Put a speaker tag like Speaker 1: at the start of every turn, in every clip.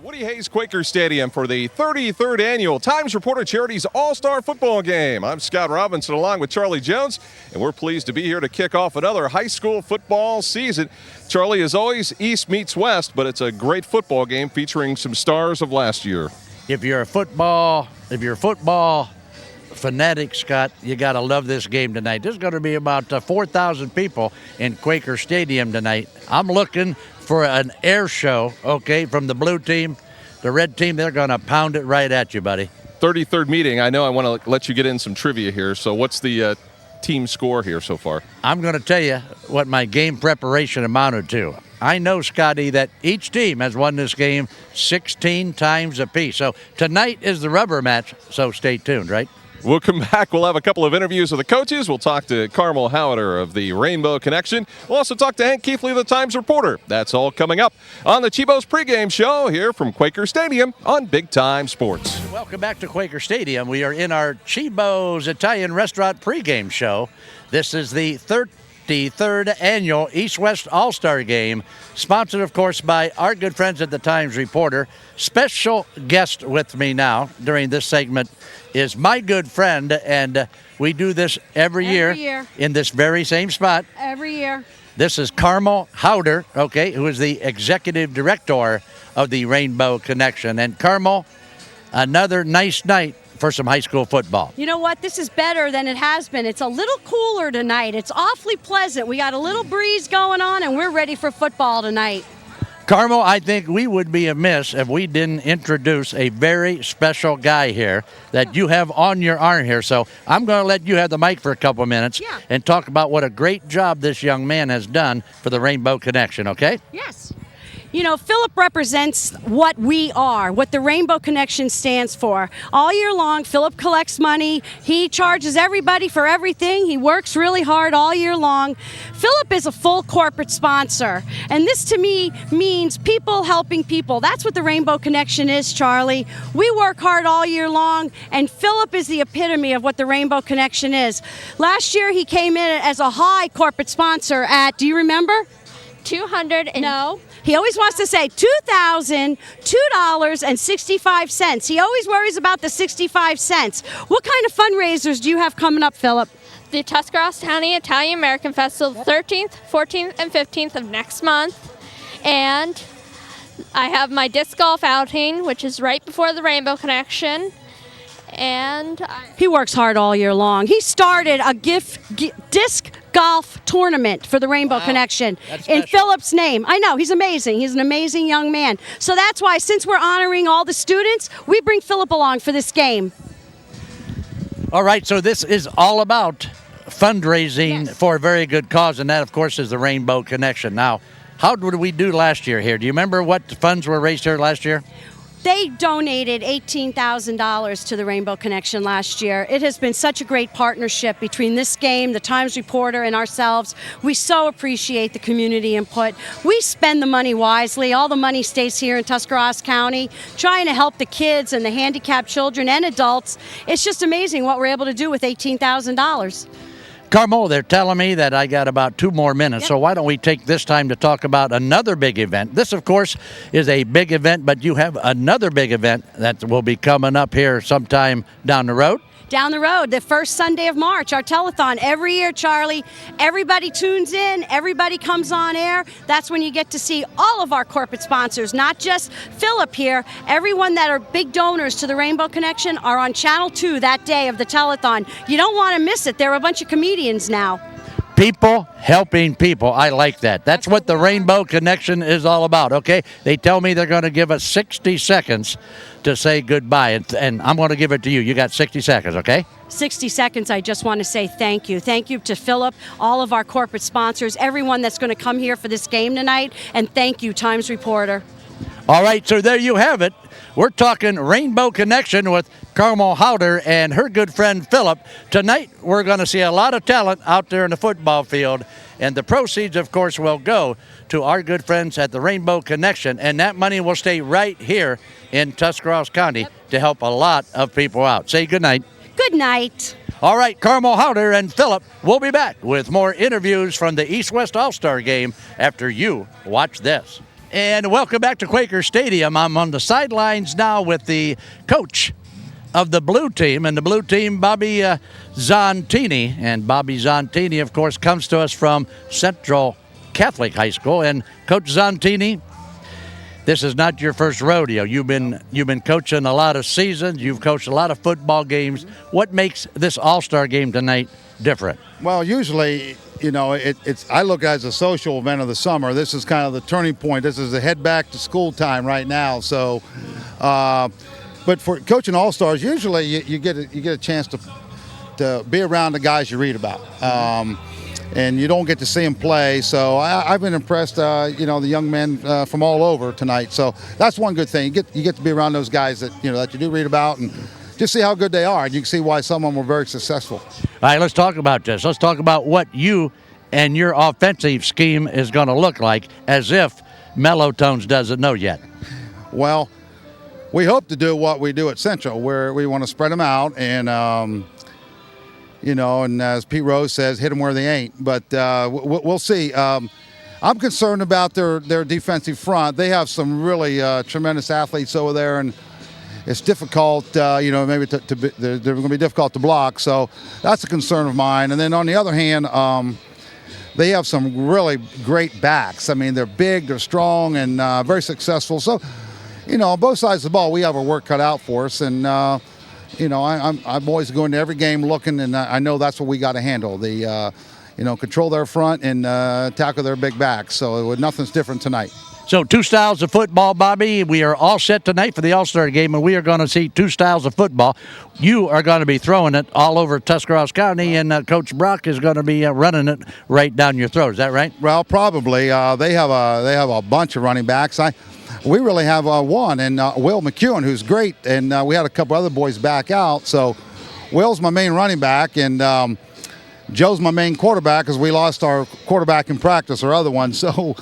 Speaker 1: Woody Hayes Quaker Stadium for the 33rd annual Times Reporter Charities All-Star Football Game. I'm Scott Robinson along with Charlie Jones, and we're pleased to be here to kick off another high school football season. Charlie, as always, East meets West, but it's a great football game featuring some stars of last year.
Speaker 2: If you're a football fanatic, Scott, you got to love this game tonight. There's going to be about 4,000 people in Quaker Stadium tonight. I'm looking for an air show, okay, from the blue team. The red team, they're going to pound it right at you, buddy.
Speaker 1: 33rd meeting. I know I want to let you get in some trivia here. So what's the team score here so far?
Speaker 2: I'm going to tell you what my game preparation amounted to. I know, Scotty, that each team has won this game 16 times apiece. So tonight is the rubber match, so stay tuned, right?
Speaker 1: We'll come back. We'll have a couple of interviews with the coaches. We'll talk to Carmel Howder of the Rainbow Connection. We'll also talk to Hank Keithley, the Times reporter. That's all coming up on the Chibos pregame show here from Quaker Stadium on Big Time Sports.
Speaker 2: Welcome back to Quaker Stadium. We are in our Chibos Italian Restaurant pregame show. This is the 33rd annual East-West All-Star Game, sponsored, of course, by our good friends at the Times Reporter. Special guest with me now during this segment is my good friend, and we do this every year in this very same spot.
Speaker 3: Every year.
Speaker 2: This is Carmel Howder, okay, who is the executive director of the Rainbow Connection. And Carmel, another nice night for some high school football.
Speaker 3: You know what? This is better than it has been. It's a little cooler tonight. It's awfully pleasant. We got a little breeze going on, and we're ready for football tonight.
Speaker 2: Carmel, I think we would be amiss if we didn't introduce a very special guy here that you have on your arm here. So I'm going to let you have the mic for a couple of minutes and talk about what a great job this young man has done for the Rainbow Connection, okay?
Speaker 3: Yes. You know, Philip represents what we are, what the Rainbow Connection stands for. All year long, Philip collects money. He charges everybody for everything. He works really hard all year long. Philip is a full corporate sponsor, and this to me means people helping people. That's what the Rainbow Connection is, Charlie. We work hard all year long, and Philip is the epitome of what the Rainbow Connection is. Last year, he came in as a high corporate sponsor at, do you remember? No. He always wants to say $2,002.65. He always worries about the 65 cents. What kind of fundraisers do you have coming up, Philip?
Speaker 4: The Tuscarawas County Italian American Festival, 13th, 14th, and 15th of next month. And I have my disc golf outing, which is right before the Rainbow Connection. And
Speaker 3: he works hard all year long. He started a disc golf tournament for the Rainbow Connection in Philip's name. I know, he's amazing. He's an amazing young man. So that's why, since we're honoring all the students, we bring Philip along for this game.
Speaker 2: All right, so this is all about fundraising for a very good cause, and that, of course, is the Rainbow Connection. Now, how did we do last year here? Do you remember what funds were raised here last year?
Speaker 3: They donated $18,000 to the Rainbow Connection last year. It has been such a great partnership between this game, the Times Reporter, and ourselves. We so appreciate the community input. We spend the money wisely. All the money stays here in Tuscarawas County, trying to help the kids and the handicapped children and adults. It's just amazing what we're able to do with $18,000.
Speaker 2: Carmel, they're telling me that I got about 2 more minutes, so why don't we take this time to talk about another big event. This, of course, is a big event, but you have another big event that will be coming up here sometime down the road.
Speaker 3: Down the road, the first Sunday of March, our telethon. Every year, Charlie, everybody tunes in, everybody comes on air. That's when you get to see all of our corporate sponsors, not just Philip here. Everyone that are big donors to the Rainbow Connection are on Channel 2 that day of the telethon. You don't want to miss it. There are a bunch of comedians now.
Speaker 2: People helping people. I like that. That's what the Rainbow Connection is all about, okay? They tell me they're going to give us 60 seconds to say goodbye, and I'm going to give it to you. You got 60 seconds, okay?
Speaker 3: 60 seconds, I just want to say thank you. Thank you to Philip, all of our corporate sponsors, everyone that's going to come here for this game tonight, and thank you, Times Reporter.
Speaker 2: All right, so there you have it. We're talking Rainbow Connection with Carmel Howder and her good friend Philip. Tonight, we're going to see a lot of talent out there in the football field, and the proceeds, of course, will go to our good friends at the Rainbow Connection, and that money will stay right here in Tuscarawas County to help a lot of people out. Say good night.
Speaker 3: Good night.
Speaker 2: All right, Carmel Howder and Philip will be back with more interviews from the East-West All-Star Game after you watch this. And welcome back to Quaker Stadium. I'm on the sidelines now with the coach of the blue team, and the blue team, Bobby Zontini. And Bobby Zontini, of course, comes to us from Central Catholic High School. And Coach Zontini, this is not your first rodeo. You've been coaching a lot of seasons. You've coached a lot of football games. What makes this All-Star game tonight different?
Speaker 5: Well, usually, you know, I look at it as a social event of the summer. This is kind of the turning point. This is the head back to school time right now. So, but for coaching All-Stars, usually you get a chance to be around the guys you read about. And you don't get to see them play. So I've been impressed, you know, the young men from all over tonight. So that's one good thing. You get to be around those guys that you do read about and just see how good they are. And you can see why some of them were very successful.
Speaker 2: All right, let's talk about this. Let's talk about what you and your offensive scheme is going to look like, as if Mellow Tones doesn't know yet.
Speaker 5: Well, we hope to do what we do at Central, where we want to spread them out and you know, and as Pete Rose says, hit them where they ain't. But we'll see. I'm concerned about their defensive front. They have some really tremendous athletes over there, and it's difficult, you know, maybe they're going to be difficult to block. So that's a concern of mine. And then on the other hand, they have some really great backs. I mean, they're big, they're strong, and very successful. So, you know, on both sides of the ball, we have our work cut out for us. And you know, I'm always going to every game looking, and I know that's what we got to handle. You know, control their front and tackle their big backs. So nothing's different tonight.
Speaker 2: So 2 styles of football, Bobby. We are all set tonight for the All-Star game, and we are going to see 2 styles of football. You are going to be throwing it all over Tuscarawas County, and Coach Brock is going to be running it right down your throat. Is that right?
Speaker 5: Well, probably. They have a bunch of running backs. We really have one, and Will McEwen, who's great, and we had a couple other boys back out. So Will's my main running back, and Joe's my main quarterback because we lost our quarterback in practice, our other one. So,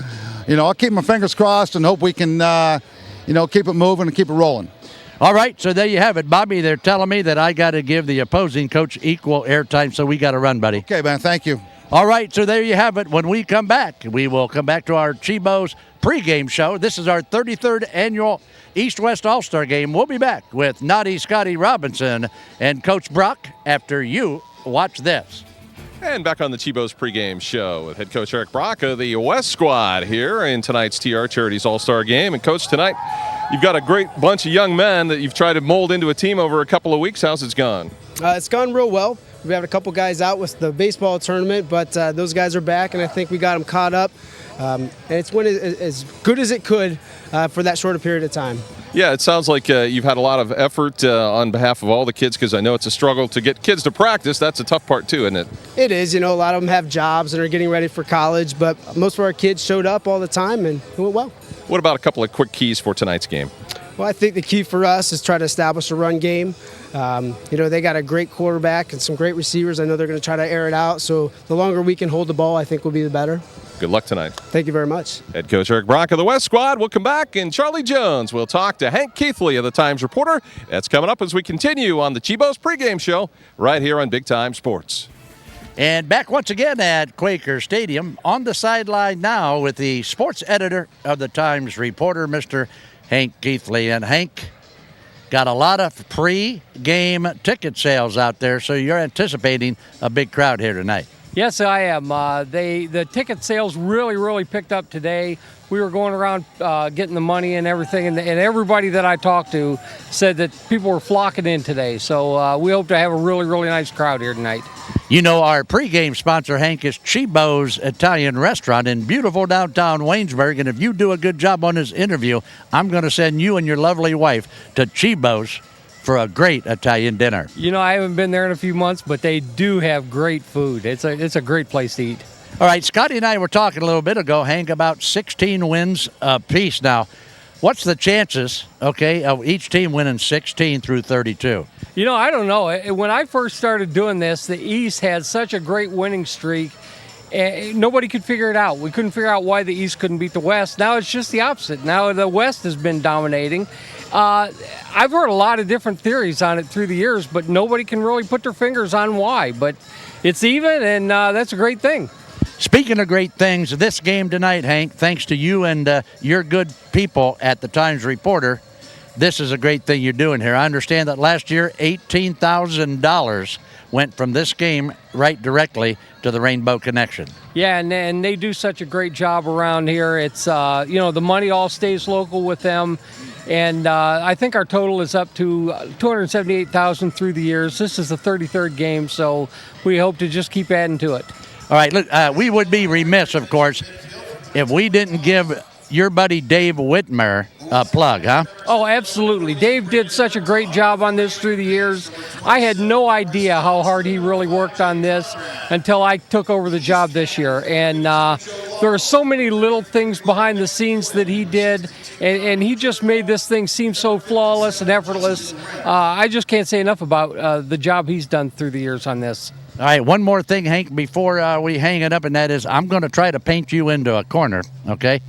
Speaker 5: you know, I'll keep my fingers crossed and hope we can, you know, keep it moving and keep it rolling.
Speaker 2: All right, so there you have it, Bobby. They're telling me that I got to give the opposing coach equal airtime, so we got to run, buddy.
Speaker 5: Okay, man, thank you.
Speaker 2: All right, so there you have it. When we come back, we will come back to our Chibos pregame show. This is our 33rd annual East-West All-Star game. We'll be back with Naughty Scotty Robinson and Coach Brock after you watch this.
Speaker 1: And back on the Chibos pregame show with head coach Eric Brock of the West Squad here in tonight's TR Charities All-Star game. And coach, tonight you've got a great bunch of young men that you've tried to mold into a team over a couple of weeks. How's it gone?
Speaker 6: It's gone real well. We have a couple guys out with the baseball tournament, but those guys are back, and I think we got them caught up. And it's went as good as it could for that short a period of time.
Speaker 1: Yeah, it sounds like you've had a lot of effort on behalf of all the kids, because I know it's a struggle to get kids to practice. That's a tough part too, isn't it?
Speaker 6: It is. You know, a lot of them have jobs and are getting ready for college, but most of our kids showed up all the time, and it went well.
Speaker 1: What about a couple of quick keys for tonight's game?
Speaker 6: Well, I think the key for us is try to establish a run game. You know, they got a great quarterback and some great receivers. I know they're going to try to air it out, so the longer we can hold the ball, I think will be the better.
Speaker 1: Good luck tonight.
Speaker 6: Thank you very much.
Speaker 1: Head coach Eric Brock of the West Squad. We'll come back, and Charlie Jones will talk to Hank Keithley of the Times Reporter. That's coming up as we continue on the Chibos pregame show right here on Big Time Sports.
Speaker 2: And back once again at Quaker Stadium on the sideline now with the sports editor of the Times Reporter, Mr. Hank Keithley. And Hank, got a lot of pre-game ticket sales out there, so you're anticipating a big crowd here tonight.
Speaker 7: Yes, I am. The ticket sales really picked up today. We were going around getting the money and everything, and everybody that I talked to said that people were flocking in today. So we hope to have a really nice crowd here tonight.
Speaker 2: You know, our pregame sponsor, Hank, is Chibos Italian Restaurant in beautiful downtown Waynesburg. And if you do a good job on this interview, I'm going to send you and your lovely wife to Chibos for a great Italian dinner.
Speaker 7: You know, I haven't been there in a few months, but they do have great food. It's a great place to eat.
Speaker 2: All right, Scotty and I were talking a little bit ago, Hank, about 16 wins apiece. Now, what's the chances, okay, of each team winning 16 through 32?
Speaker 7: You know, I don't know. When I first started doing this, the East had such a great winning streak. Nobody could figure it out. We couldn't figure out why the East couldn't beat the West. Now it's just the opposite. Now the West has been dominating. I've heard a lot of different theories on it through the years, but nobody can really put their fingers on why. But it's even, and that's a great thing.
Speaker 2: Speaking of great things, this game tonight, Hank, thanks to you and your good people at the Times-Reporter, this is a great thing you're doing here. I understand that last year, $18,000 went from this game right directly to the Rainbow Connection.
Speaker 7: Yeah, and they do such a great job around here. It's, the money all stays local with them. And I think our total is up to $278,000 through the years. This is the 33rd game, so we hope to just keep adding to it.
Speaker 2: All right, look, we would be remiss, of course, if we didn't give your buddy Dave Whitmer a plug, huh?
Speaker 7: Oh, absolutely. Dave did such a great job on this through the years. I had no idea how hard he really worked on this until I took over the job this year. And there are so many little things behind the scenes that he did, and he just made this thing seem so flawless and effortless. I just can't say enough about the job he's done through the years on this.
Speaker 2: All right, one more thing, Hank, before we hang it up, and that is I'm going to try to paint you into a corner, okay?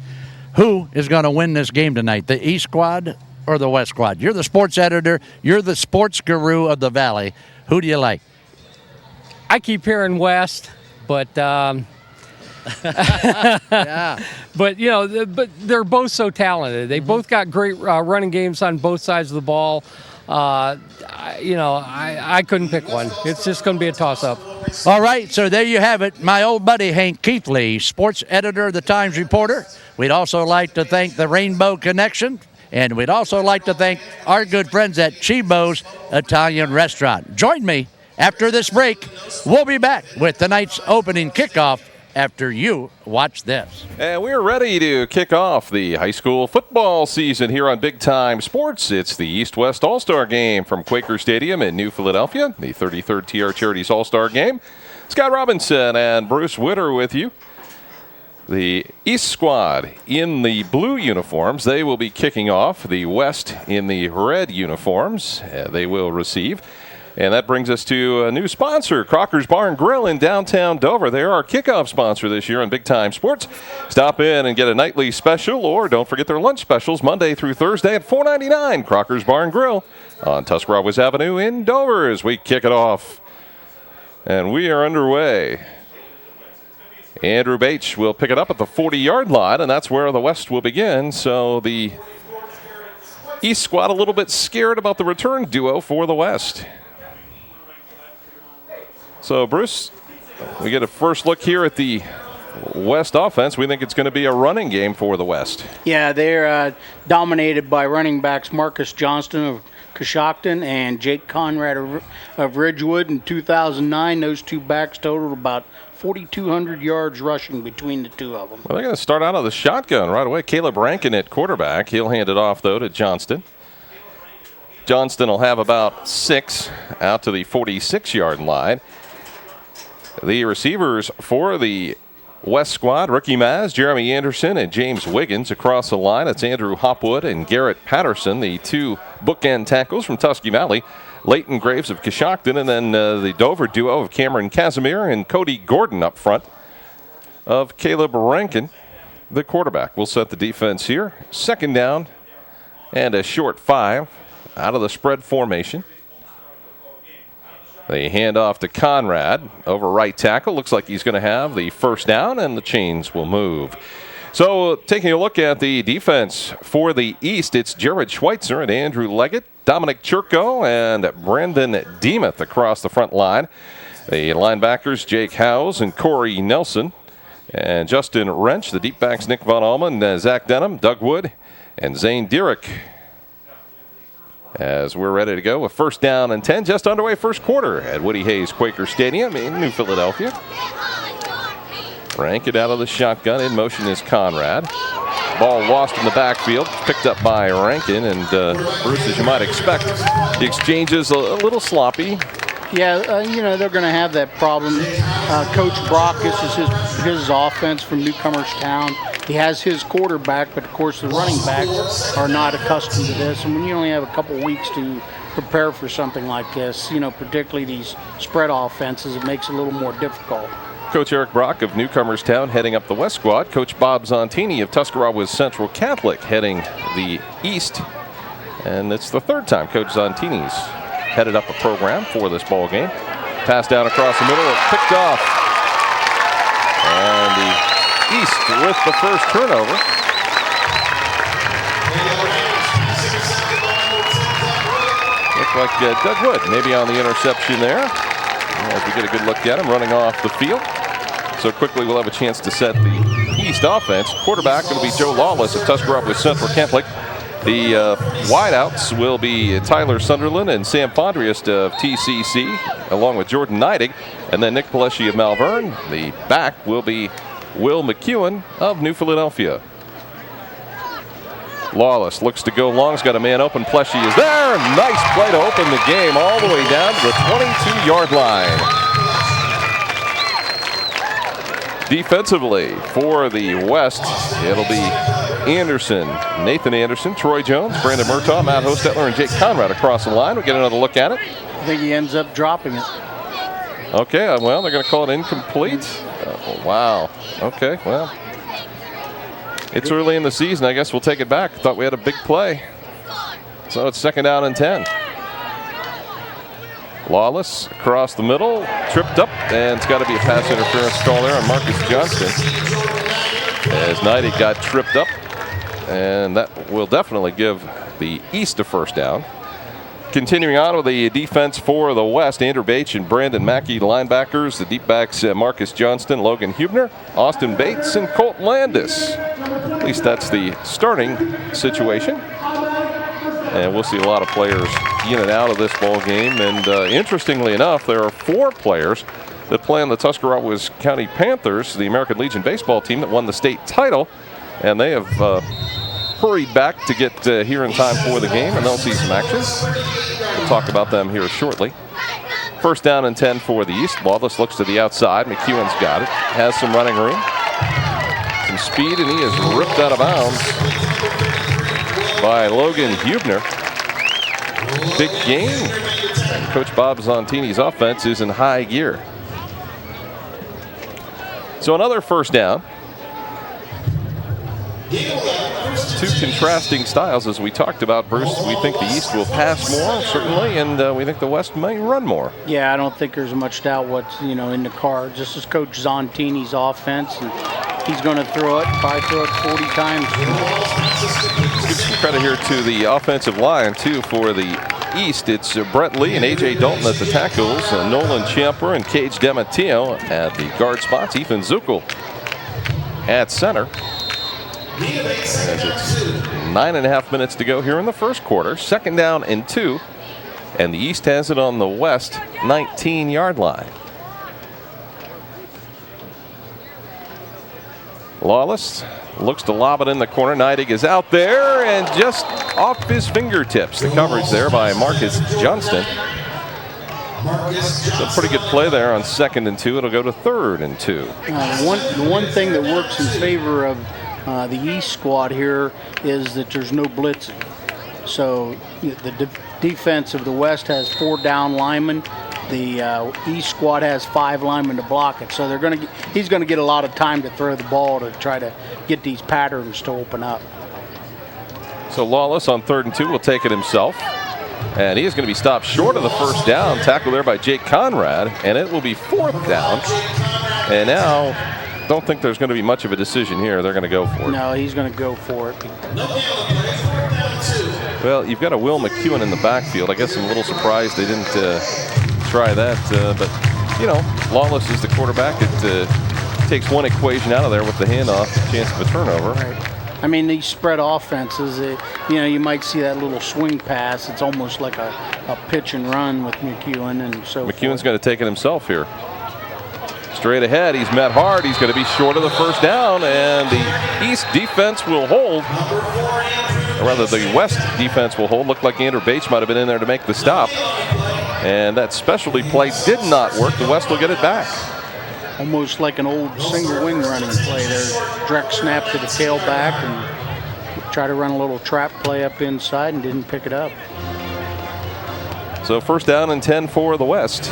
Speaker 2: Who is going to win this game tonight, the East squad or the West squad? You're the sports editor. You're the sports guru of the Valley. Who do you like?
Speaker 7: I keep hearing West, but
Speaker 2: Yeah.
Speaker 7: but they're both so talented. They both got great running games on both sides of the ball. I couldn't pick one. It's just going to be a toss-up.
Speaker 2: All right, so there you have it. My old buddy Hank Keithley, sports editor of the Times-Reporter. We'd also like to thank the Rainbow Connection, and we'd also like to thank our good friends at Cibo's Italian Restaurant. Join me after this break. We'll be back with tonight's opening kickoff after you watch this.
Speaker 1: And we're ready to kick off the high school football season here on Big Time Sports. It's the East-West All-Star Game from Quaker Stadium in New Philadelphia, the 33rd TR Charities All-Star Game. Scott Robinson and Bruce Witter with you. The East squad in the blue uniforms, they will be kicking off. The West in the red uniforms, they will receive. And that brings us to a new sponsor, Crocker's Bar and Grill in downtown Dover. They're our kickoff sponsor this year on Big Time Sports. Stop in and get a nightly special, or don't forget their lunch specials Monday through Thursday at $4.99. Crocker's Bar and Grill on Tuscarawas Avenue in Dover as we kick it off. And we are underway. Andrew Bache will pick it up at the 40-yard line, and that's where the West will begin. So the East squad a little bit scared about the return duo for the West. So, Bruce, we get a first look here at the West offense. We think it's going to be a running game for the West.
Speaker 8: Yeah, they're dominated by running backs Marcus Johnston of Coshocton and Jake Conrad of Ridgewood. In 2009, those two backs totaled about 4,200 yards rushing between the two of them.
Speaker 1: Well, they're going to start out of the shotgun right away. Caleb Rankin at quarterback. He'll hand it off, though, to Johnston. Johnston will have about 6 out to the 46-yard line. The receivers for the West squad, Rookie Maz, Jeremy Anderson, and James Wiggins across the line. It's Andrew Hopwood and Garrett Patterson, the two bookend tackles from Tusky Valley. Leighton Graves of Coshocton, and then the Dover duo of Cameron Casimir and Cody Gordon up front of Caleb Rankin, the quarterback. We'll set the defense here. Second down and a short 5 out of the spread formation. They hand off to Conrad over right tackle. Looks like he's going to have the first down, and the chains will move. So taking a look at the defense for the East, it's Jared Schweitzer and Andrew Leggett, Dominic Churko, and Brandon Demuth across the front line. The linebackers, Jake Howes and Corey Nelson, and Justin Wrench. The deep backs, Nick Von Allman, Zach Denham, Doug Wood, and Zane Dierich. As we're ready to go with first down and 10, just underway first quarter at Woody Hayes Quaker Stadium in New Philadelphia. Rank it out of the shotgun. In motion is Conrad. Ball lost in the backfield, picked up by Rankin, and Bruce, as you might expect, the exchange is a little sloppy.
Speaker 8: Yeah, they're going to have that problem. Coach Brock, this is his offense from Newcomers Town. He has his quarterback, but of course the running backs are not accustomed to this. And when you only have a couple weeks to prepare for something like this, particularly these spread offenses, it makes it a little more difficult.
Speaker 1: Coach Eric Brock of Newcomers Town heading up the West squad. Coach Bob Zontini of Tuscarawas Central Catholic heading the East. And it's the third time Coach Zontini's headed up a program for this ball game. Pass down across the middle, picked off. And with the first turnover. Looks like Doug Wood maybe on the interception there. As we get a good look at him running off the field. So quickly we'll have a chance to set the East offense. Quarterback will be Joe Lawless of Tuscarawas Central Catholic. The wideouts will be Tyler Sunderland and Sam Fondriest of TCC, along with Jordan Neidig, and then Nick Palesci of Malvern. The back will be Will McEwen of New Philadelphia. Lawless looks to go long. He's got a man open. Pleshy is there. Nice play to open the game all the way down to the 22-yard line. Defensively for the West, it'll be Anderson, Nathan Anderson, Troy Jones, Brandon Murtaugh, Matt Hostetler, and Jake Conrad across the line. We'll get another look at it.
Speaker 8: I think he ends up dropping it.
Speaker 1: Okay, well, they're going to call it incomplete. Oh, wow. Okay, well, it's early in the season. I guess we'll take it back. Thought we had a big play. So it's 2nd down and 10. Lawless across the middle, tripped up, and it's got to be a pass interference call there on Marcus Johnston. As Neidig got tripped up, and that will definitely give the East a first down. Continuing on with the defense for the West, Andrew Bates and Brandon Mackey, linebackers. The deep backs, Marcus Johnston, Logan Hubner, Austin Bates, and Colt Landis. At least that's the starting situation. And we'll see a lot of players in and out of this ball game. And interestingly enough, there are 4 players that play on the Tuscarawas County Panthers, the American Legion baseball team that won the state title. And they have hurried back to get here in time for the game, and they'll see some action. We'll talk about them here shortly. 1st down and 10 for the East. Lawless looks to the outside. McEwen's got it. Has some running room. Some speed, and he is ripped out of bounds by Logan Hubner. Big game. And Coach Bob Zontini's offense is in high gear. So another 1st down. 2 contrasting styles, as we talked about, Bruce. We think the East will pass more, certainly, and we think the West may run more.
Speaker 8: Yeah, I don't think there's much doubt what's in the cards. This is Coach Zontini's offense, and he's going to throw it, probably throw it 40 times.
Speaker 1: Give some credit here to the offensive line, too, for the East. It's Brett Lee and A.J. Dalton at the tackles, Nolan Champer and Cage Demateo at the guard spots, Ethan Zuckel at center. As it's 9.5 minutes to go here in the first quarter. 2nd down and 2. And the East has it on the West 19-yard line. Lawless looks to lob it in the corner. Neidig is out there and just off his fingertips. The coverage there by Marcus Johnston. It's a pretty good play there on 2nd and 2. It'll go to 3rd and 2.
Speaker 8: The one thing that works in favor of the East squad here is that there's no blitzing. So the defense of the West has 4 down linemen. The East squad has 5 linemen to block it. So he's going to get a lot of time to throw the ball to try to get these patterns to open up.
Speaker 1: So Lawless on 3rd and 2 will take it himself. And he is going to be stopped short of the 1st down. Tackle there by Jake Conrad. And it will be 4th down. And now, don't think there's going to be much of a decision here. They're going to go for it.
Speaker 8: No, he's going to go for it.
Speaker 1: Well, you've got a Will McEwen in the backfield. I guess I'm a little surprised they didn't try that. But, Lawless is the quarterback. It takes one equation out of there with the handoff, chance of a turnover.
Speaker 8: Right. I mean, these spread offenses, you might see that little swing pass. It's almost like a pitch and run with McEwen and so
Speaker 1: McEwen's going to take it himself here. Straight ahead, he's met hard. He's going to be short of the 1st down, and the East defense will hold. Or rather, the West defense will hold. Looked like Andrew Bates might have been in there to make the stop. And that specialty play did not work. The West will get it back.
Speaker 8: Almost like an old single wing running play there. Direct snap to the tailback and try to run a little trap play up inside and didn't pick it up.
Speaker 1: So 1st down and 10 for the West.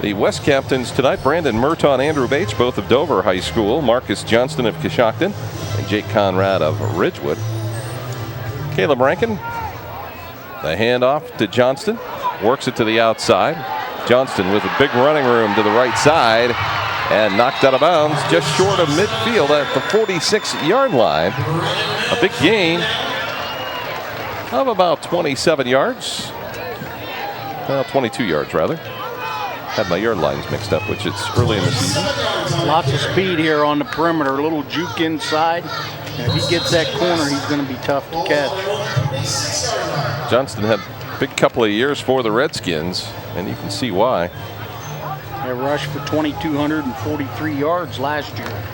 Speaker 1: The West captains tonight, Brandon Murtaugh and Andrew Bates, both of Dover High School. Marcus Johnston of Coshocton and Jake Conrad of Ridgewood. Caleb Rankin, the handoff to Johnston. Works it to the outside. Johnston with a big running room to the right side. and knocked out of bounds just short of midfield at the 46-yard line. A big gain of about 27 yards. Well, 22 yards, rather. Had my yard lines mixed up, which it's early in the season.
Speaker 8: Lots of speed here on the perimeter. A little juke inside. And if he gets that corner, he's going to be tough to catch.
Speaker 1: Johnston had a big couple of years for the Redskins, and you can see why.
Speaker 8: They rushed for 2,243 yards last year.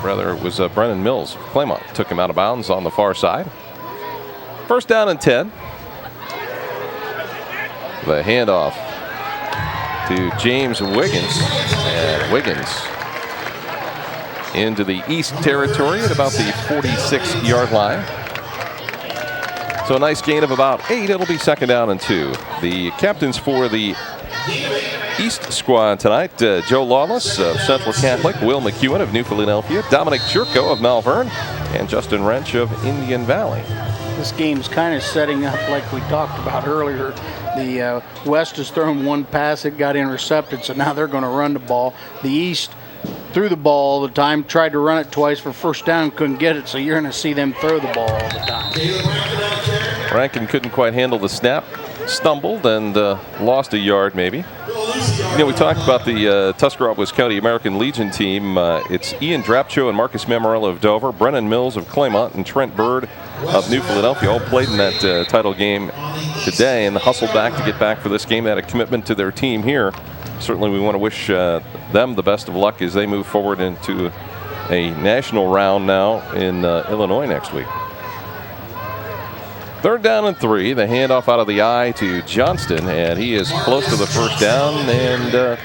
Speaker 1: It was Brennan Mills. Claymont took him out of bounds on the far side. First down and 10. The handoff to James Wiggins. And Wiggins into the East territory at about the 46-yard line. So a nice gain of about 8. It'll be second down and 2. The captains for the East squad tonight, Joe Lawless of Central Catholic, Will McEwen of New Philadelphia, Dominic Churko of Malvern, and Justin Wrench of Indian Valley.
Speaker 8: This game's kind of setting up like we talked about earlier. The West has thrown one pass, it got intercepted, so now they're going to run the ball. The East threw the ball all the time, tried to run it twice for first down, couldn't get it, so you're going to see them throw the ball all the time.
Speaker 1: Rankin couldn't quite handle the snap, stumbled and lost a yard maybe. You know, we talked about the Tuscarawas County American Legion team. It's Ian Drapcho and Marcus Mammarella of Dover, Brennan Mills of Claymont, and Trent Bird of New Philadelphia all played in that title game today and hustled back to get back for this game. They had a commitment to their team here. Certainly we want to wish them the best of luck as they move forward into a national round now in Illinois next week. Third down and 3. The handoff out of the eye to Johnston, and he is close to the first down and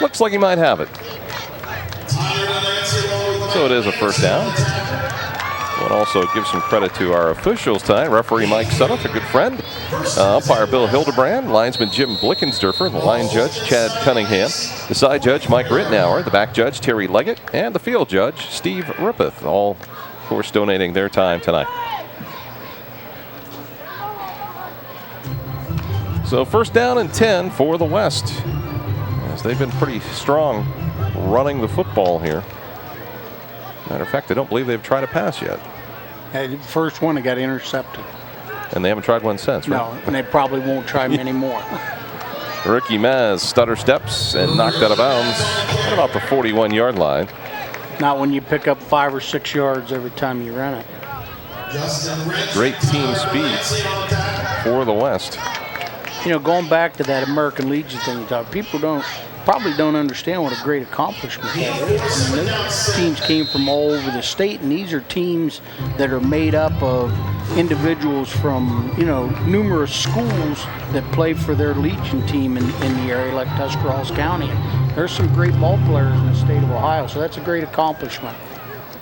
Speaker 1: looks like he might have it. So it is a first down. We'll also give some credit to our officials tonight. Referee Mike Suttoff, a good friend. Umpire Bill Hildebrand, linesman Jim Blickensderfer, the line judge Chad Cunningham, the side judge Mike Rittenauer, the back judge Terry Leggett, and the field judge Steve Rippeth, all, of course, donating their time tonight. So first down and 10 for the West, as they've been pretty strong running the football here. Matter of fact, I don't believe they've tried a pass yet.
Speaker 8: The first one, they got intercepted.
Speaker 1: And they haven't tried one since, right?
Speaker 8: No, and they probably won't try many more.
Speaker 1: Ricky Maz stutter steps and knocked out of bounds at about the 41-yard line.
Speaker 8: Not when you pick up 5 or 6 yards every time you run it.
Speaker 1: Great team speed for the West.
Speaker 8: You know, going back to that American Legion thing you talk, people probably don't understand what a great accomplishment that is. I mean, those teams came from all over the state, and these are teams that are made up of individuals from, you know, numerous schools that play for their Legion team in the area, like Tuscarawas County. There's some great ball players in the state of Ohio, so that's a great accomplishment.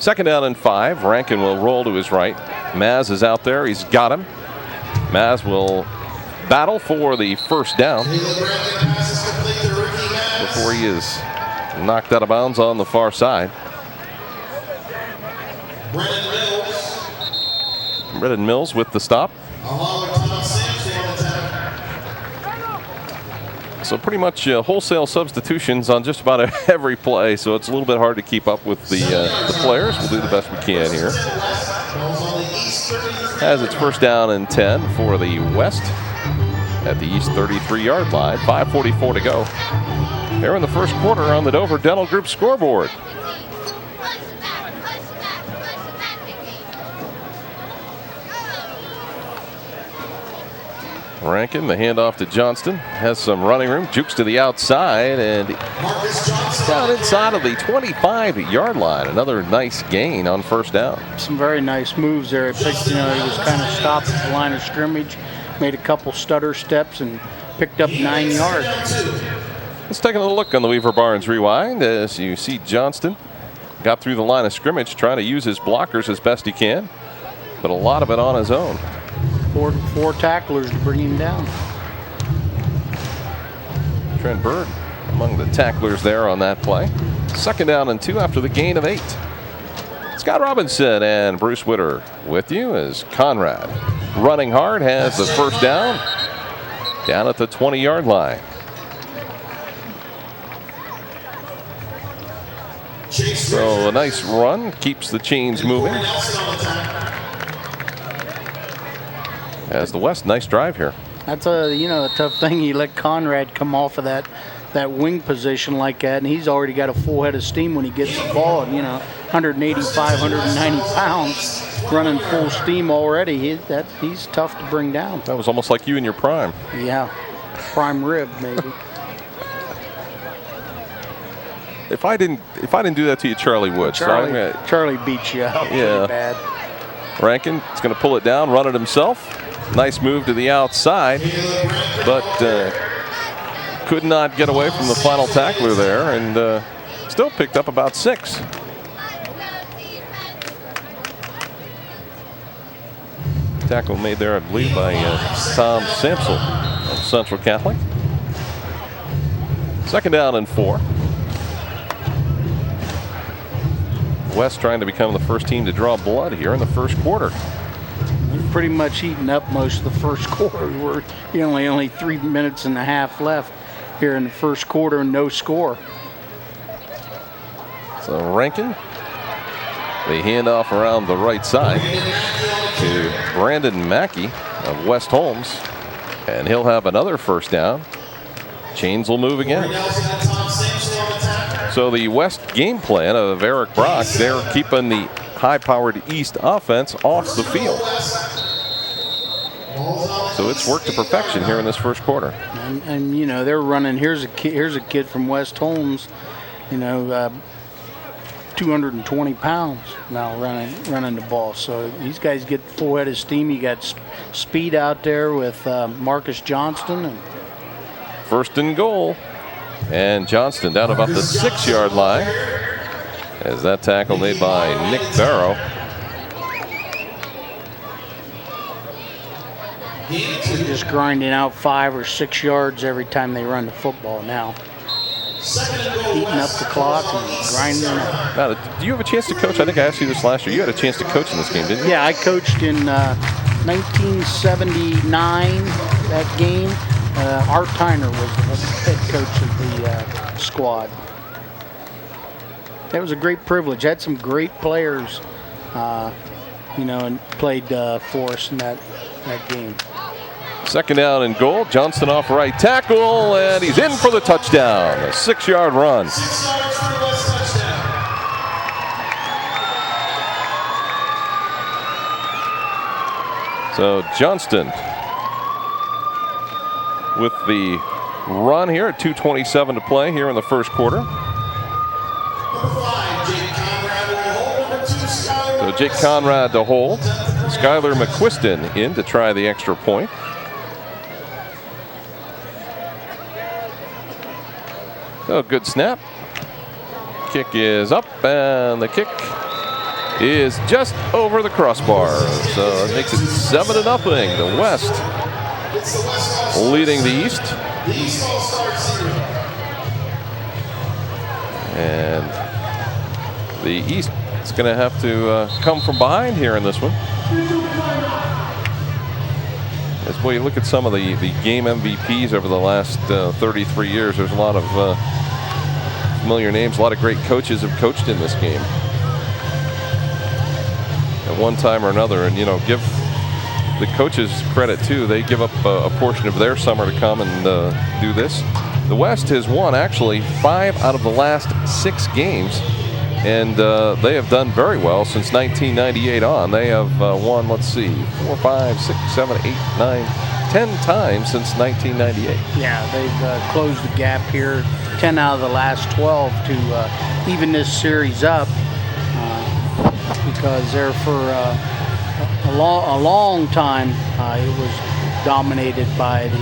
Speaker 1: Second down and 5. Rankin will roll to his right. Maz is out there. He's got him. Maz will battle for the first down before he is knocked out of bounds on the far side. Brennan Mills with the stop. So pretty much wholesale substitutions on just about every play, so it's a little bit hard to keep up with the players. We'll do the best we can here. As it's first down and 10 for the West at the East 33-yard line. 5:44 to go. Here in the first quarter on the Dover Dental Group scoreboard. Rankin, the handoff to Johnston, has some running room, jukes to the outside, and down inside of the 25-yard line. Another nice gain on first down.
Speaker 8: Some very nice moves there. He was kind of stopped at the line of scrimmage, made a couple stutter steps, and picked up 9 yards.
Speaker 1: Let's take a little look on the Weaver Barnes Rewind as you see Johnston got through the line of scrimmage trying to use his blockers as best he can, but a lot of it on his own.
Speaker 8: Four tacklers to bring him down.
Speaker 1: Trent Bird among the tacklers there on that play. Second down and 2 after the gain of 8. Scott Robinson and Bruce Witter with you as Conrad, running hard, has the first down at the 20-yard line. So a nice run keeps the chains moving. As the West, nice drive here.
Speaker 8: That's a tough thing. You let Conrad come off of that wing position like that, and he's already got a full head of steam when he gets the ball. And 185, 190 pounds, running full steam already. He's tough to bring down.
Speaker 1: That was almost like you in your prime.
Speaker 8: Yeah, prime rib maybe.
Speaker 1: If I didn't do that to you, Charlie would.
Speaker 8: Charlie beats you up pretty bad.
Speaker 1: Rankin is going to pull it down, run it himself. Nice move to the outside, but could not get away from the final tackler there, and still picked up about 6. Tackle made there, I believe, by Tom Sampson of Central Catholic. 2nd down and 4. West trying to become the first team to draw blood here in the first quarter.
Speaker 8: We've pretty much eaten up most of the first quarter. We're only 3 minutes and a half left here in the first quarter and no score.
Speaker 1: So Rankin, the handoff around the right side to Brandon Mackey of West Holmes, and he'll have another first down. Chains will move again. So the West game plan of Eric Brock, they're keeping the high-powered East offense off the field. So it's worked to perfection here in this first quarter.
Speaker 8: And they're running. Here's a kid from West Holmes, 220 pounds now running the ball. So these guys get full head of steam. You got speed out there with Marcus Johnston. And
Speaker 1: 1st and goal. And Johnston down about the 6-yard line as that tackle made by Nick Barrow.
Speaker 8: They're just grinding out 5 or 6 yards every time they run the football now. Eating up the clock and grinding it out.
Speaker 1: Now, do you have a chance to coach? I think I asked you this last year. You had a chance to coach in this game, didn't you?
Speaker 8: Yeah, I coached in 1979, that game. Art Tyner was the head coach of the squad. That was a great privilege. Had some great players, and played for us in that game.
Speaker 1: 2nd down and goal. Johnston off right tackle, and he's in for the touchdown. A 6-yard run. So Johnston with the run here at 2:27 to play here in the first quarter. So Jake Conrad to hold. Skylar McQuiston in to try the extra point. So good snap. Kick is up, and the kick is just over the crossbar. So it makes it 7-0. The West leading the East. And the East is going to have to come from behind here in this one. As boy, you look at some of the game MVPs over the last 33 years, there's a lot of familiar names. A lot of great coaches have coached in this game at one time or another. And, give the coaches credit too. They give up a portion of their summer to come and do this. The West has won actually 5 out of the last 6 games, and they have done very well since 1998 on. They have won, 4, 5, 6, 7, 8, 9, 10 times since 1998.
Speaker 8: Yeah, they've closed the gap here, 10 out of the last 12 to even this series up, because there for a long time it was dominated by the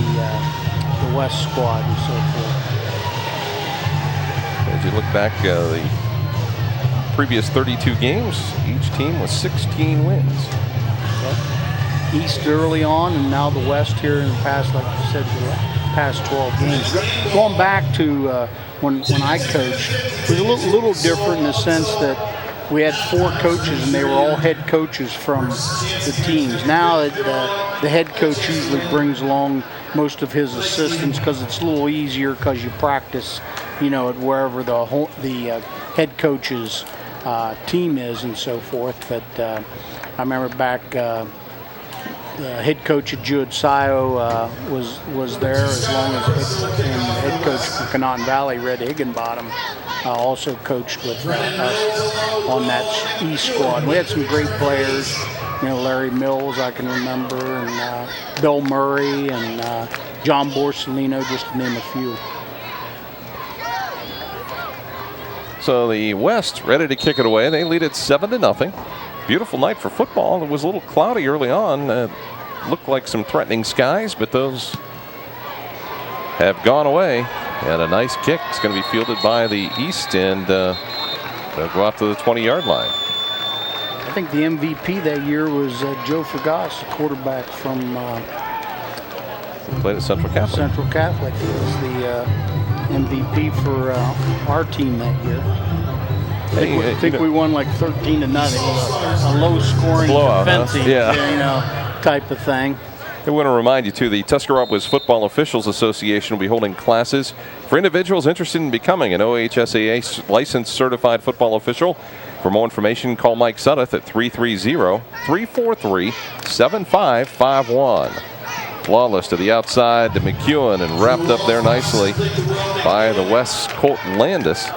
Speaker 8: West squad and so forth.
Speaker 1: As you look back, the previous 32 games, each team was 16 wins.
Speaker 8: East early on, and now the West here in the past, like you said, the past 12 games. Going back to when I coached, it was a little different in the sense that we had 4 coaches, and they were all head coaches from the teams. Now the head coach usually brings along most of his assistants because it's a little easier because you practice, at wherever the head coach is team is and so forth. But I remember back. The head coach at Jewett Scio was there, as long as and the head coach for Canaan Valley, Red Higginbottom, also coached with us on that East squad. We had some great players, Larry Mills, I can remember, and Bill Murray and John Borsellino, just to name a few.
Speaker 1: So the West ready to kick it away. They lead it 7-0. Beautiful night for football. It was a little cloudy early on. Looked like some threatening skies, but those have gone away. And a nice kick. It's going to be fielded by the East, and they'll go out to the 20-yard line.
Speaker 8: I think the MVP that year was Joe Fergas, the quarterback from
Speaker 1: Played at Central Catholic.
Speaker 8: Central Catholic. He was the MVP for our team that year. I think we won like 13-0. It was a low-scoring
Speaker 1: blowout,
Speaker 8: defensive,
Speaker 1: yeah.
Speaker 8: type of thing.
Speaker 1: I want to remind you, too, the Tuscarawas Football Officials Association will be holding classes for individuals interested in becoming an OHSAA licensed certified football official. For more information, call Mike Sudduth at 330-343-7551. Flawless to the outside to McEwen, and wrapped up there nicely by the West Colt Landis.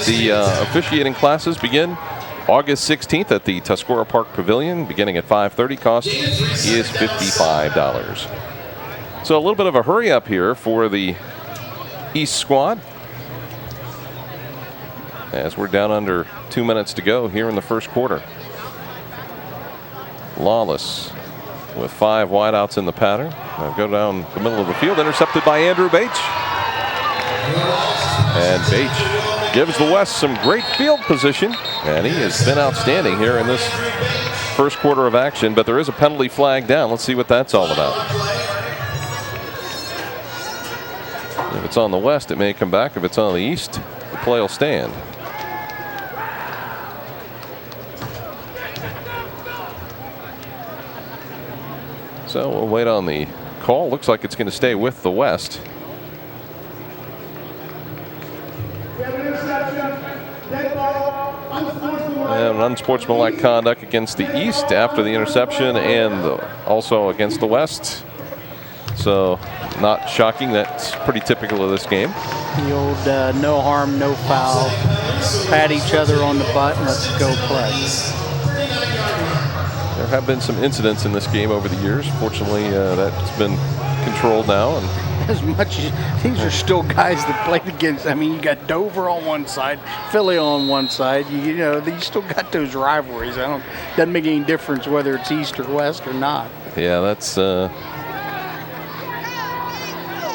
Speaker 1: The officiating classes begin August 16th at the Tuscarora Park Pavilion, beginning at 5:30. Cost is $55. So a little bit of a hurry up here for the East squad, as we're down under 2 minutes to go here in the first quarter. Lawless with 5 wideouts in the pattern. Now go down the middle of the field, intercepted by Andrew Bache. And Bache gives the West some great field position, and he has been outstanding here in this first quarter of action, but there is a penalty flag down. Let's see what that's all about. If it's on the West, it may come back. If it's on the East, the play will stand. So we'll wait on the call. Looks like it's going to stay with the West. And unsportsmanlike conduct against the East after the interception, and also against the West. So not shocking. That's pretty typical of this game.
Speaker 8: The old no harm, no foul. Pat each other on the butt and let's go play.
Speaker 1: There have been some incidents in this game over the years. Fortunately, that's been controlled now. And
Speaker 8: as much as these are still guys that played against, I mean, you got Dover on one side, Philly on one side. You know, you still got those rivalries. Doesn't make any difference whether it's East or West or not.
Speaker 1: Yeah, that's.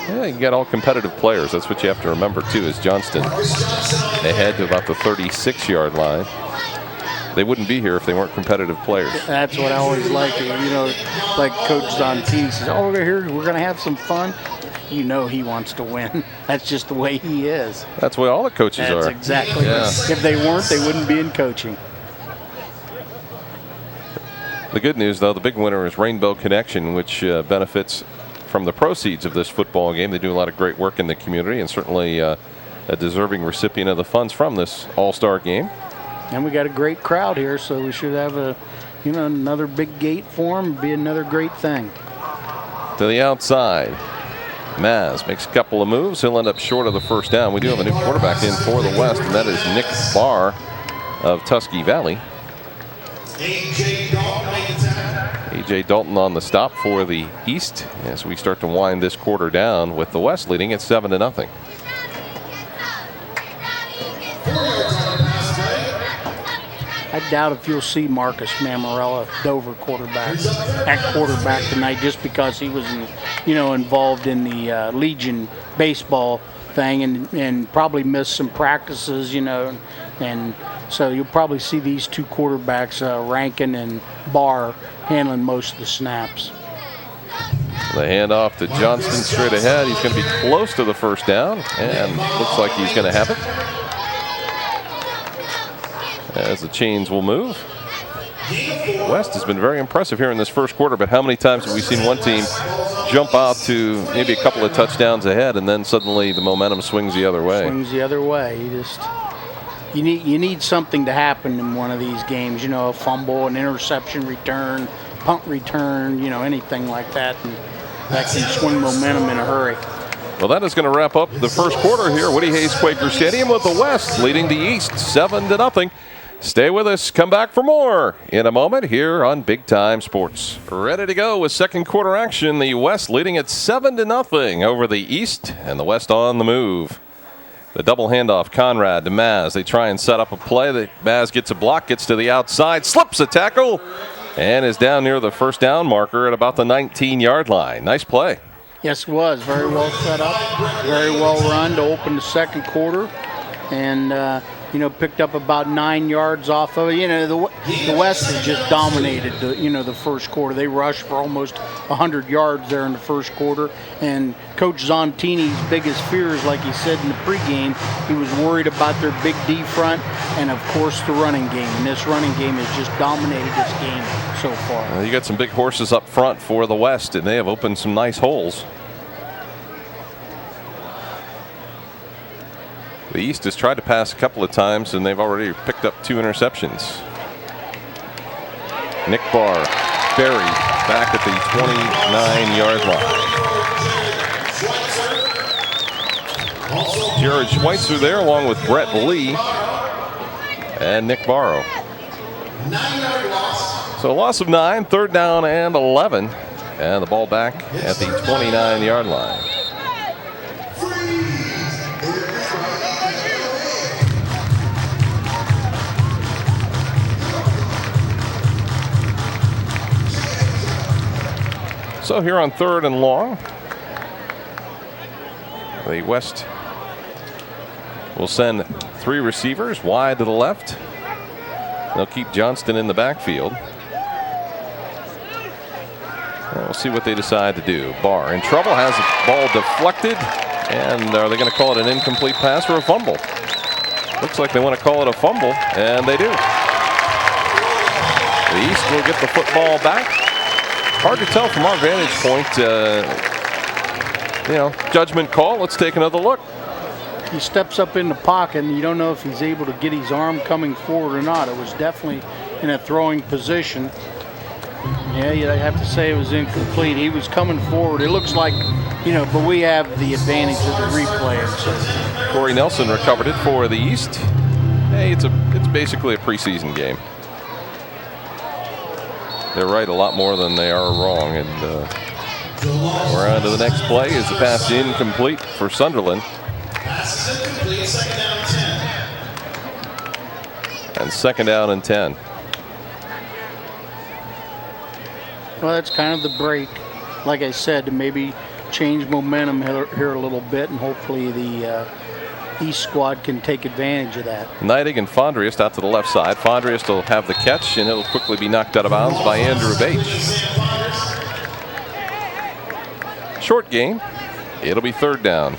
Speaker 1: Yeah, you got all competitive players. That's what you have to remember too. Is Johnston ahead to about the 36-yard line? They wouldn't be here if they weren't competitive players.
Speaker 8: That's what I always like. You know, like Coach Zonti says, "Oh, we're here. We're going to have some fun." You know, he wants to win. That's just the way he is.
Speaker 1: That's the way all the coaches are.
Speaker 8: That's exactly. Yeah. If they weren't, they wouldn't be in coaching.
Speaker 1: The good news, though, the big winner is Rainbow Connection, which benefits from the proceeds of this football game. They do a lot of great work in the community, and certainly a deserving recipient of the funds from this all-star game.
Speaker 8: And we got a great crowd here, so we should have another big gate for them. Be another great thing.
Speaker 1: To the outside, Maz makes a couple of moves. He'll end up short of the first down. We do have a new quarterback in for the West, and that is Nick Barr of Tusky Valley. A.J. Dalton on the stop for the East as we start to wind this quarter down with the West leading at 7-0.
Speaker 8: I doubt if you'll see Marcus Mammarella, Dover quarterback, at quarterback tonight, just because he was, involved in the Legion baseball thing and probably missed some practices, and so you'll probably see these two quarterbacks, Rankin and Barr, handling most of the snaps.
Speaker 1: The handoff to Johnston straight ahead. He's going to be close to the first down, and looks like he's going to have it. As the chains will move. West has been very impressive here in this first quarter, but how many times have we seen one team jump out to maybe a couple of touchdowns ahead, and then suddenly the momentum swings the other way?
Speaker 8: Swings the other way. you need something to happen in one of these games. You know, a fumble, an interception return, punt return, you know, anything like that, and that can swing momentum in a hurry.
Speaker 1: Well, that is going to wrap up the first quarter here. Woody Hayes Quaker Stadium with the West leading the East 7-0. Stay with us. Come back for more in a moment here on Big Time Sports. Ready to go with second quarter action. The West leading at 7-0 over the East, and the West on the move. The double handoff, Conrad to Maz. They try and set up a play. Maz gets a block, gets to the outside, slips a tackle, and is down near the first down marker at about the 19-yard line. Nice play.
Speaker 8: Yes, it was. Very well set up, very well run to open the second quarter, and you know, picked up about 9 yards off of it. You know, the West has just dominated the first quarter. They rushed for almost 100 yards there in the first quarter, and Coach Zontini's biggest fears, like he said in the pregame, he was worried about their big D front and, of course, the running game. And this running game has just dominated this game so far.
Speaker 1: Well, you got some big horses up front for the West, and they have opened some nice holes. The East has tried to pass a couple of times, and they've already picked up 2 interceptions. Nick Barr buried back at the 29-yard line. Jared Schweitzer there along with Brett Lee and Nick Barrow. So a loss of 9, third down and 11, and the ball back at the 29-yard line. So here on third and long, the West will send 3 receivers wide to the left. They'll keep Johnston in the backfield. And we'll see what they decide to do. Barr in trouble, has the ball deflected, and are they going to call it an incomplete pass or a fumble? Looks like they want to call it a fumble, and they do. The East will get the football back. Hard to tell from our vantage point. Judgment call. Let's take another look.
Speaker 8: He steps up in the pocket, and you don't know if he's able to get his arm coming forward or not. It was definitely in a throwing position. Yeah, you'd have to say it was incomplete. He was coming forward. It looks like, but we have the advantage of the replay. So.
Speaker 1: Corey Nelson recovered it for the East. Hey, it's basically a preseason game. They're right a lot more than they are wrong. And we're on to the next play. Is the pass incomplete for Sunderland? And second down and 10.
Speaker 8: Well, that's kind of the break. Like I said, to maybe change momentum here a little bit, and hopefully the East squad can take advantage of that.
Speaker 1: Neidig and Fondriest out to the left side. Fondriest will have the catch, and it'll quickly be knocked out of bounds by Andrew Bates. Short game. It'll be third down.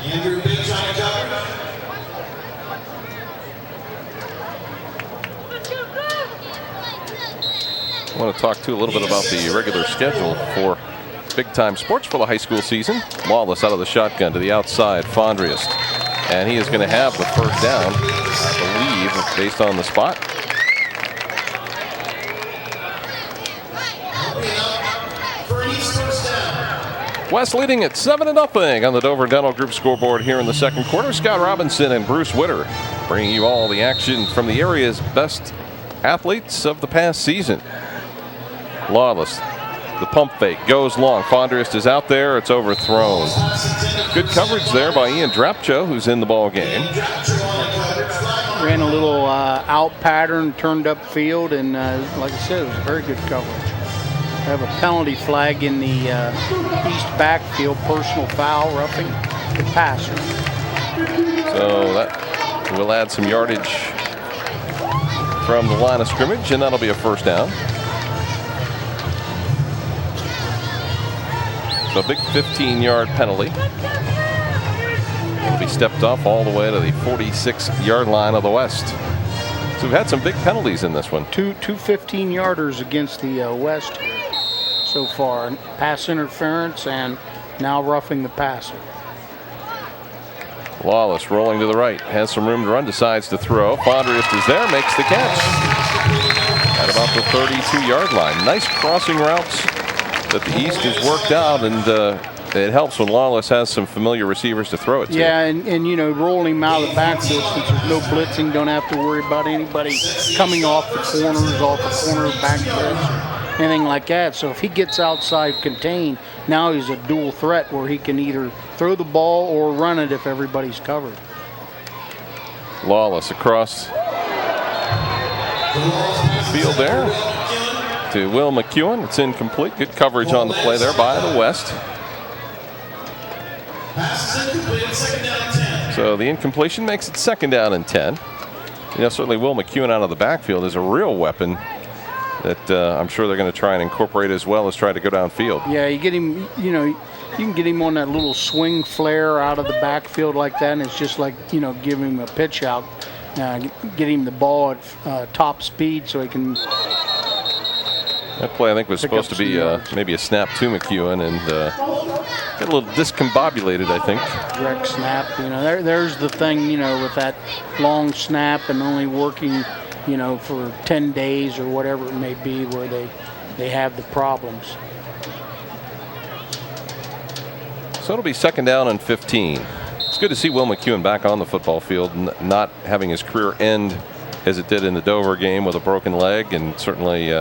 Speaker 9: Andrew Bates on the cover.
Speaker 1: I want to talk to you a little bit about the regular schedule for Big Time Sports for the high school season. Lawless out of the shotgun to the outside, Fondriest. And he is going to have the first down, I believe, based on the spot. West leading at 7-0 on the Dover Dental Group scoreboard here in the second quarter. Scott Robinson and Bruce Witter bringing you all the action from the area's best athletes of the past season. Lawless, the pump fake goes long. Fondriest is out there. It's overthrown. Good coverage there by Ian Drapcho, who's in the ball game.
Speaker 8: Ran a little out pattern, turned up field, and like I said, it was very good coverage. I have a penalty flag in the east backfield, personal foul, roughing the passer.
Speaker 1: So that will add some yardage from the line of scrimmage, and that'll be a first down. So a big 15-yard penalty. It'll be stepped off all the way to the 46-yard line of the West. So we've had some big penalties in this one.
Speaker 8: Two 15-yarders against the West so far. Pass interference and now roughing the passer.
Speaker 1: Lawless rolling to the right, has some room to run, decides to throw. Fondriest is there, makes the catch at about the 32-yard line. Nice crossing routes that the East has worked out, and it helps when Lawless has some familiar receivers to throw it to.
Speaker 8: Yeah, and you know, rolling him out of the backfield since there's no blitzing, don't have to worry about anybody coming off the corner backfield, anything like that. So if he gets outside contained, now he's a dual threat where he can either throw the ball or run it if everybody's covered.
Speaker 1: Lawless across the field there to Will McEwen. It's incomplete. Good coverage on the play there by the West. So the incompletion makes it 2nd down and 10. You know, certainly Will McEwen out of the backfield is a real weapon that I'm sure they're going to try and incorporate as well as try to go downfield.
Speaker 8: Yeah, you get him, you know, you can get him on that little swing flare out of the backfield like that, and it's just like, you know, give him a pitch out, get him the ball at top speed so he can.
Speaker 1: That play, I think, was supposed to be maybe a snap to McEwen, and got a little discombobulated, I think.
Speaker 8: Direct snap, you know, there's the thing, you know, with that long snap and only working, you know, for 10 days or whatever it may be, where they have the problems.
Speaker 1: So it'll be 2nd down and 15. It's good to see Will McEwen back on the football field, not having his career end as it did in the Dover game with a broken leg, and certainly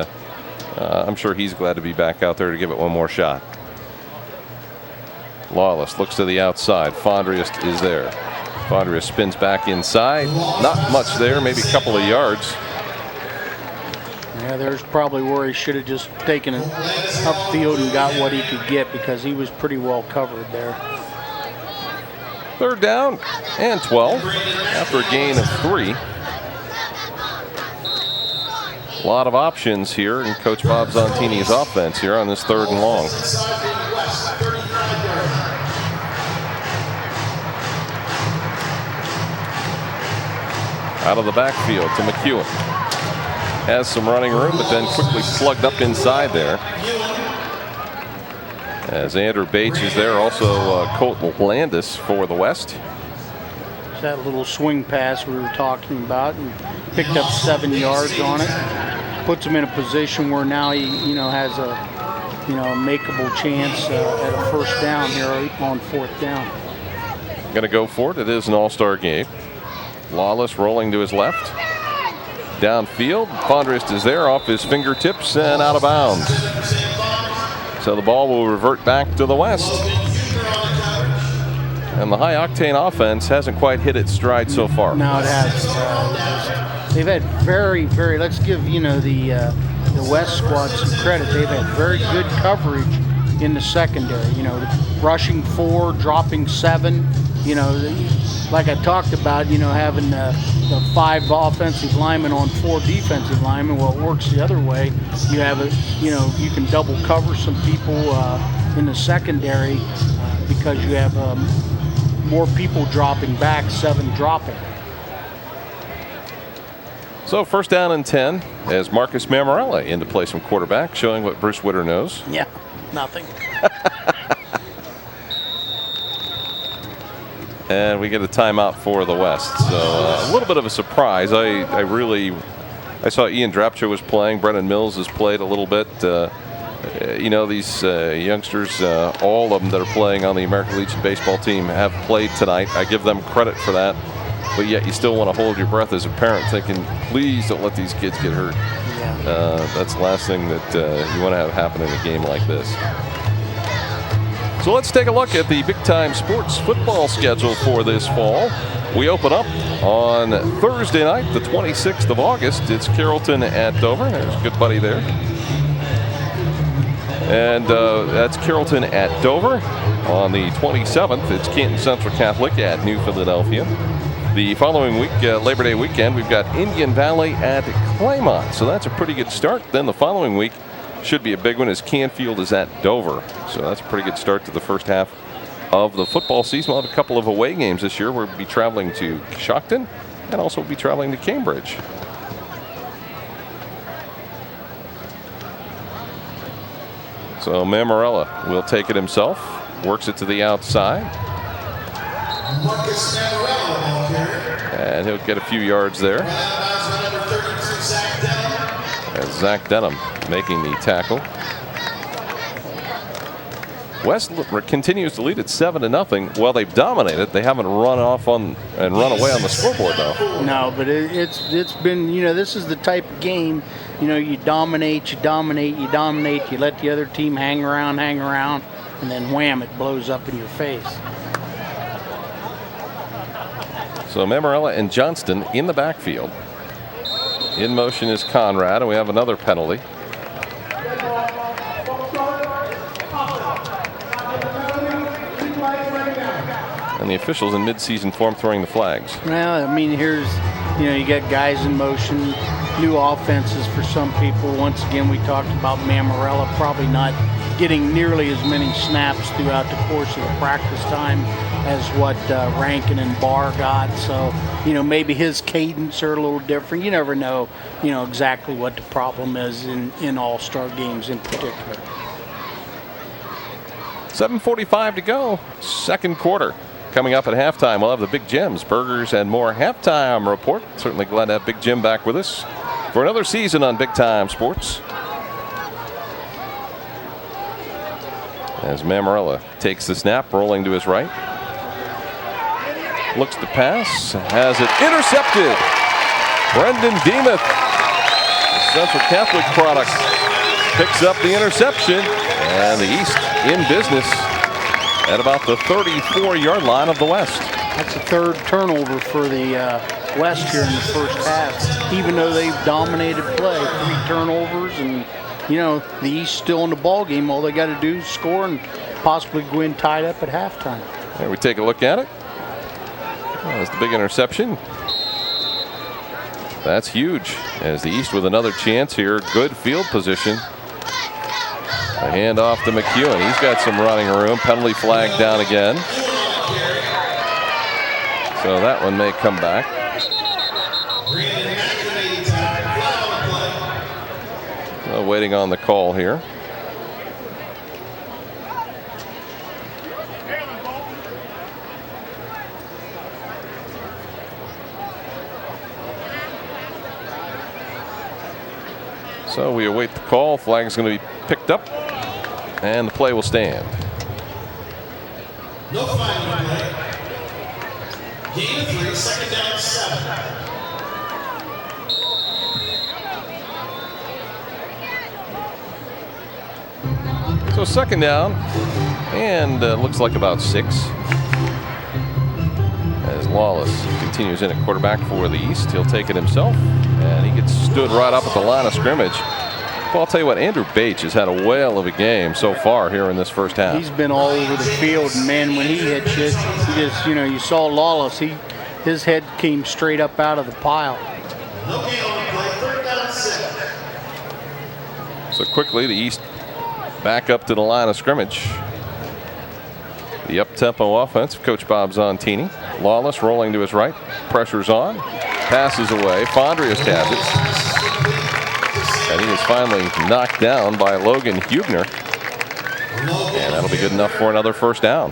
Speaker 1: I'm sure he's glad to be back out there to give it one more shot. Lawless looks to the outside. Fondriest is there. Fondriest spins back inside. Not much there, maybe a couple of yards.
Speaker 8: Yeah, there's probably where he should have just taken it upfield and got what he could get, because he was pretty well covered there.
Speaker 1: 3rd down and 12 after a gain of 3. A lot of options here in Coach Bob Zontini's offense here on this 3rd and long. Out of the backfield to McEwen. Has some running room, but then quickly slugged up inside there. As Andrew Bates is there, also Colt Landis for the West.
Speaker 8: It's that little swing pass we were talking about, and picked up 7 yards on it. Puts him in a position where now he, you know, has a, you know, a makeable chance at a 1st down here on 4th down.
Speaker 1: Going to go for it. It is an all-star game. Lawless rolling to his left. Downfield, Fondriest is there off his fingertips and out of bounds. So the ball will revert back to the West. And the high-octane offense hasn't quite hit its stride so far.
Speaker 8: No, it has. They've had very, let's give, you know, the West squad some credit. They've had very good coverage in the secondary. You know, rushing 4, dropping 7. You know, like I talked about, you know, having the 5 offensive linemen on 4 defensive linemen. Well, it works the other way. You have you know, you can double cover some people in the secondary because you have more people dropping back, 7 dropping.
Speaker 1: So 1st down and 10 as Marcus Mammarella in to play some quarterback, showing what Bruce Witter knows.
Speaker 8: Yeah, nothing.
Speaker 1: And we get a timeout for the West. So a little bit of a surprise. I saw Ian Drapcho was playing. Brennan Mills has played a little bit. You know, these youngsters, all of them that are playing on the American Legion baseball team have played tonight. I give them credit for that. But yet you still want to hold your breath as a parent, thinking, please don't let these kids get hurt. Yeah. That's the last thing that you want to have happen in a game like this. So let's take a look at the Big Time Sports football schedule for this fall. We open up on Thursday night, the 26th of August. It's Carrollton at Dover. There's a good buddy there. And that's Carrollton at Dover. On the 27th, it's Canton Central Catholic at New Philadelphia. The following week, Labor Day weekend, we've got Indian Valley at Claymont. So that's a pretty good start. Then the following week should be a big one as Canfield is at Dover. So that's a pretty good start to the first half of the football season. We'll have a couple of away games this year. We'll be traveling to Shockton and also be traveling to Cambridge. So Mammarella will take it himself, works it to the outside.
Speaker 9: Marcus Manuel, ball carrier.
Speaker 1: And he'll get a few yards there.
Speaker 9: Number 32, Zach Denham.
Speaker 1: As Zach Denham making the tackle. West continues to lead at 7-0. While they've dominated, they haven't run off on and run away on the scoreboard, though.
Speaker 8: No, but it's been, you know, this is the type of game, you know, you dominate, you let the other team hang around, and then wham, it blows up in your face.
Speaker 1: So Mamarella and Johnston in the backfield. In motion is Conrad, and we have another penalty. And the officials in mid-season form throwing the flags.
Speaker 8: Well, I mean, here's, you know, you got guys in motion, new offenses for some people. Once again, we talked about Mamarella probably not getting nearly as many snaps throughout the course of the practice time as what Rankin and Barr got. So, you know, maybe his cadence are a little different. You never know, you know, exactly what the problem is in all-star games in particular.
Speaker 1: 7:45 to go, second quarter. Coming up at halftime, we'll have the Big Jim's Burgers and More halftime report. Certainly glad to have Big Jim back with us for another season on Big Time Sports. As Mamarella takes the snap, rolling to his right. Looks to pass, has it intercepted. Brendan Demuth, the Central Catholic product, picks up the interception, and the East in business at about the 34-yard line of the West.
Speaker 8: That's the third turnover for the West here in the first half. Even though they've dominated play, 3 turnovers, and you know the East still in the ball game. All they got to do is score and possibly go in tied up at halftime.
Speaker 1: There we take a look at it. That's the big interception. That's huge. As the East with another chance here, good field position. A handoff to McEwen. He's got some running room. Penalty flag down again. So that one may come back. So waiting on the call here. So we await the call. Flag is going to be picked up, and the play will stand.
Speaker 9: No flag play. Gain of 3, second down, 7.
Speaker 1: So second down, and looks like about 6. As Lawless continues in at quarterback for the East, he'll take it himself, and he gets stood right up at the line of scrimmage. Well, I'll tell you what, Andrew Bates has had a whale of a game so far here in this first half.
Speaker 8: He's been all over the field, and man, when he hit shit, he just, you know, you saw Lawless, his head came straight up out of the pile.
Speaker 9: No gain on the play, third down, 6.
Speaker 1: So quickly, the East back up to the line of scrimmage. The up-tempo offense of Coach Bob Zontini. Lawless rolling to his right. Pressure's on. Passes away. Fondrias has it. And he is finally knocked down by Logan Hubner. And that'll be good enough for another first down.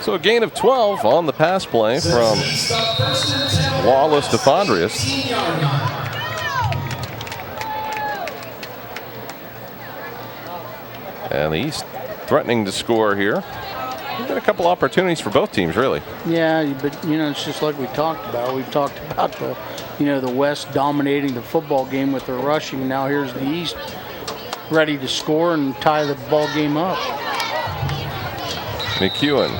Speaker 1: So a gain of 12 on the pass play from Lawless to Fondrias. And the East threatening to score here. We've got a couple opportunities for both teams, really.
Speaker 8: Yeah, but you know, it's just like we talked about. We've talked about the, you know, the West dominating the football game with their rushing. Now here's the East ready to score and tie the ball game up.
Speaker 1: McEwen,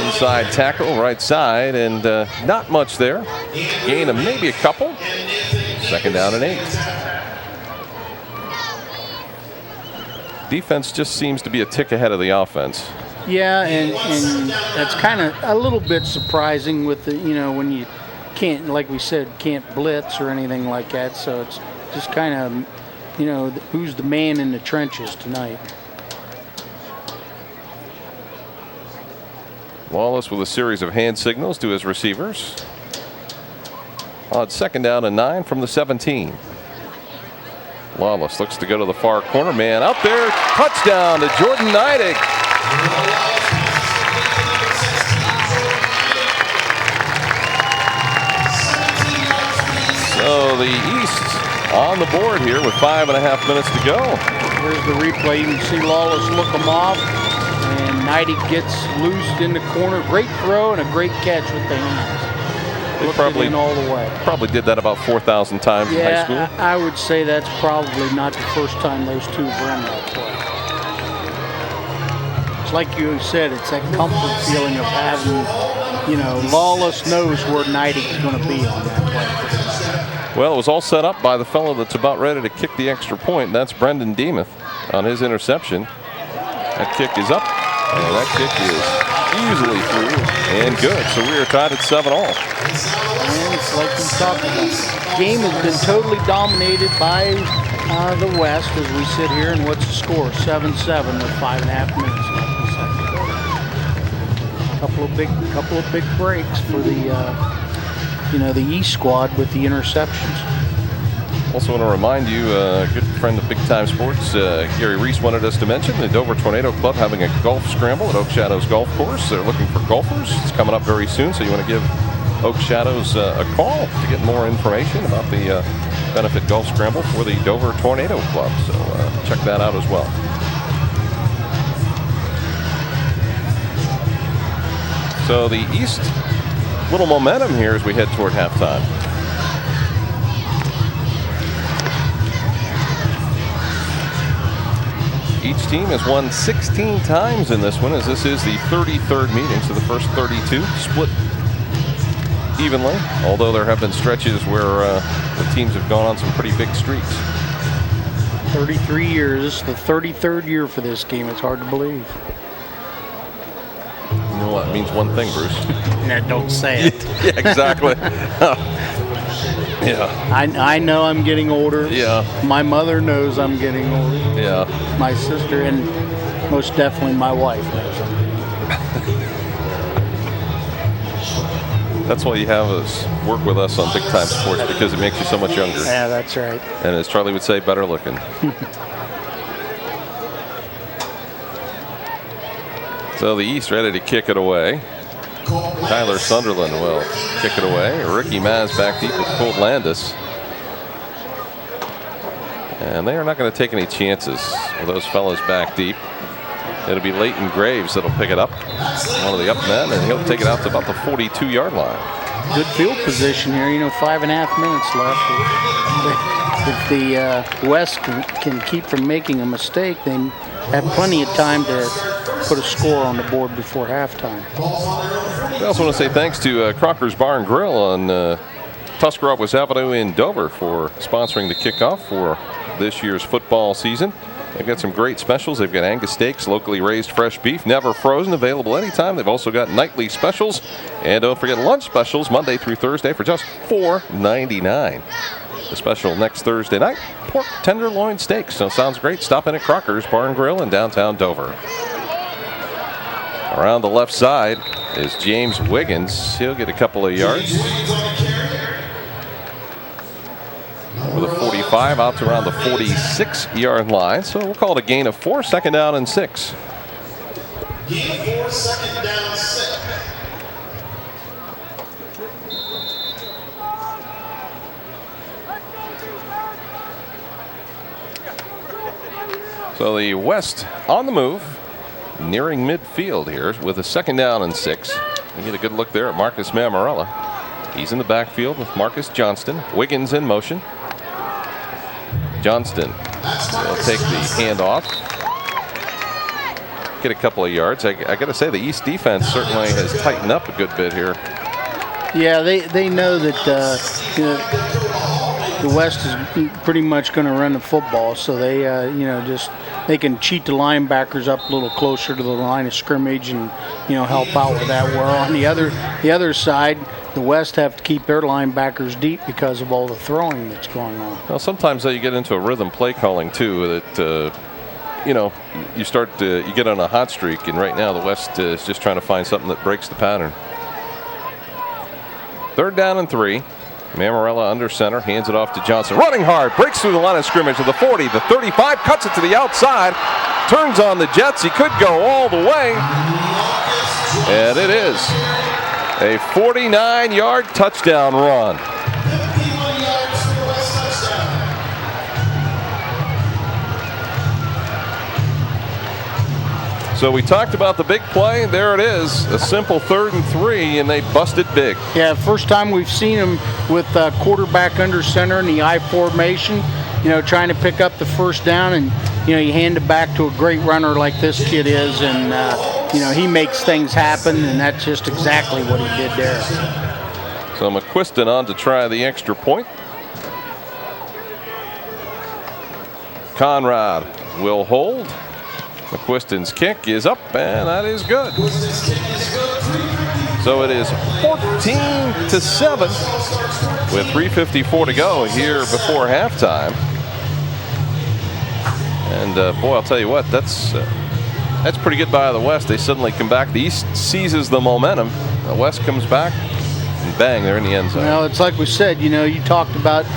Speaker 1: inside tackle, right side, and not much there. Gain of maybe a couple. Second down and 8. Defense just seems to be a tick ahead of the offense.
Speaker 8: Yeah, and that's kind of a little bit surprising with the, you know, when you can't, like we said, can't blitz or anything like that. So it's just kind of, you know, who's the man in the trenches tonight.
Speaker 1: Lawless with a series of hand signals to his receivers. On second down and 9 from the 17. Lawless looks to go to the far corner. Man out there. Touchdown to Jordan Neidig. So the East on the board here with 5.5 minutes to go.
Speaker 8: Here's the replay. You can see Lawless look him off, and Neidig gets loosed in the corner. Great throw and a great catch with the hands. Probably in all the way.
Speaker 1: Probably did that about 4,000 times in high school.
Speaker 8: I would say that's probably not the first time those two have run that play. It's like you said, it's that comfort feeling of having, Lawless knows where Neidig is going to be on that play.
Speaker 1: Well, it was all set up by the fellow that's about ready to kick the extra point. That's Brendan Demuth on his interception. That kick is up, and that kick is easily through and good. So we are tied at 7-all.
Speaker 8: And it's like we talked about. The game has been totally dominated by the West as we sit here. And what's the score? 7-7 with 5.5 minutes left in the second quarter. Couple of big breaks for the East squad with the interceptions.
Speaker 1: Also want to remind you, a good friend of Big Time Sports, Gary Reese, wanted us to mention the Dover Tornado Club having a golf scramble at Oak Shadows Golf Course. They're looking for golfers. It's coming up very soon, so you want to give Oak Shadows a call to get more information about the benefit golf scramble for the Dover Tornado Club. So check that out as well. So the East, little momentum here as we head toward halftime. Each team has won 16 times in this one, as this is the 33rd meeting, so the first 32 split evenly, although there have been stretches where the teams have gone on some pretty big streaks.
Speaker 8: 33 years, this is the 33rd year for this game. It's hard to believe.
Speaker 1: You know what? It means one thing, Bruce.
Speaker 8: Don't say it.
Speaker 1: Yeah, exactly. Yeah.
Speaker 8: I know I'm getting older.
Speaker 1: Yeah.
Speaker 8: My mother knows I'm getting older.
Speaker 1: Yeah.
Speaker 8: My sister and most definitely my wife knows I'm getting older.
Speaker 1: That's why you have us work with us on Big Time Sports, because it makes you so much younger.
Speaker 8: Yeah, that's right.
Speaker 1: And as Charlie would say, better looking. So the East ready to kick it away. Tyler Sunderland will kick it away. Ricky Maz back deep with Colt Landis. And they are not going to take any chances with those fellows back deep. It'll be Leighton Graves that'll pick it up. One of the up men, and he'll take it out to about the 42-yard line.
Speaker 8: Good field position here. 5.5 minutes left. If the West can keep from making a mistake, they have plenty of time to put a score on the board before halftime.
Speaker 1: We also want to say thanks to Crocker's Bar and Grill on Tuscarawas Avenue in Dover for sponsoring the kickoff for this year's football season. They've got some great specials. They've got Angus steaks, locally raised fresh beef, never frozen, available anytime. They've also got nightly specials. And don't forget lunch specials Monday through Thursday for just $4.99. The special next Thursday night, pork tenderloin steaks. So sounds great. Stop in at Crocker's Bar and Grill in downtown Dover. Around the left side is James Wiggins. He'll get a couple of yards. With a 45 out to around the 46-yard line. So we'll call it a gain of 4, second down and 6.
Speaker 9: Gain of 4, second down, 6.
Speaker 1: So the West on the move, nearing midfield here with a second down and 6. We get a good look there at Marcus Mammarella. He's in the backfield with Marcus Johnston. Wiggins in motion. Johnston will take the handoff. Get a couple of yards. I got to say, the East defense certainly has tightened up a good bit here.
Speaker 8: Yeah, they know that the West is pretty much going to run the football, so they they can cheat the linebackers up a little closer to the line of scrimmage and help out with that. Where on the other side, the West have to keep their linebackers deep because of all the throwing that's going on.
Speaker 1: Well, sometimes you get into a rhythm play calling too. That you get on a hot streak, and right now the West is just trying to find something that breaks the pattern. 3rd down and 3. Mammarella under center, hands it off to Johnson. Running hard, breaks through the line of scrimmage to the 40, the 35, cuts it to the outside, turns on the Jets. He could go all the way. And it is a 49-yard touchdown run.
Speaker 9: 51 yards for the West touchdown.
Speaker 1: So we talked about the big play. There it is, a simple 3rd and 3, and they busted big.
Speaker 8: Yeah, first time we've seen him with quarterback under center in the I formation, trying to pick up the first down, and you hand it back to a great runner like this kid is, and he makes things happen, and that's just exactly what he did there.
Speaker 1: So McQuiston on to try the extra point. Conrad will hold. McQuiston's kick is up, and that is good. So it is 14-7 with 3:54 to go here before halftime. And boy, I'll tell you what, that's pretty good by the West. They suddenly come back. The East seizes the momentum. The West comes back, and bang, they're in the end zone.
Speaker 8: Well, it's like we said. You talked about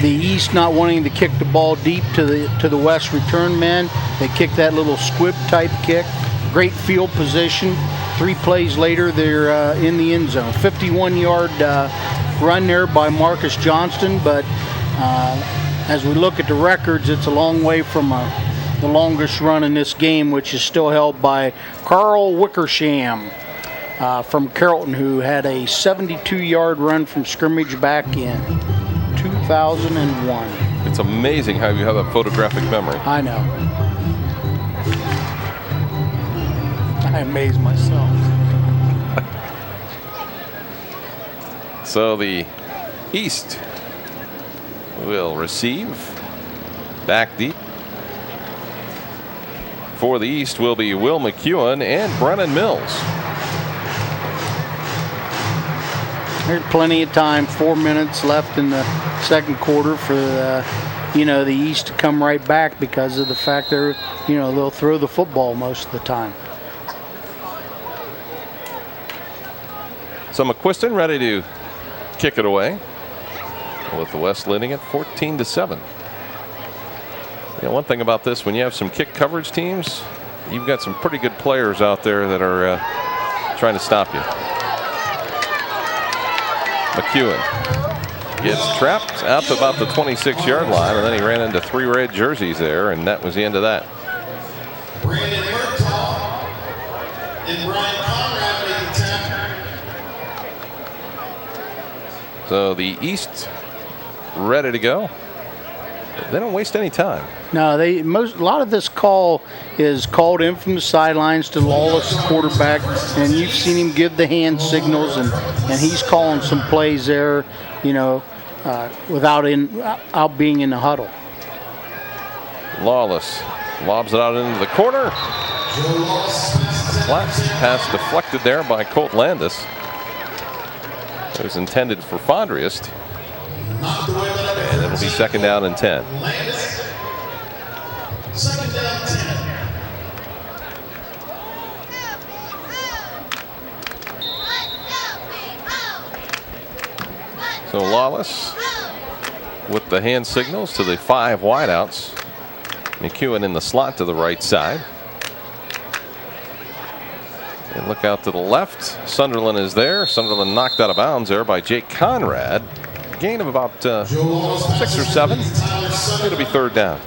Speaker 8: the East not wanting to kick the ball deep to the West return men. They kick that little squib type kick. Great field position. 3 plays later, they're in the end zone. 51-yard run there by Marcus Johnston, but as we look at the records, it's a long way from the longest run in this game, which is still held by Carl Wickersham from Carrollton, who had a 72-yard run from scrimmage back in 2001.
Speaker 1: It's amazing how you have a photographic memory.
Speaker 8: I know. I amaze myself.
Speaker 1: So the East will receive back deep. For the East will be Will McEwen and Brennan Mills.
Speaker 8: There's plenty of time, 4 minutes left in the second quarter for the East to come right back because of the fact they'll throw the football most of the time.
Speaker 1: So McQuiston ready to kick it away, with the West leading it 14-7. One thing about this, when you have some kick coverage teams, you've got some pretty good players out there that are trying to stop you. McEwen gets trapped out to about the 26-yard line, and then he ran into 3 red jerseys there, and that was the end of that.
Speaker 9: Brandon Murtaugh and Brian Conrad made the tackle.
Speaker 1: So the East ready to go. They don't waste any time.
Speaker 8: No, a lot of this call is called in from the sidelines to Lawless, quarterback, and you've seen him give the hand signals, and he's calling some plays there, without being in the huddle.
Speaker 1: Lawless lobs it out into the corner. Flat pass deflected there by Colt Landis. It was intended for Fondriest. And it'll be 2nd down and 10.
Speaker 9: Second down, 10.
Speaker 1: So Lawless with the hand signals to the 5 wideouts. McEwen in the slot to the right side. And look out to the left. Sunderland is there. Sunderland knocked out of bounds there by Jake Conrad. Gain of about 6 or 7. It'll be 3rd down.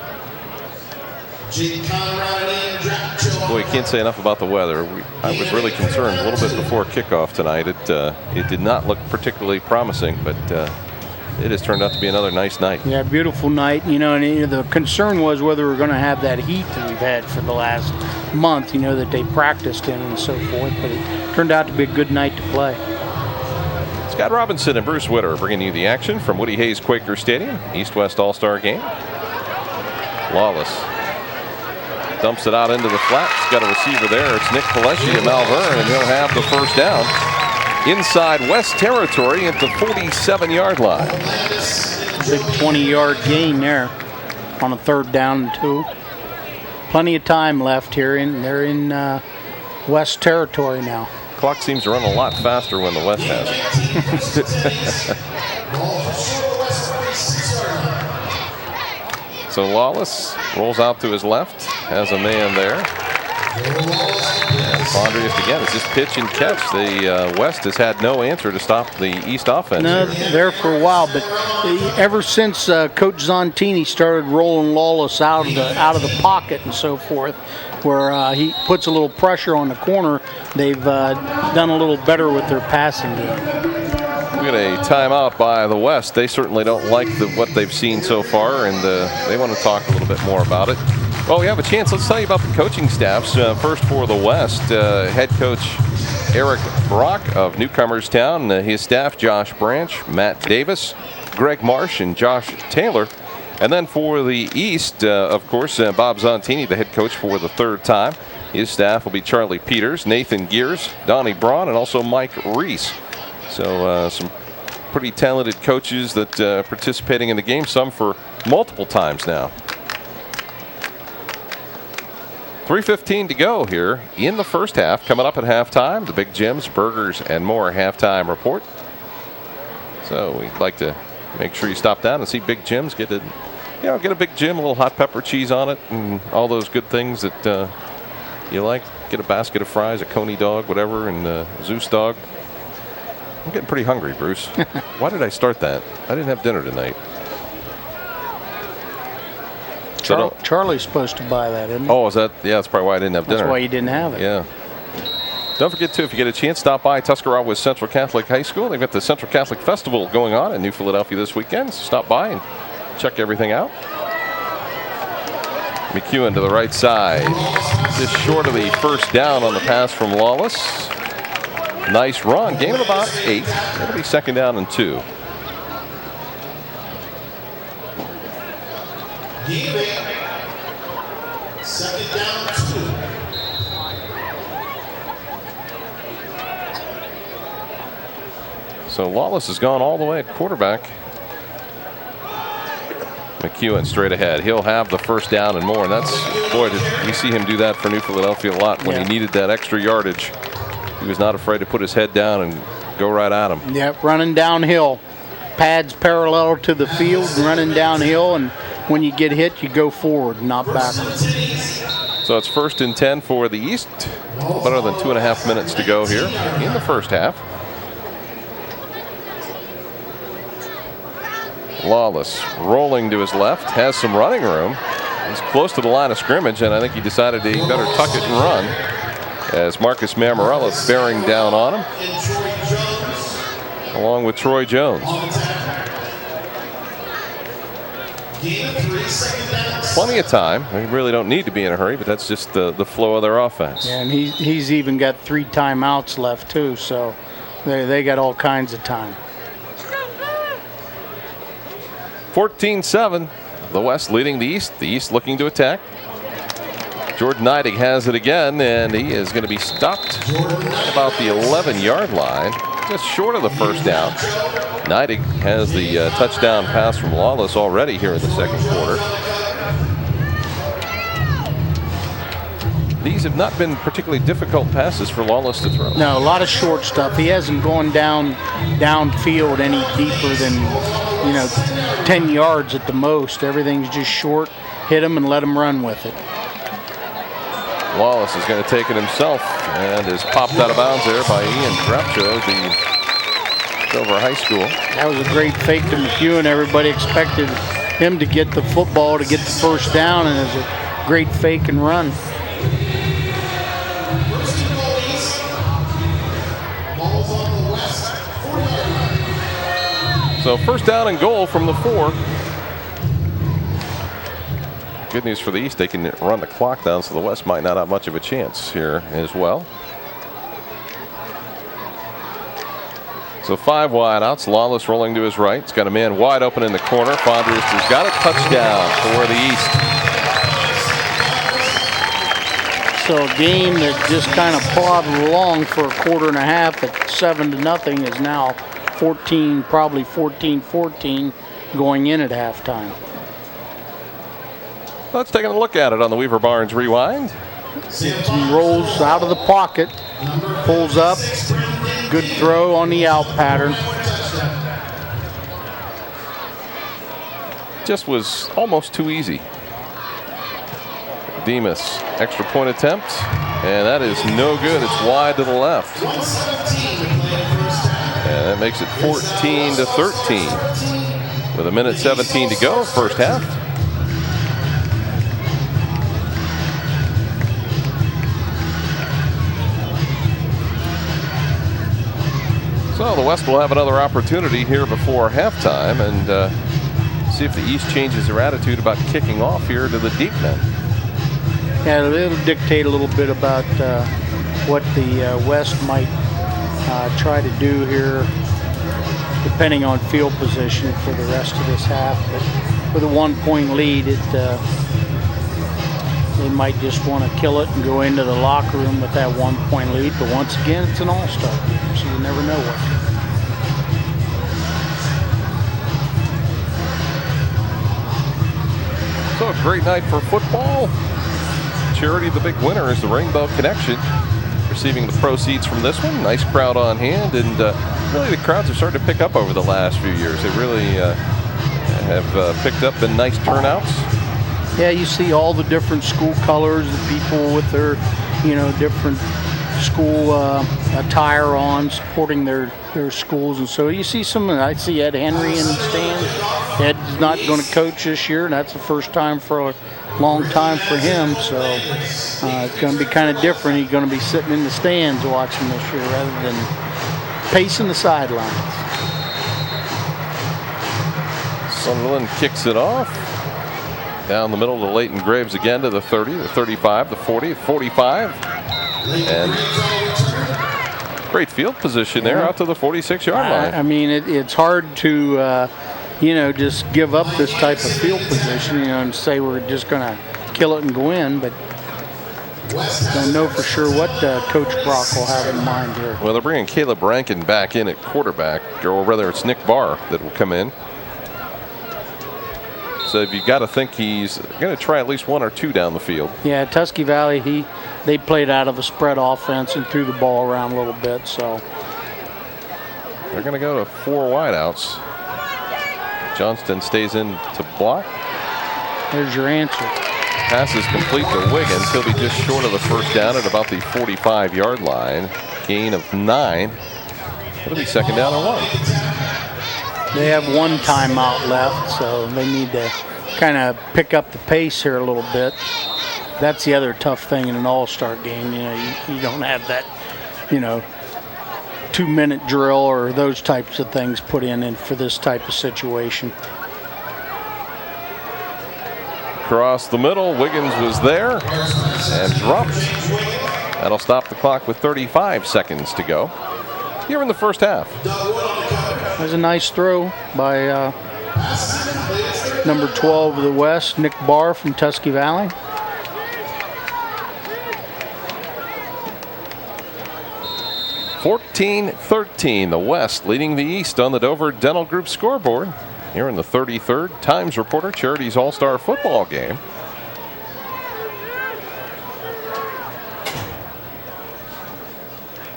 Speaker 1: Boy, you can't say enough about the weather. I was really concerned a little bit before kickoff tonight. It did not look particularly promising, but it has turned out to be another nice night.
Speaker 8: Yeah, beautiful night. And the concern was whether we're going to have that heat that we've had for the last month, that they practiced in and so forth. But it turned out to be a good night to play.
Speaker 1: Scott Robinson and Bruce Witter bringing you the action from Woody Hayes Quaker Stadium, East-West All-Star Game. Lawless dumps it out into the flat. He's got a receiver there. It's Nick Palesci of Malvern, and he'll have the 1st down inside West territory at the 47-yard line.
Speaker 8: Big 20-yard gain there on a 3rd down and 2. Plenty of time left here, and they're in West territory now.
Speaker 1: Clock seems to run a lot faster when the West has it. So Lawless rolls out to his left, has a man there. And Fondriest again, it's just pitch and catch. The West has had no answer to stop the East offense.
Speaker 8: No,
Speaker 1: here.
Speaker 8: there for a while, but ever since Coach Zontini started rolling Lawless out of the pocket and so forth, where he puts a little pressure on the corner, they've done a little better with their passing game.
Speaker 1: We got a timeout by the West. They certainly don't like what they've seen so far, and they want to talk a little bit more about it. Well, we have a chance. Let's tell you about the coaching staffs. First for the West, head coach Eric Brock of Newcomerstown. His staff, Josh Branch, Matt Davis, Greg Marsh, and Josh Taylor. And then for the East, of course, Bob Zontini, the head coach for the third time. His staff will be Charlie Peters, Nathan Gears, Donnie Braun, and also Mike Reese. So some pretty talented coaches that participating in the game, some for multiple times now. 3:15 to go here in the first half. Coming up at halftime, the Big Jim's Burgers and More halftime report. So we'd like to make sure you stop down and see Big Jim's. Get a Big Jim, a little hot pepper cheese on it, and all those good things that you like. Get a basket of fries, a Coney dog, whatever, and Zeus dog. I'm getting pretty hungry, Bruce. Why did I start that? I didn't have dinner tonight.
Speaker 8: Charlie's supposed to buy that, isn't he?
Speaker 1: Oh, is that? Yeah, that's probably why I didn't have dinner.
Speaker 8: That's why you didn't have it.
Speaker 1: Yeah. Don't forget to, if you get a chance, stop by Tuscarawas Central Catholic High School. They've got the Central Catholic Festival going on in New Philadelphia this weekend. So stop by and check everything out. McEwen to the right side. Just short of the first down on the pass from Lawless. Nice run. Gain of about 8. That'll be second down and 2.
Speaker 9: Second down, 2.
Speaker 1: So Lawless has gone all the way at quarterback. McEwen straight ahead. He'll have the first down and more. And that's, boy, we see him do that for New Philadelphia a lot when he needed that extra yardage. He was not afraid to put his head down and go right at him.
Speaker 8: Yep, running downhill. Pads parallel to the field, running downhill, and when you get hit, you go forward, not backwards.
Speaker 1: So it's 1st and 10 for the East. Better than 2.5 minutes to go here in the first half. Lawless rolling to his left, has some running room. He's close to the line of scrimmage, and I think he decided he better tuck it and run as Marcus Mammarella bearing down on him, along with Troy Jones. Plenty of time. We really don't need to be in a hurry, but that's just the flow of their offense.
Speaker 8: Yeah, and he's even got 3 timeouts left too, so they got all kinds of time.
Speaker 1: 14-7, the West leading the East looking to attack. Jordan Neidig has it again, and he is going to be stopped at about the 11-yard line, just short of the first down. Neidig has the touchdown pass from Lawless already here in the second quarter. These have not been particularly difficult passes for Lawless to throw.
Speaker 8: No, a lot of short stuff. He hasn't gone downfield any deeper than 10 yards at the most. Everything's just short. Hit him and let him run with it.
Speaker 1: Lawless is going to take it himself and is popped out of bounds there by Ian Grapcho, the Dover High School.
Speaker 8: That was a great fake to McEwen. Everybody expected him to get the football to get the first down, and it was a great fake and run.
Speaker 1: So first down and goal from the 4. Good news for the East, they can run the clock down, so the West might not have much of a chance here as well. So 5 wideouts. Lawless rolling to his right. He's got a man wide open in the corner. Fondriest has got a touchdown for the East.
Speaker 8: So a game that just kind of plodded along for a quarter and a half at 7-0 is now 14, probably 14-14 going in at halftime.
Speaker 1: Let's take a look at it on the Weaver Barnes Rewind.
Speaker 8: He rolls out of the pocket, pulls up, good throw on the out pattern.
Speaker 1: just was almost too easy. Demas, extra point attempt, and that is no good. It's wide to the left. And that makes it 14-13 with 1:17 to go, first half. So the West will have another opportunity here before halftime and see if the East changes their attitude about kicking off here to the deep men.
Speaker 8: Yeah, it'll dictate a little bit about what the West might try to do here, depending on field position for the rest of this half. But with a 1-point lead, they might just want to kill it and go into the locker room with that 1-point lead. But once again, it's an all-star game, so you never know what.
Speaker 1: So a great night for football. Charity, the big winner, is the Rainbow Connection, receiving the proceeds from this one. Nice crowd on hand, and really the crowds are starting to pick up over the last few years. They really have picked up in nice turnouts.
Speaker 8: Yeah, you see all the different school colors, the people with their, different school attire on, supporting their schools, and so you see I see Ed Henry in the stands. Ed's not going to coach this year, and that's the first time for a long time for him, so it's going to be kind of different. He's going to be sitting in the stands watching this year rather than pacing the sidelines.
Speaker 1: Sunderland kicks it off. Down the middle to Leighton Graves again to the 30, the 35, the 40, 45. And great field position there out to the 46-yard line.
Speaker 8: I mean, it's hard to, just give up this type of field position, and say we're just going to kill it and go in, but don't know for sure what Coach Brock will have in mind here.
Speaker 1: Well, they're bringing Caleb Rankin back in at quarterback, or rather it's Nick Barr that will come in. So you've got to think he's going to try at least one or two down the field.
Speaker 8: Yeah, Tusky Valley, they played out of a spread offense and threw the ball around a little bit, so.
Speaker 1: They're going to go to 4 wideouts. Johnston stays in to block.
Speaker 8: There's your answer.
Speaker 1: Pass is complete to Wiggins. He'll be just short of the first down at about the 45-yard line. Gain of 9. It'll be second down and 1.
Speaker 8: They have one timeout left, so they need to kind of pick up the pace here a little bit. That's the other tough thing in an all-star game. You don't have that, 2-minute drill or those types of things put in for this type of situation.
Speaker 1: Across the middle, Wiggins was there and dropped. That'll stop the clock with 35 seconds to go here in the first half.
Speaker 8: There's a nice throw by number 12 of the West, Nick Barr from Tusky Valley.
Speaker 1: (14-13), the West leading the East on the Dover Dental Group scoreboard here in the 33rd Times Reporter Charities All-Star Football game.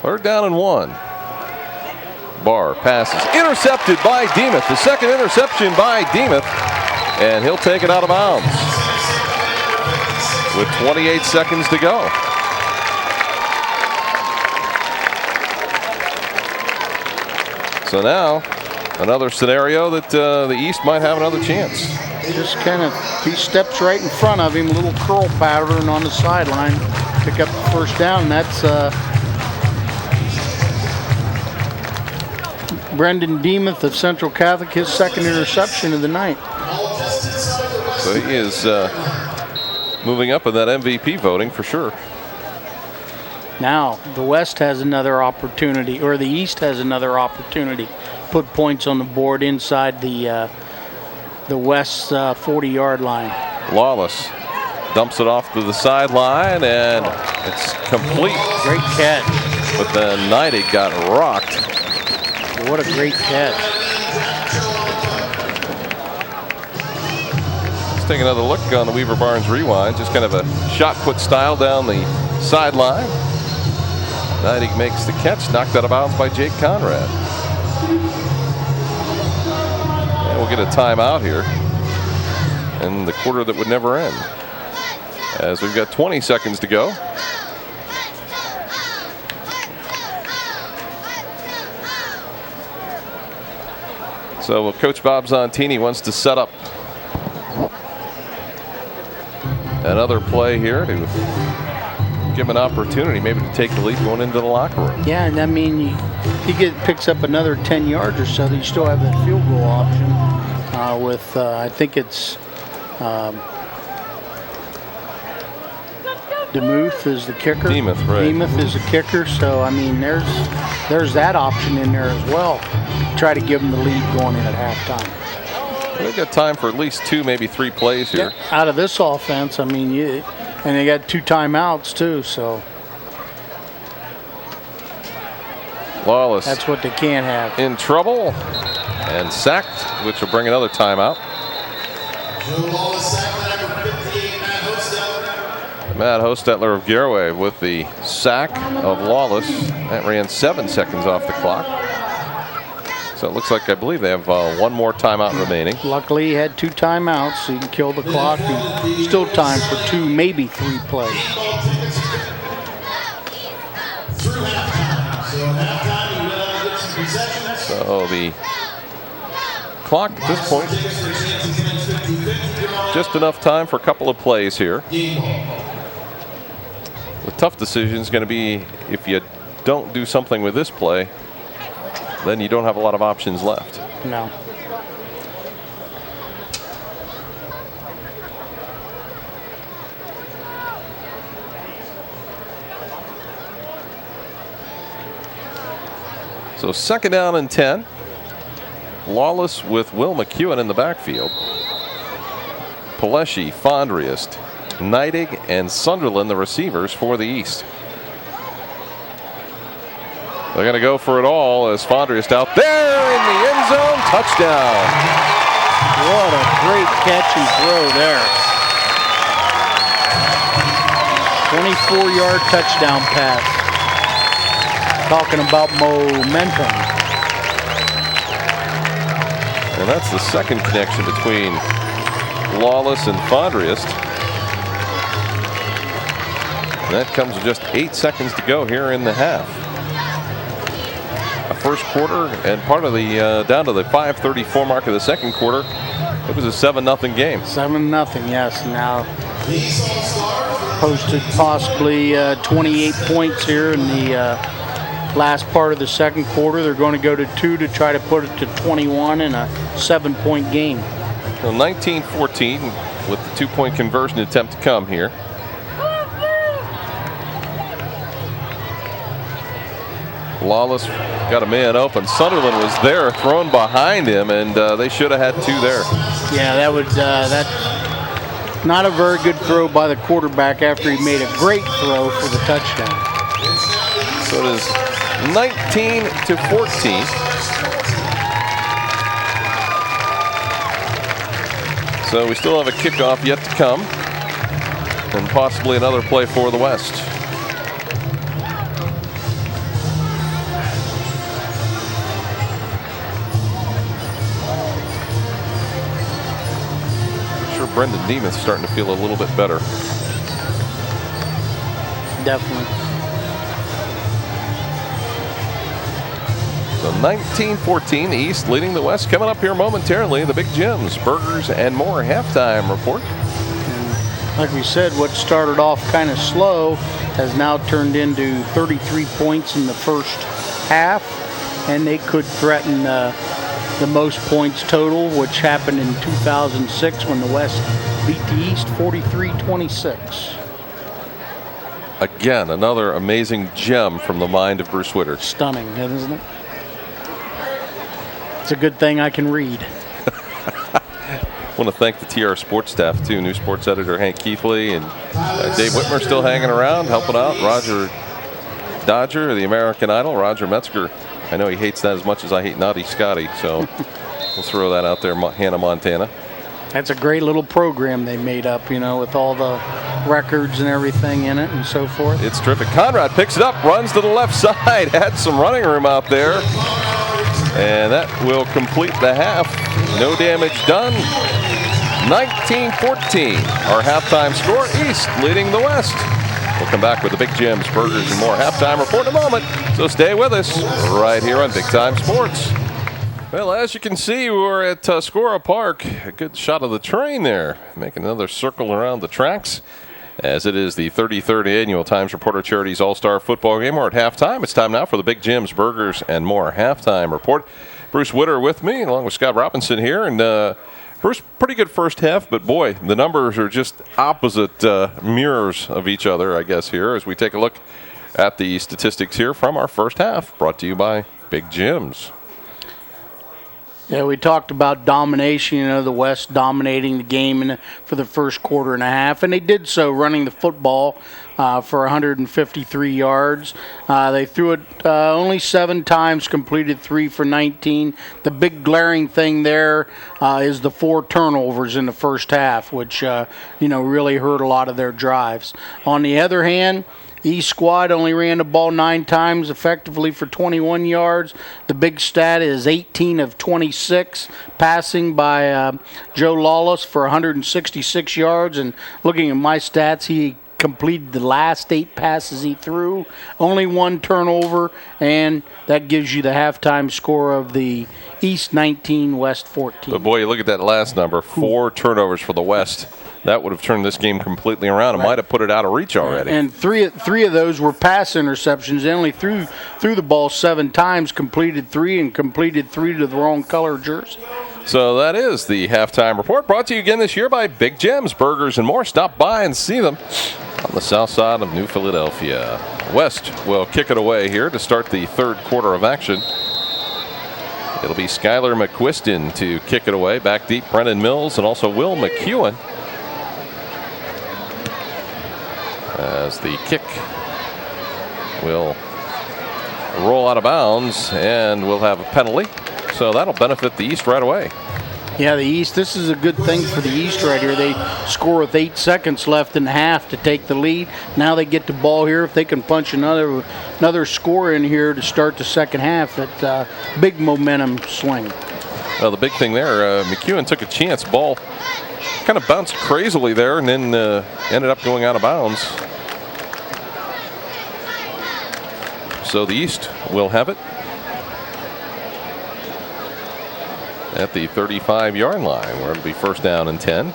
Speaker 1: Third down and 1. Barr passes, intercepted by Demuth. The second interception by Demuth, and he'll take it out of bounds with 28 seconds to go. So now, another scenario that the East might have another chance.
Speaker 8: Just he steps right in front of him, a little curl pattern on the sideline, pick up the first down, and that's Brendan Demuth of Central Catholic, his second interception of the night.
Speaker 1: So he is moving up in that MVP voting for sure.
Speaker 8: Now, the West has another opportunity, or the East has another opportunity. Put points on the board inside the West's 40-yard line.
Speaker 1: Lawless dumps it off to the sideline, and it's complete.
Speaker 8: Great catch.
Speaker 1: But then Neidig got rocked.
Speaker 8: What a great catch.
Speaker 1: Let's take another look on the Weaver Barnes rewind. Just kind of a shot put style down the sideline. Neidig makes the catch, knocked out of bounds by Jake Conrad. And we'll get a timeout here. and the quarter that would never end. As we've got 20 seconds to go. So Coach Bob Zontini wants to set up another play here to give him an opportunity maybe to take the lead going into the locker room.
Speaker 8: Yeah, and I mean, he picks up another 10 yards or so, you still have that field goal option with, I think it's DeMuth is the kicker.
Speaker 1: Demuth, right.
Speaker 8: Demuth is the kicker, so I mean, there's that option in there as well. Try to give them the lead going in at halftime.
Speaker 1: They've got time for at least 2, maybe 3 plays here.
Speaker 8: Yeah, out of this offense, I mean, and they got 2 timeouts too, so
Speaker 1: Lawless.
Speaker 8: That's what they can't have.
Speaker 1: In trouble and sacked, which will bring another timeout.
Speaker 9: Joe Lawless sacked by number 58, Matt Hostetler.
Speaker 1: Matt Hostetler of Garraway with the sack of Lawless. That ran 7 seconds off the clock. So it looks like, I believe they have 1 more timeout remaining.
Speaker 8: Luckily, he had 2 timeouts, so you can kill the clock. And still time for 2, maybe 3 plays.
Speaker 9: Through halftime. So at halftime, you will get some concessions.
Speaker 1: So the clock at this point, just enough time for a couple of plays here. The tough decision is going to be if you don't do something with this play, then you don't have a lot of options left.
Speaker 8: No.
Speaker 1: So 2nd down and 10. Lawless with Will McEwen in the backfield. Paleshi, Fondriest, Neidig, and Sunderland, the receivers for the East. They're going to go for it all as Fondriest out there in the end zone. Touchdown.
Speaker 8: What a great catch and throw there. 24-yard touchdown pass. Talking about momentum.
Speaker 1: And that's the second connection between Lawless and Fondriest. And that comes with just 8 seconds to go here in the half. A first quarter and part of the down to the 5:34 mark of the second quarter. It was a 7-0 game.
Speaker 8: 7-0, yes. Now posted possibly 28 points here in the last part of the second quarter. They're going to go to 2 to try to put it to 21 in a 7-point game.
Speaker 1: So 19-14 with the 2-point conversion attempt to come here. Lawless got a man open. Sunderland was there, thrown behind him, and they should have had 2 there.
Speaker 8: Yeah, that's not a very good throw by the quarterback after he made a great throw for the touchdown.
Speaker 1: So it is 19-14. So we still have a kickoff yet to come, and possibly another play for the West. Brendan Demuth starting to feel a little bit better.
Speaker 8: Definitely.
Speaker 1: So 19-14, the East leading the West. Coming up here momentarily, the Big Jims, Burgers, and more halftime report.
Speaker 8: And like we said, what started off kind of slow has now turned into 33 points in the first half, and they could threaten the most points total, which happened in 2006 when the West beat the East 43-26.
Speaker 1: Again, another amazing gem from the mind of Bruce Witter.
Speaker 8: Stunning, isn't it? It's a good thing I can read.
Speaker 1: I want to thank the TR Sports staff, too. New sports editor Hank Keithley and Dave Whitmer still hanging around, helping out. Roger Dodger, the American Idol, Roger Metzger. I know he hates that as much as I hate Naughty Scotty, so we'll throw that out there, Hannah Montana.
Speaker 8: That's a great little program they made up, you know, with all the records and everything in it and so forth.
Speaker 1: It's terrific. Conrad picks it up, runs to the left side, had some running room out there, and that will complete the half. No damage done, 19-14. Our halftime score, East leading the West. We'll come back with the Big Jim's Burgers and more halftime report in a moment. So stay with us right here on Big Time Sports. Well, as you can see, we're at Tuscarora Park. A good shot of the train there, making another circle around the tracks. As it is the 33rd annual Times Reporter Charities All-Star Football Game. We're at halftime. It's time now for the Big Jim's Burgers and more halftime report. Bruce Witter with me, along with Scott Robinson here. And Bruce, pretty good first half, but boy, the numbers are just opposite mirrors of each other, I guess, here as we take a look at the statistics here from our first half, brought to you by Big Jim's.
Speaker 8: Yeah, we talked about domination, the West dominating the game for the first quarter and a half, and they did so running the football for 153 yards. They threw it only 7 times, completed 3 for 19. The big glaring thing there is the 4 turnovers in the first half, which, really hurt a lot of their drives. On the other hand, East squad only ran the ball 9 times effectively for 21 yards. The big stat is 18 of 26 passing by Joe Lawless for 166 yards. And looking at my stats, he completed the last 8 passes he threw. Only 1 turnover, and that gives you the halftime score of the East 19, West 14.
Speaker 1: But boy, you look at that last number, 4 turnovers for the West. That would have turned this game completely around. It might have put it out of reach already.
Speaker 8: And three of those were pass interceptions. They only threw the ball 7 times, completed 3, and completed 3 to the wrong color jersey.
Speaker 1: So that is the halftime report, brought to you again this year by Big Jim's Burgers and more. Stop by and see them on the south side of New Philadelphia. West will kick it away here to start the third quarter of action. It'll be Skylar McQuiston to kick it away. Back deep, Brennan Mills and also Will McEwen. As the kick will roll out of bounds, and we'll have a penalty. So that'll benefit the East right away.
Speaker 8: Yeah, the East, this is a good thing for the East right here. They score with 8 seconds left in the half to take the lead. Now they get the ball here. If they can punch another score in here to start the second half, that big momentum swing.
Speaker 1: Well, the big thing there, McEwen took a chance. Ball kind of bounced crazily there and then ended up going out of bounds. So the East will have it at the 35-yard line, where it'll be first down and 10.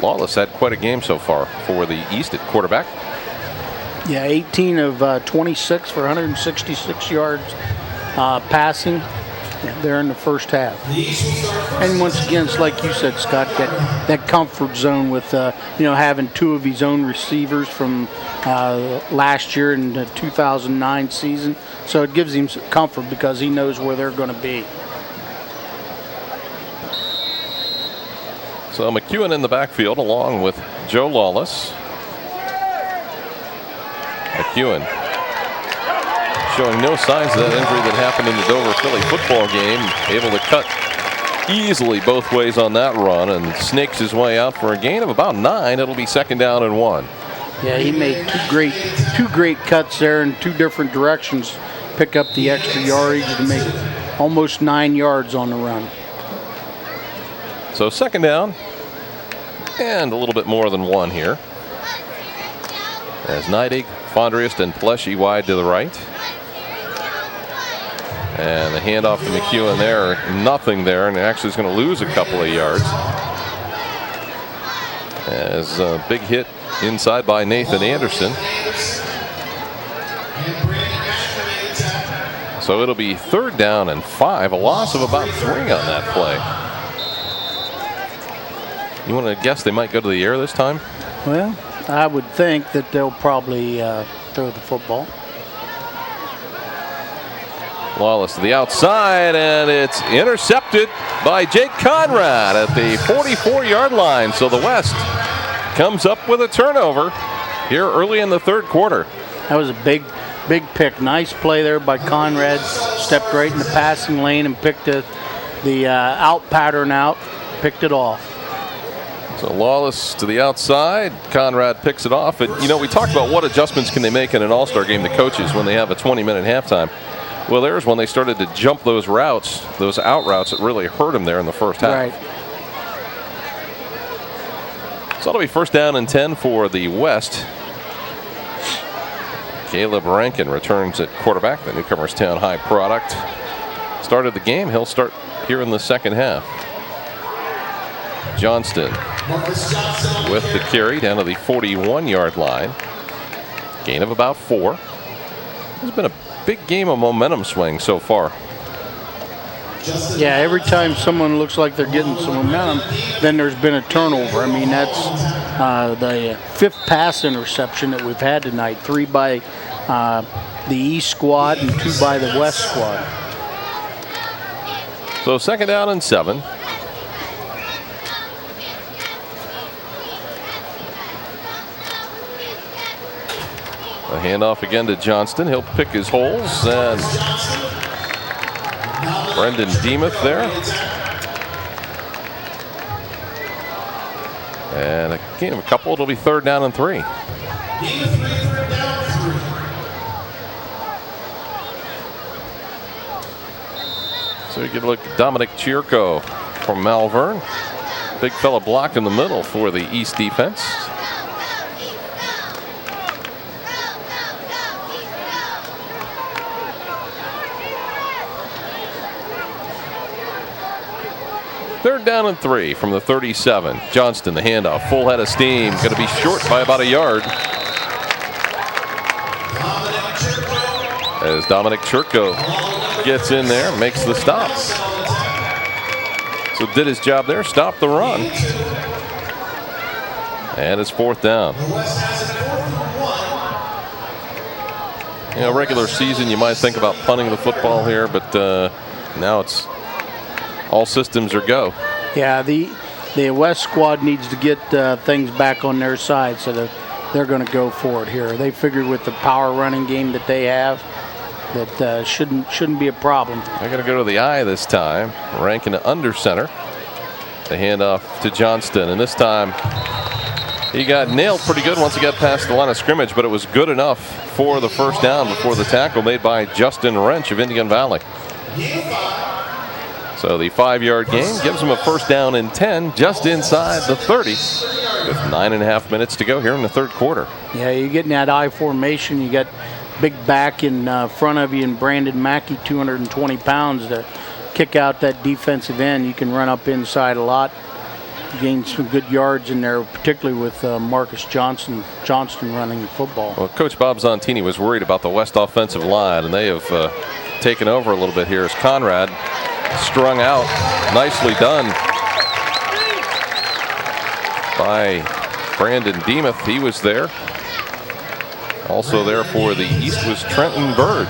Speaker 1: Lawless had quite a game so far for the East at quarterback.
Speaker 8: Yeah, 18 of 26 for 166 yards passing there in the first half. And once again, it's like you said, Scott, that comfort zone with having 2 of his own receivers from last year in the 2009 season. So it gives him some comfort because he knows where they're going to be.
Speaker 1: So McEwen in the backfield along with Joe Lawless. McEwen showing no signs of that injury that happened in the Dover Philly football game. Able to cut easily both ways on that run and snakes his way out for a gain of about 9. It'll be second down and 1.
Speaker 8: Yeah, he made two great cuts there in 2 different directions. Pick up the extra yardage to make almost 9 yards on the run.
Speaker 1: So second down and a little bit more than 1 here. As Neidig, Fondriest, and Pleshy wide to the right. And the handoff to McEwen there, nothing there, and actually is going to lose a couple of yards. As a big hit inside by Nathan Anderson. So it'll be third down and 5, a loss of about 3 on that play. You want to guess they might go to the air this time?
Speaker 8: Well, I would think that they'll probably throw the football.
Speaker 1: Lawless to the outside, and it's intercepted by Jake Conrad at the 44-yard line. So the West comes up with a turnover here early in the third quarter.
Speaker 8: That was a big pick. Nice play there by Conrad. Stepped right in the passing lane and picked the out pattern out, picked it off.
Speaker 1: So Lawless to the outside. Conrad picks it off. And, we talked about what adjustments can they make in an all-star game, the coaches, when they have a 20-minute halftime. Well, there's when they started to jump those routes, those out routes that really hurt them there in the first half.
Speaker 8: Right.
Speaker 1: that'll be first down and 10 for the West. Caleb Rankin returns at quarterback, the Newcomerstown High product. Started the game. He'll start here in the second half. Johnston with the carry down to the 41-yard line. Gain of about 4. It's been a big game of momentum swing so far.
Speaker 8: Yeah, every time someone looks like they're getting some momentum, then there's been a turnover. I mean, that's the 5th pass interception that we've had tonight. 3 by the East squad and 2 by the West squad.
Speaker 1: So second down and 7. A handoff again to Johnston. He'll pick his holes, and Brendan Demuth there. And a gain of a couple. It'll be third down and 3. So you get a look at Dominic Chirko from Malvern. Big fella blocked in the middle for the East defense. Third down and 3 from the 37. Johnston, the handoff, full head of steam. Going to be short by about a yard. As Dominic Chirko gets in there, makes the stop. So did his job there, stopped the run. And it's fourth down. You know, regular season, you might think about punting the football here, but now it's all systems are go.
Speaker 8: Yeah, the West squad needs to get things back on their side, so that they're going to go for it here. They figured with the power running game that they have, that shouldn't be a problem.
Speaker 1: They're going to go to the eye this time. Rankin under center. The handoff to Johnston, and this time he got nailed pretty good once he got past the line of scrimmage, but it was good enough for the first down before the tackle made by Justin Wrench of Indian Valley. So the 5-yard gain gives him a first down and 10 just inside the 30 with 9.5 minutes to go here in the third quarter.
Speaker 8: Yeah, you're getting that I formation. You got big back in front of you and Brandon Mackey, 220 pounds to kick out that defensive end. You can run up inside a lot. Gain some good yards in there, particularly with Marcus Johnston running the football.
Speaker 1: Well, Coach Bob Zontini was worried about the West offensive line, and they have taken over a little bit here as Conrad strung out. Nicely done by Brandon Demuth. He was there. Also there for the East was Trenton Bird.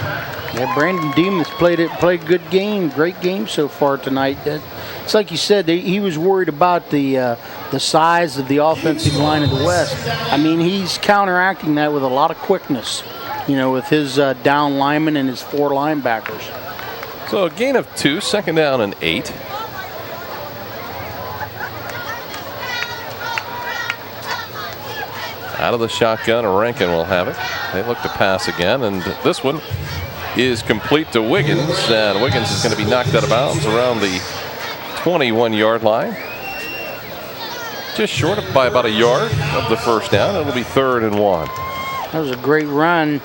Speaker 8: Yeah, Brandon Demuth played a good game, great game so far tonight. It's like you said, he was worried about the size of the offensive line of the West. I mean, he's counteracting that with a lot of quickness, you know, with his down linemen and his 4 linebackers.
Speaker 1: So a gain of 2, second down and 8. Out of the shotgun, Rankin will have it. They look to pass again, and this one is complete to Wiggins, and Wiggins is going to be knocked out of bounds around the 21-yard line. Just short of by about a yard of the first down. It'll be third and 1.
Speaker 8: That was a great run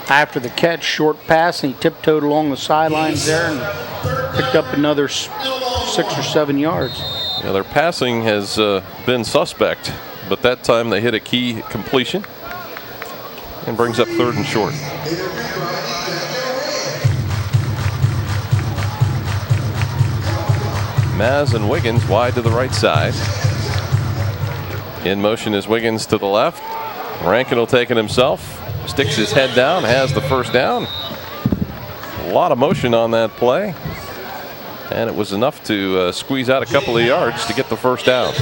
Speaker 8: after the catch, short pass, and he tiptoed along the sidelines there and picked up another 6 or 7 yards.
Speaker 1: Yeah, their passing has been suspect, but that time they hit a key completion and brings up third and short. Maz and Wiggins wide to the right side. In motion is Wiggins to the left. Rankin will take it himself. Sticks his head down, has the first down. A lot of motion on that play. And it was enough to squeeze out a couple of yards to get the first down.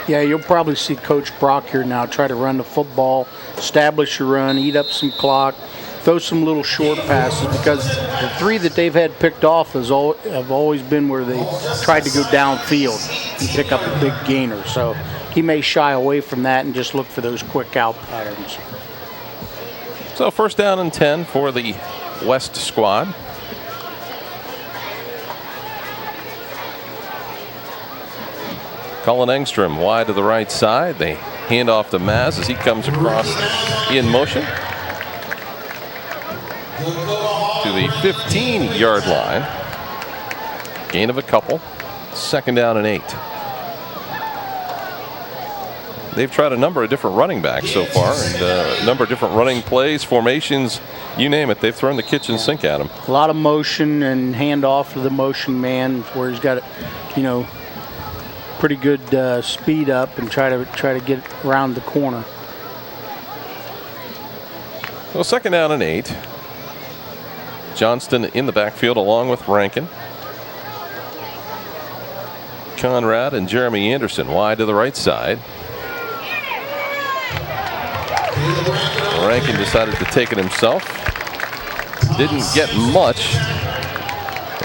Speaker 8: Yeah, you'll probably see Coach Brock here now try to run the football, establish a run, eat up some clock, throw some little short passes, because the 3 that they've had picked off have always been where they tried to go downfield and pick up a big gainer. So he may shy away from that and just look for those quick out patterns.
Speaker 1: So first down and 10 for the West squad. Colin Engstrom wide to the right side. They hand off to Maz as he comes across in motion to the 15-yard line. Gain of a couple. 2nd down and 8. They've tried a number of different running backs so far, and a number of different running plays, formations, you name it. They've thrown the kitchen sink at him.
Speaker 8: A lot of motion and handoff to the motion man, where he's got, pretty good speed up and try to get around the corner.
Speaker 1: Well, 2nd down and 8. Johnston in the backfield along with Rankin. Conrad and Jeremy Anderson wide to the right side. Rankin decided to take it himself. Didn't get much.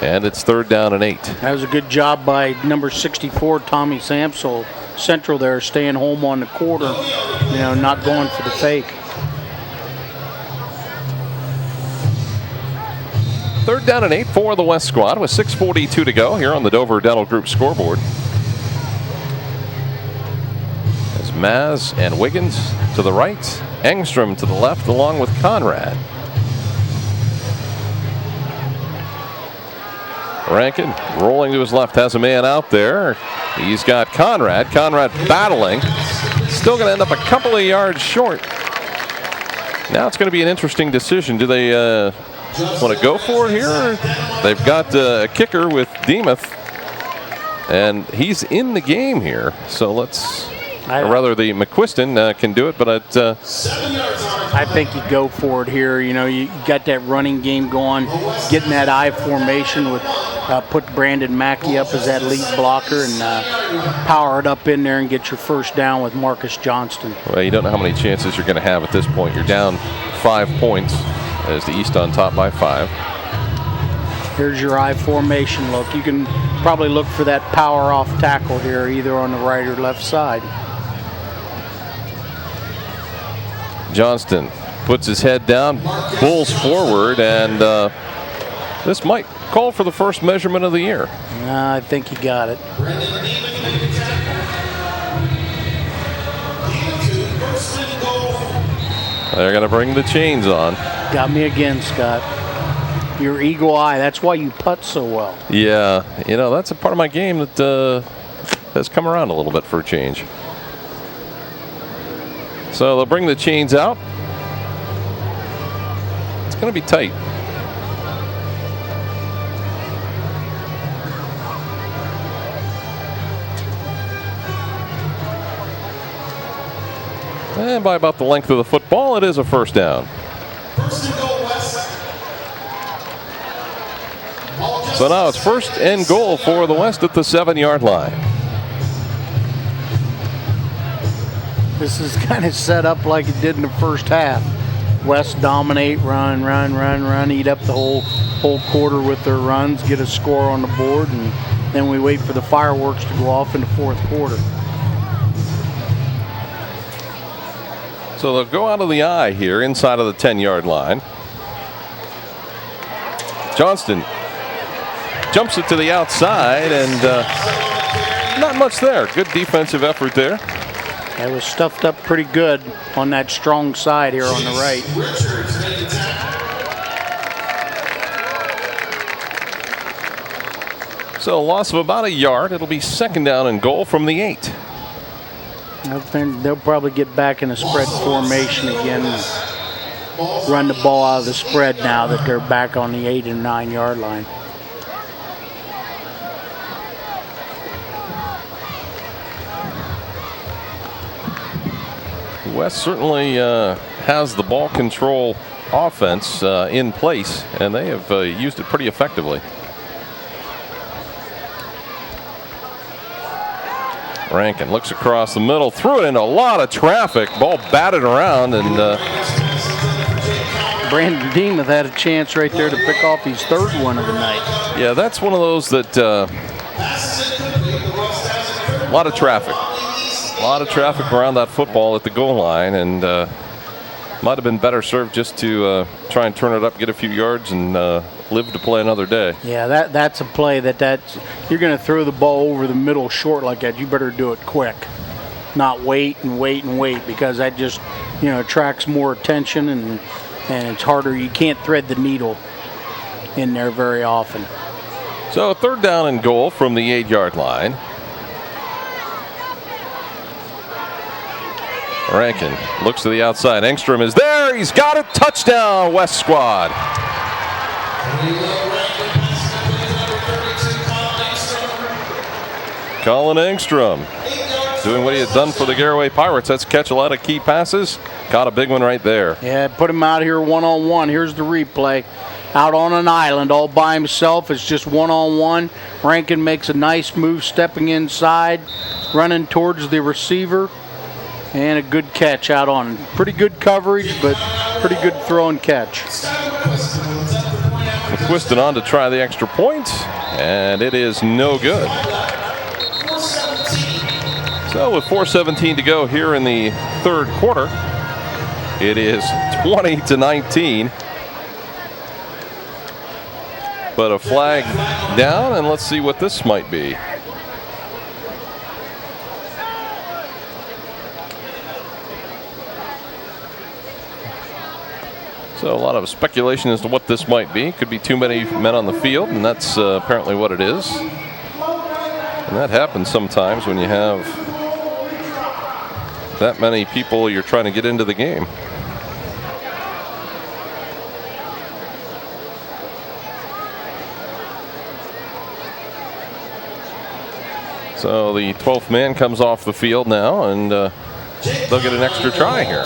Speaker 1: And it's 3rd down and 8.
Speaker 8: That was a good job by number 64, Tommy Samsel, Central there, staying home on the quarter, not going for the fake.
Speaker 1: 3rd down and 8 for the West squad with 6:42 to go here on the Dover Dental Group scoreboard. As Maz and Wiggins to the right, Engstrom to the left along with Conrad. Rankin rolling to his left, has a man out there. He's got Conrad. Conrad battling. Still going to end up a couple of yards short. Now it's going to be an interesting decision. Do they want to go for it here? They've got a kicker with Demuth, and he's in the game here. So let's, or rather, the McQuiston can do it, but
Speaker 8: I think you go for it here. You got that running game going, getting that I formation with put Brandon Mackey up as that lead blocker and power it up in there and get your first down with Marcus Johnston.
Speaker 1: Well, you don't know how many chances you're going to have at this point. You're down 5 points as the East on top by 5.
Speaker 8: Here's your I formation look. You can probably look for that power off tackle here, either on the right or left side.
Speaker 1: Johnston puts his head down, pulls forward, and this might call for the first measurement of the year.
Speaker 8: I think he got it.
Speaker 1: They're going to bring the chains on.
Speaker 8: Got me again, Scott. Your eagle eye, that's why you putt so well.
Speaker 1: Yeah, that's a part of my game that has come around a little bit for a change. So they'll bring the chains out. It's going to be tight. And by about the length of the football, it is a first down. So now it's 1st and goal for the West at the 7-yard line.
Speaker 8: This is kind of set up like it did in the first half. West dominate, run, eat up the whole quarter with their runs, get a score on the board, and then we wait for the fireworks to go off in the 4th quarter.
Speaker 1: So they'll go out of the I here inside of the 10-yard line. Johnston jumps it to the outside, and not much there. Good defensive effort there.
Speaker 8: It was stuffed up pretty good on that strong side here on the right.
Speaker 1: So a loss of about a yard. It'll be 2nd down and goal from the 8.
Speaker 8: They'll probably get back in a spread formation again and run the ball out of the spread now that they're back on the 8 and 9-yard line.
Speaker 1: West certainly has the ball control offense in place, and they have used it pretty effectively. Rankin looks across the middle, threw it into a lot of traffic. Ball batted around, and
Speaker 8: Brandon Demuth had a chance right there to pick off his 3rd one of the night.
Speaker 1: Yeah, that's one of those that a lot of traffic. A lot of traffic around that football at the goal line, and might have been better served just to try and turn it up, get a few yards, and live to play another day.
Speaker 8: Yeah, that's a play that's you're going to throw the ball over the middle short like that. You better do it quick, not wait and wait and wait, because that just attracts more attention and it's harder. You can't thread the needle in there very often.
Speaker 1: So 3rd down and goal from the 8-yard line. Rankin looks to the outside. Engstrom is there. He's got it. Touchdown, West squad. Colin Engstrom doing what he had done for the Garaway Pirates. That's catch a lot of key passes. Caught a big one right there.
Speaker 8: Yeah, put him out here one-on-one. Here's the replay. Out on an island all by himself. It's just one-on-one. Rankin makes a nice move, stepping inside, running towards the receiver. And a good catch out on. Pretty good coverage, but pretty good throw and catch.
Speaker 1: McQuiston on to try the extra point, and it is no good. So with 4:17 to go here in the 3rd quarter, it is 20-19. But a flag down, and let's see what this might be. So a lot of speculation as to what this might be. Could be too many men on the field, and that's apparently what it is. And that happens sometimes when you have that many people you're trying to get into the game. So the 12th man comes off the field now, and they'll get an extra try here.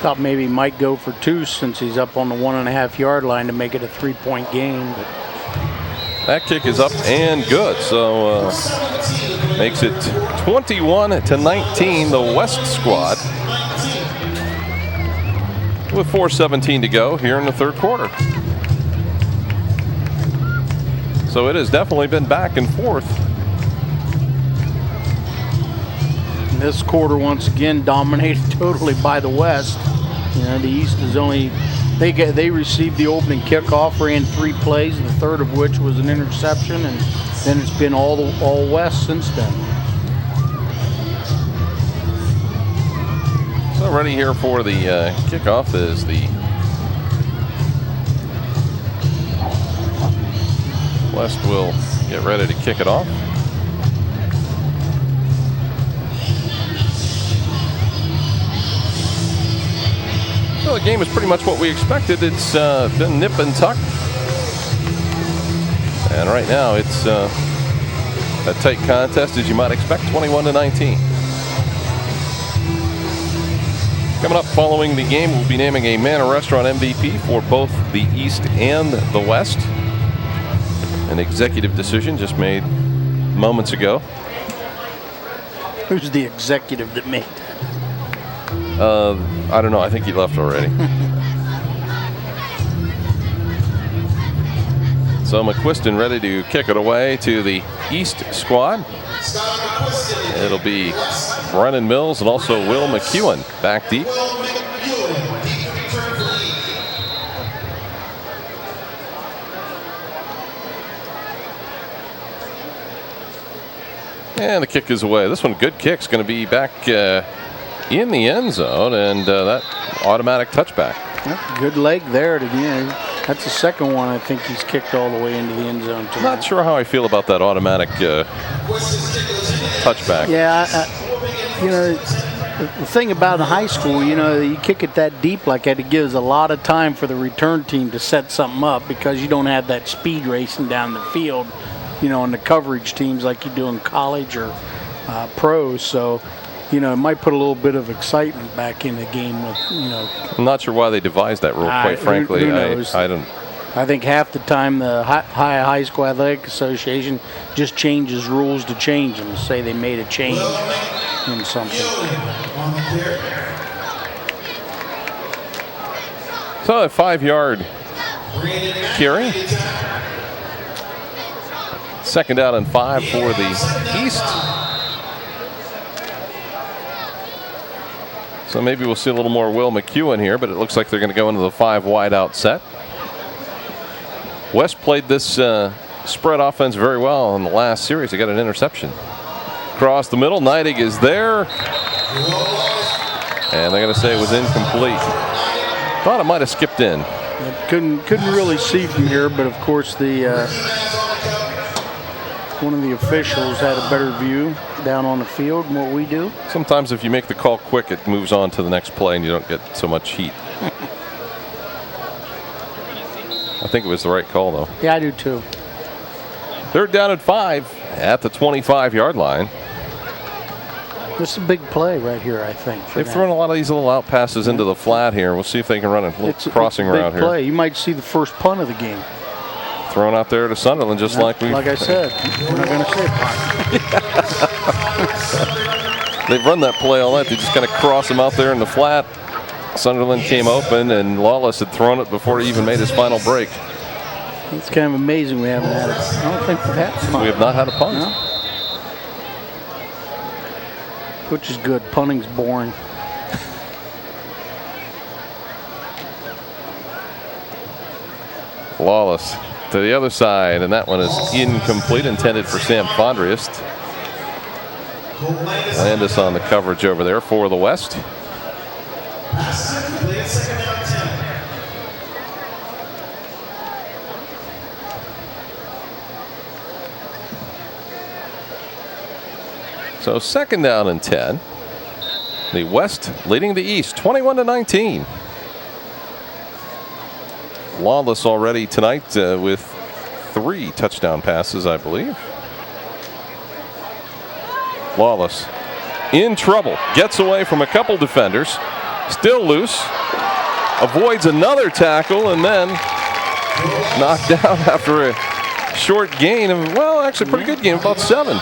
Speaker 8: Thought maybe he might go for 2 since he's up on the 1.5-yard line to make it a 3-point game. But
Speaker 1: that kick is up and good, so makes it 21-19, the West squad, with 4:17 to go here in the 3rd quarter. So it has definitely been back and forth.
Speaker 8: And this quarter, once again, dominated totally by the West. The East is only they received the opening kickoff, ran 3 plays, the 3rd of which was an interception, and then it's been all West since then.
Speaker 1: So ready here for the kickoff is the West will get ready to kick it off. Well, the game is pretty much what we expected. It's been nip and tuck. And right now it's a tight contest, as you might expect, 21-19. Coming up following the game, we'll be naming a Manor Restaurant MVP for both the East and the West. An executive decision just made moments ago.
Speaker 8: Who's the executive that made that?
Speaker 1: I don't know. I think he left already. So McQuiston ready to kick it away to the East squad. It'll be Brennan Mills and also Will McEwen back deep. And the kick is away. This one, good kick's going to be back in the end zone, and that automatic touchback.
Speaker 8: Yep, good leg there. That's the second one I think he's kicked all the way into the end zone tonight.
Speaker 1: Not sure how I feel about that automatic touchback.
Speaker 8: Yeah, the thing about high school, you kick it that deep like that, it gives a lot of time for the return team to set something up because you don't have that speed racing down the field, in the coverage teams like you do in college or pros. So, it might put a little bit of excitement back in the game with,
Speaker 1: I'm not sure why they devised that rule, quite frankly.
Speaker 8: Who knows?
Speaker 1: I don't.
Speaker 8: I think half the time the High School Athletic Association just changes rules to change them. Say they made a change in something.
Speaker 1: So a 5-yard carry. 2nd down and 5 for the East. So maybe we'll see a little more Will McEwen here, but it looks like they're going to go into the 5 wide out set. West played this spread offense very well in the last series. They got an interception. Across the middle, Neidig is there. And they're going to say it was incomplete. Thought it might have skipped in.
Speaker 8: Couldn't really see from here, but of course one of the officials had a better view down on the field than what we do.
Speaker 1: Sometimes if you make the call quick, it moves on to the next play and you don't get so much heat. I think it was the right call, though.
Speaker 8: Yeah, I do too.
Speaker 1: 3rd down and 5 at the 25-yard line.
Speaker 8: This is a big play right here, I think.
Speaker 1: They've thrown a lot of these little out passes into the flat here. We'll see if they can run a little crossing route here.
Speaker 8: Play. You might see the first punt of the game.
Speaker 1: Thrown out there to Sunderland, just like we.
Speaker 8: Like I said, we're not going to say punt.
Speaker 1: They've run that play all night. They just kind of cross him out there in the flat. Sunderland came open, and Lawless had thrown it before he even made his final break.
Speaker 8: It's kind of amazing we haven't had it. I don't think we've had a punt.
Speaker 1: We have not had a punt.
Speaker 8: No? Which is good. Punting's boring.
Speaker 1: Lawless to the other side, and that one is incomplete, intended for Sam Fondriest. Landis on the coverage over there for the West. So 2nd down and 10. The West leading the East 21-19. Lawless already tonight with 3 touchdown passes, I believe. Lawless in trouble. Gets away from a couple defenders. Still loose. Avoids another tackle and then knocked down after a short gain of, well, actually pretty good gain, about 7.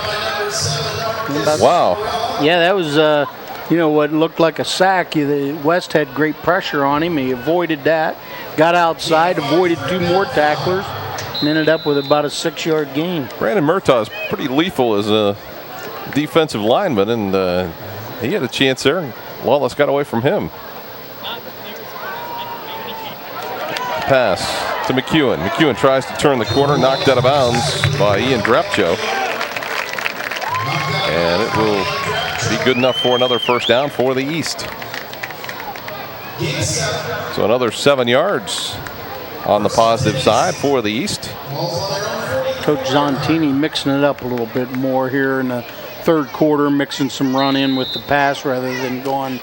Speaker 1: Wow.
Speaker 8: Yeah, that was, what looked like a sack. The West had great pressure on him. He avoided that. Got outside, avoided 2 more tacklers, and ended up with about a 6-yard gain.
Speaker 1: Brandon Murtaugh is pretty lethal as a defensive lineman, and he had a chance there. Lawless got away from him. Pass to McEwen. McEwen tries to turn the corner, knocked out of bounds by Ian Drepcho. And it will be good enough for another 1st down for the East. So another 7 yards on the positive side for the East.
Speaker 8: Coach Zontini mixing it up a little bit more here in the 3rd quarter, mixing some run in with the pass rather than going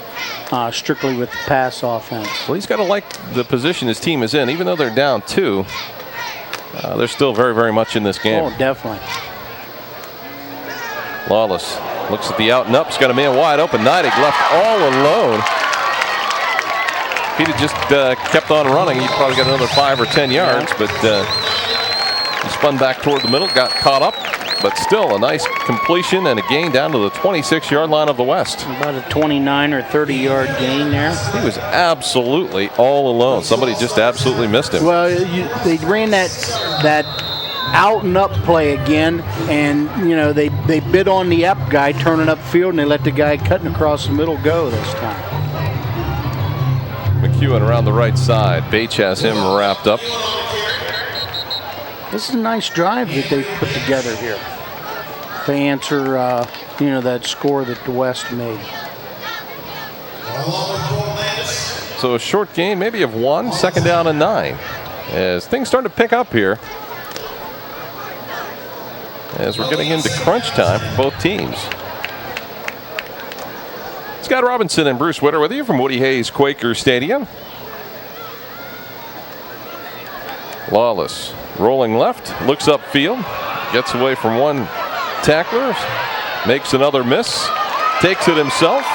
Speaker 8: strictly with the pass offense.
Speaker 1: Well, he's got to like the position his team is in. Even though they're down 2, they're still very, very much in this game.
Speaker 8: Oh, definitely.
Speaker 1: Lawless looks at the out and up. He's got a man wide open. Neidig left all alone. If he'd have just kept on running, he'd probably got another 5 or 10 yards. But he spun back toward the middle, got caught up. But still a nice completion and a gain down to the 26-yard line of the West.
Speaker 8: About a 29 or 30-yard gain there.
Speaker 1: He was absolutely all alone. Somebody just absolutely missed him.
Speaker 8: Well, they ran that out and up play again, and they bid on the up guy turning upfield, and they let the guy cutting across the middle go this time.
Speaker 1: McEwen around the right side. Bache has him wrapped up.
Speaker 8: This is a nice drive that they've put together here to answer, that score that the West made.
Speaker 1: So a short gain, maybe of 1, 2nd down and 9. As things start to pick up here. As we're getting into crunch time for both teams. Scott Robinson and Bruce Witter with you from Woody Hayes Quaker Stadium. Lawless rolling left, looks upfield, gets away from one tackler, makes another miss, takes it himself,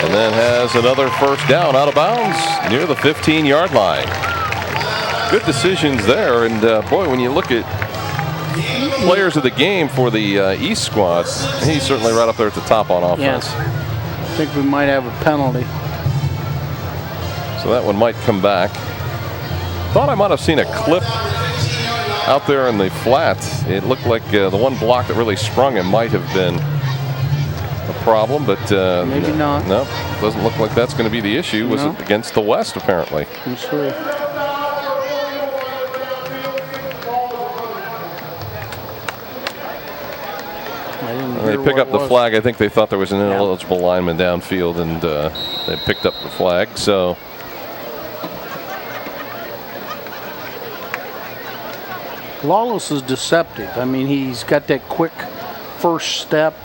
Speaker 1: and then has another 1st down out of bounds near the 15-yard line. Good decisions there, and boy, when you look at players of the game for the East squad, he's certainly right up there at the top on offense.
Speaker 8: Yes. I think we might have a penalty.
Speaker 1: So that one might come back. Thought I might have seen a clip out there in the flat. It looked like the one block that really sprung him might have been a problem, but
Speaker 8: Maybe not.
Speaker 1: No, doesn't look like that's going to be the issue. Was
Speaker 8: No.
Speaker 1: it against the West, apparently?
Speaker 8: I'm sure.
Speaker 1: They pick up the flag. I think they thought there was an ineligible lineman downfield, and they picked up the flag. So
Speaker 8: Lawless is deceptive. I mean, he's got that quick first step,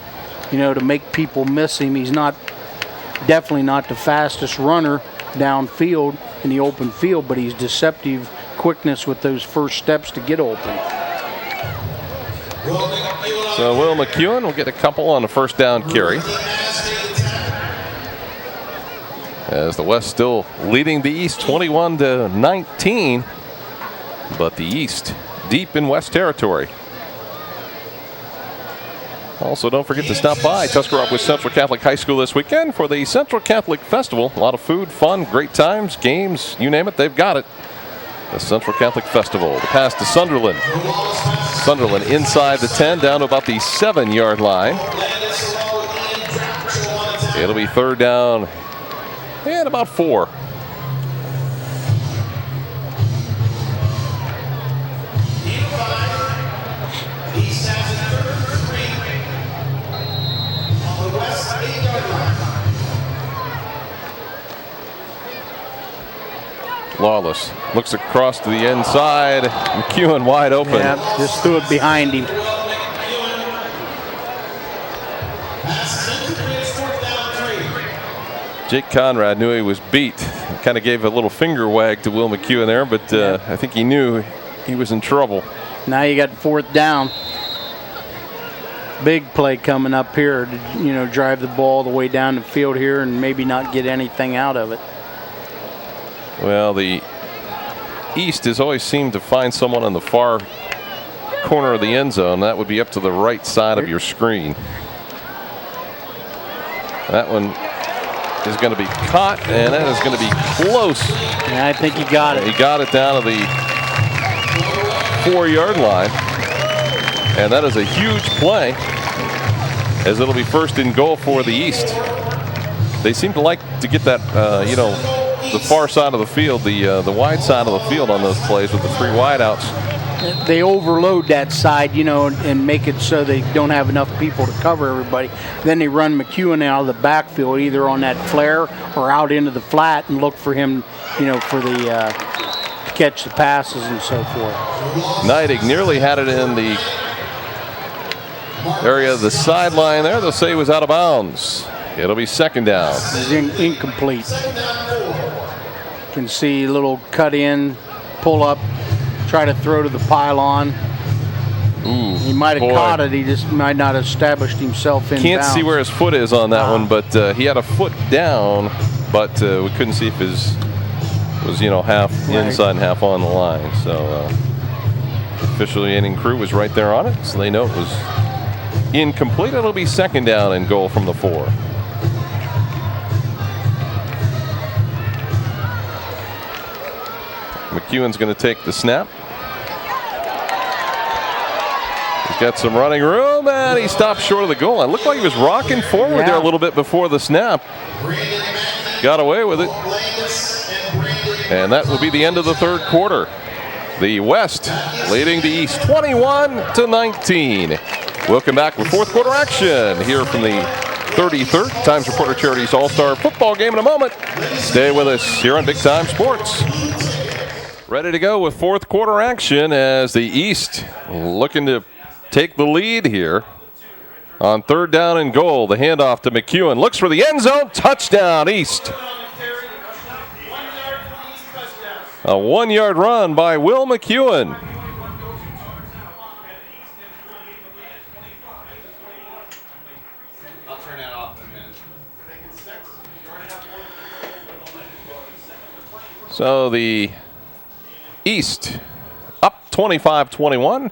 Speaker 8: to make people miss him. He's definitely not the fastest runner downfield in the open field, but he's deceptive quickness with those first steps to get open.
Speaker 1: So Will McEwen will get a couple on a first down carry. As the West still leading the East 21-19, but the East deep in West territory. Also, don't forget to stop by Tuscarawas Central Catholic High School this weekend for the Central Catholic Festival. A lot of food, fun, great times, games, you name it, they've got it. The Central Catholic Festival. The pass to Sunderland. Sunderland inside the 10, down to about the 7-yard line. It'll be third down and about 4. Lawless looks across to the inside. McEwen wide open.
Speaker 8: Yeah, just threw it behind him.
Speaker 1: Jake Conrad knew he was beat. Kind of gave a little finger wag to Will McEwen there, but I think he knew he was in trouble.
Speaker 8: Now you got fourth down. Big play coming up here to, drive the ball the way down the field here and maybe not get anything out of it.
Speaker 1: Well, the East has always seemed to find someone in the far corner of the end zone. That would be up to the right side of your screen. That one is going to be caught, and that is going to be close.
Speaker 8: Yeah, I think he got it.
Speaker 1: He got it down to the 4-yard line, and that is a huge play, as it'll be first and goal for the East. They seem to like to get that, the far side of the field, the wide side of the field on those plays with the 3 wideouts.
Speaker 8: They overload that side, and make it so they don't have enough people to cover everybody. Then they run McEwen out of the backfield, either on that flare or out into the flat, and look for him, for the to catch the passes and so forth.
Speaker 1: Neidig nearly had it in the area of the sideline there. They'll say he was out of bounds. It'll be second down.
Speaker 8: It's incomplete. You can see a little cut in, pull up, try to throw to the pylon.
Speaker 1: Ooh,
Speaker 8: he might have caught it. He just might not have established himself in
Speaker 1: Can't
Speaker 8: bounds.
Speaker 1: see where his foot is on that one, but he had a foot down, but we couldn't see if his was half inside and half on the line. So officiating crew was right there on it, so they know it was incomplete. It'll be second down and goal from the 4. McEwen's going to take the snap. He's got some running room, and he stopped short of the goal line. Looked like he was rocking forward there a little bit before the snap. Got away with it. And that will be the end of the third quarter. The West leading the East 21-19. We'll come back with fourth quarter action here from the 33rd Times Reporter Charities All-Star Football Game in a moment. Stay with us here on Big Time Sports. Ready to go with fourth quarter action as the East looking to take the lead here on third down and goal. The handoff to McEwen. Looks for the end zone. Touchdown, East. A 1-yard run by Will McEwen.
Speaker 9: I'll turn that off in a minute.
Speaker 1: So the East up 25-21.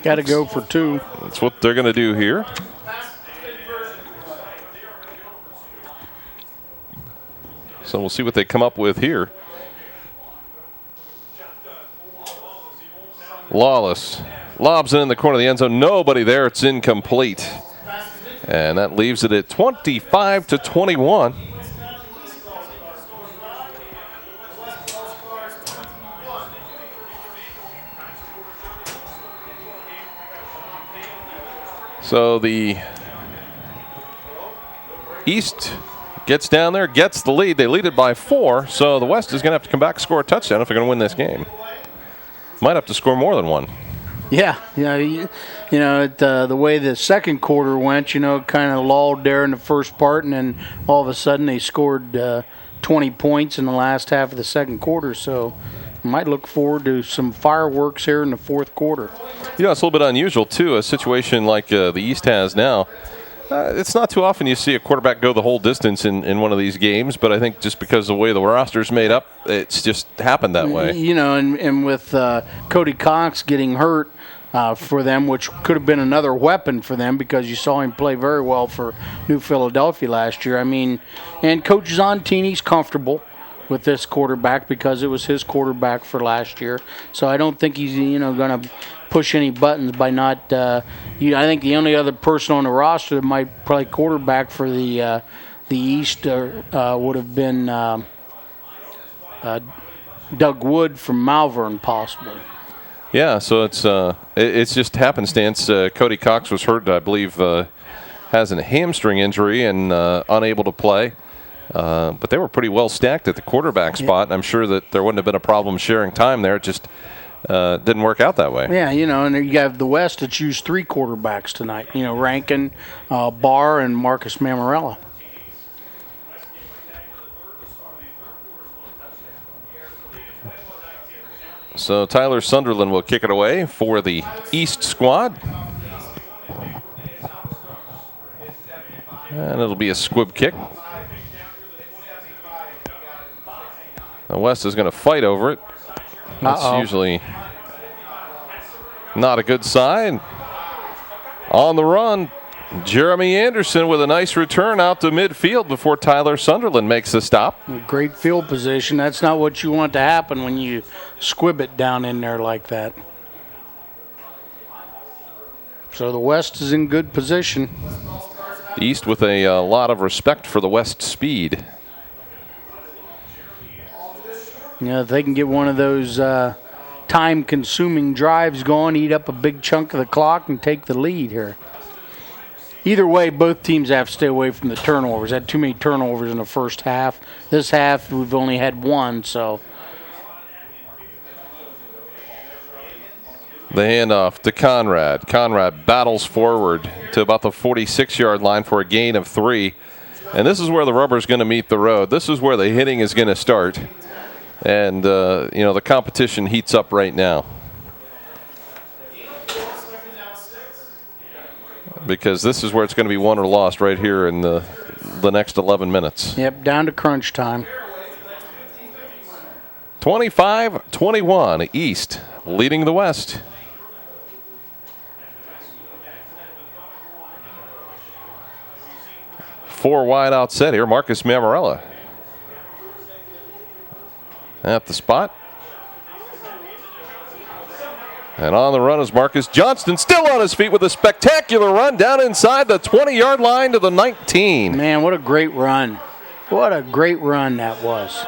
Speaker 8: Got to go for 2.
Speaker 1: That's what they're going to do here. So we'll see what they come up with here. Lawless lobs it in the corner of the end zone. Nobody there. It's incomplete. And that leaves it at 25-21. So the East gets down there, gets the lead. They lead it by 4, so the West is going to have to come back and score a touchdown if they're going to win this game. Might have to score more than one.
Speaker 8: Yeah, the way the second quarter went, kind of lulled there in the first part, and then all of a sudden they scored 20 points in the last half of the second quarter. So might look forward to some fireworks here in the fourth quarter.
Speaker 1: It's a little bit unusual, too, a situation like the East has now. It's not too often you see a quarterback go the whole distance in one of these games, but I think just because of the way the roster's made up, it's just happened that way.
Speaker 8: And with Cody Cox getting hurt for them, which could have been another weapon for them because you saw him play very well for New Philadelphia last year. And Coach Zontini's comfortable with this quarterback because it was his quarterback for last year. So I don't think he's going to push any buttons by not. I think the only other person on the roster that might play quarterback for the East would have been Doug Wood from Malvern, possibly.
Speaker 1: Yeah, so it's just happenstance. Cody Cox was hurt, I believe, has a hamstring injury and unable to play. But they were pretty well stacked at the quarterback spot, and I'm sure that there wouldn't have been a problem sharing time there. It just didn't work out that way.
Speaker 8: Yeah, and you have the West to choose 3 quarterbacks tonight. Rankin, Barr, and Marcus Mammarella.
Speaker 1: So Tyler Sunderland will kick it away for the East squad. And it'll be a squib kick. The West is going to fight over it. That's usually not a good sign. On the run, Jeremy Anderson with a nice return out to midfield before Tyler Sunderland makes the stop.
Speaker 8: Great field position. That's not what you want to happen when you squib it down in there like that. So the West is in good position.
Speaker 1: The East with a lot of respect for the West speed.
Speaker 8: If they can get one of those time-consuming drives going, eat up a big chunk of the clock, and take the lead here. Either way, both teams have to stay away from the turnovers. Had too many turnovers in the first half. This half, we've only had 1, so.
Speaker 1: The handoff to Conrad. Conrad battles forward to about the 46-yard line for a gain of 3. And this is where the rubber's going to meet the road. This is where the hitting is going to start. And, the competition heats up right now. Because this is where it's going to be won or lost right here in the next 11 minutes.
Speaker 8: Yep, down to crunch time.
Speaker 1: 25-21, East leading the West. Four wide out set here, Marcus Mammarella. At the spot. And on the run is Marcus Johnston, still on his feet with a spectacular run down inside the 20-yard line to the 19.
Speaker 8: Man, what a great run. What a great run that was.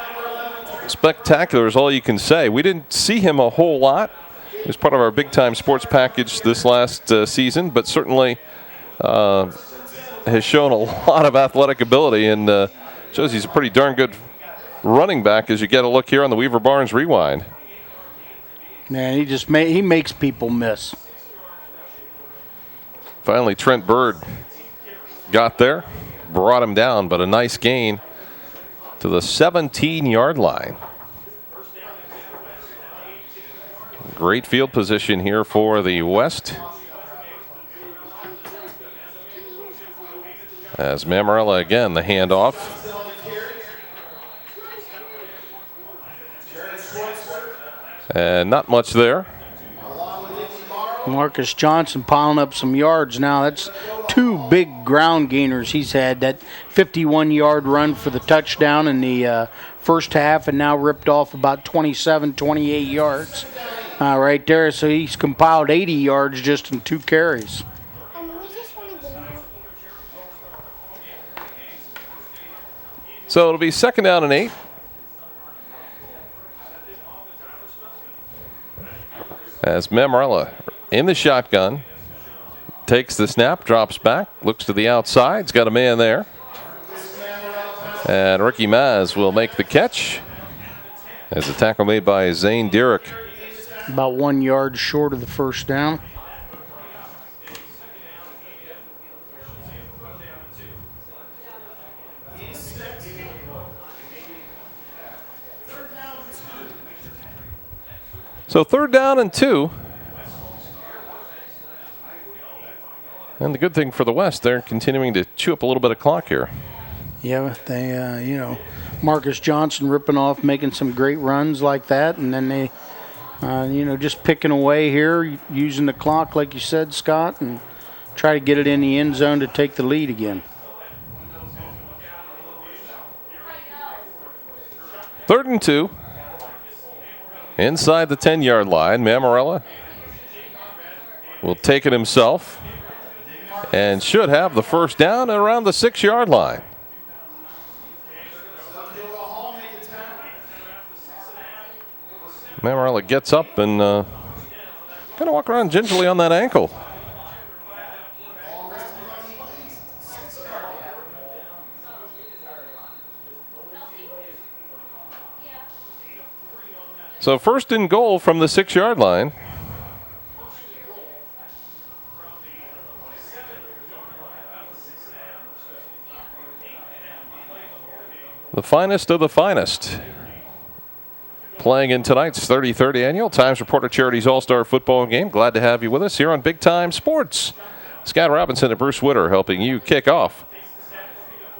Speaker 1: Spectacular is all you can say. We didn't see him a whole lot. He was part of our big-time sports package this last season, but certainly has shown a lot of athletic ability and shows he's a pretty darn good running back as you get a look here on the Weaver Barnes Rewind.
Speaker 8: Man, he makes people miss.
Speaker 1: Finally, Trent Bird got there, brought him down, but a nice gain to the 17-yard line. Great field position here for the West. As Mammarella again, the handoff. And not much there.
Speaker 8: Marcus Johnson piling up some yards now. That's 2 big ground gainers he's had. That 51-yard run for the touchdown in the first half, and now ripped off about 27, 28 yards right there. So he's compiled 80 yards just in 2 carries.
Speaker 1: So it'll be 2nd down and 8. As Mammarella in the shotgun, takes the snap, drops back, looks to the outside. He's got a man there. And Ricky Maz will make the catch. As a tackle made by Zane Derrick.
Speaker 8: About 1 yard short of the first down.
Speaker 1: So 3rd down and 2. And the good thing for the West, they're continuing to chew up a little bit of clock here.
Speaker 8: Yeah, they, Marcus Johnson ripping off, making some great runs like that, and then they, just picking away here, using the clock, like you said, Scott, and try to get it in the end zone to take the lead again.
Speaker 1: 3rd and 2. Inside the 10-yard line, Mammarella will take it himself and should have the first down around the 6-yard line. Mammarella gets up and kind of walk around gingerly on that ankle. So 1st and goal from the 6-yard line. The finest of the finest. Playing in tonight's 33rd annual Times Reporter Charities All-Star Football Game. Glad to have you with us here on Big Time Sports. Scott Robinson and Bruce Witter helping you kick off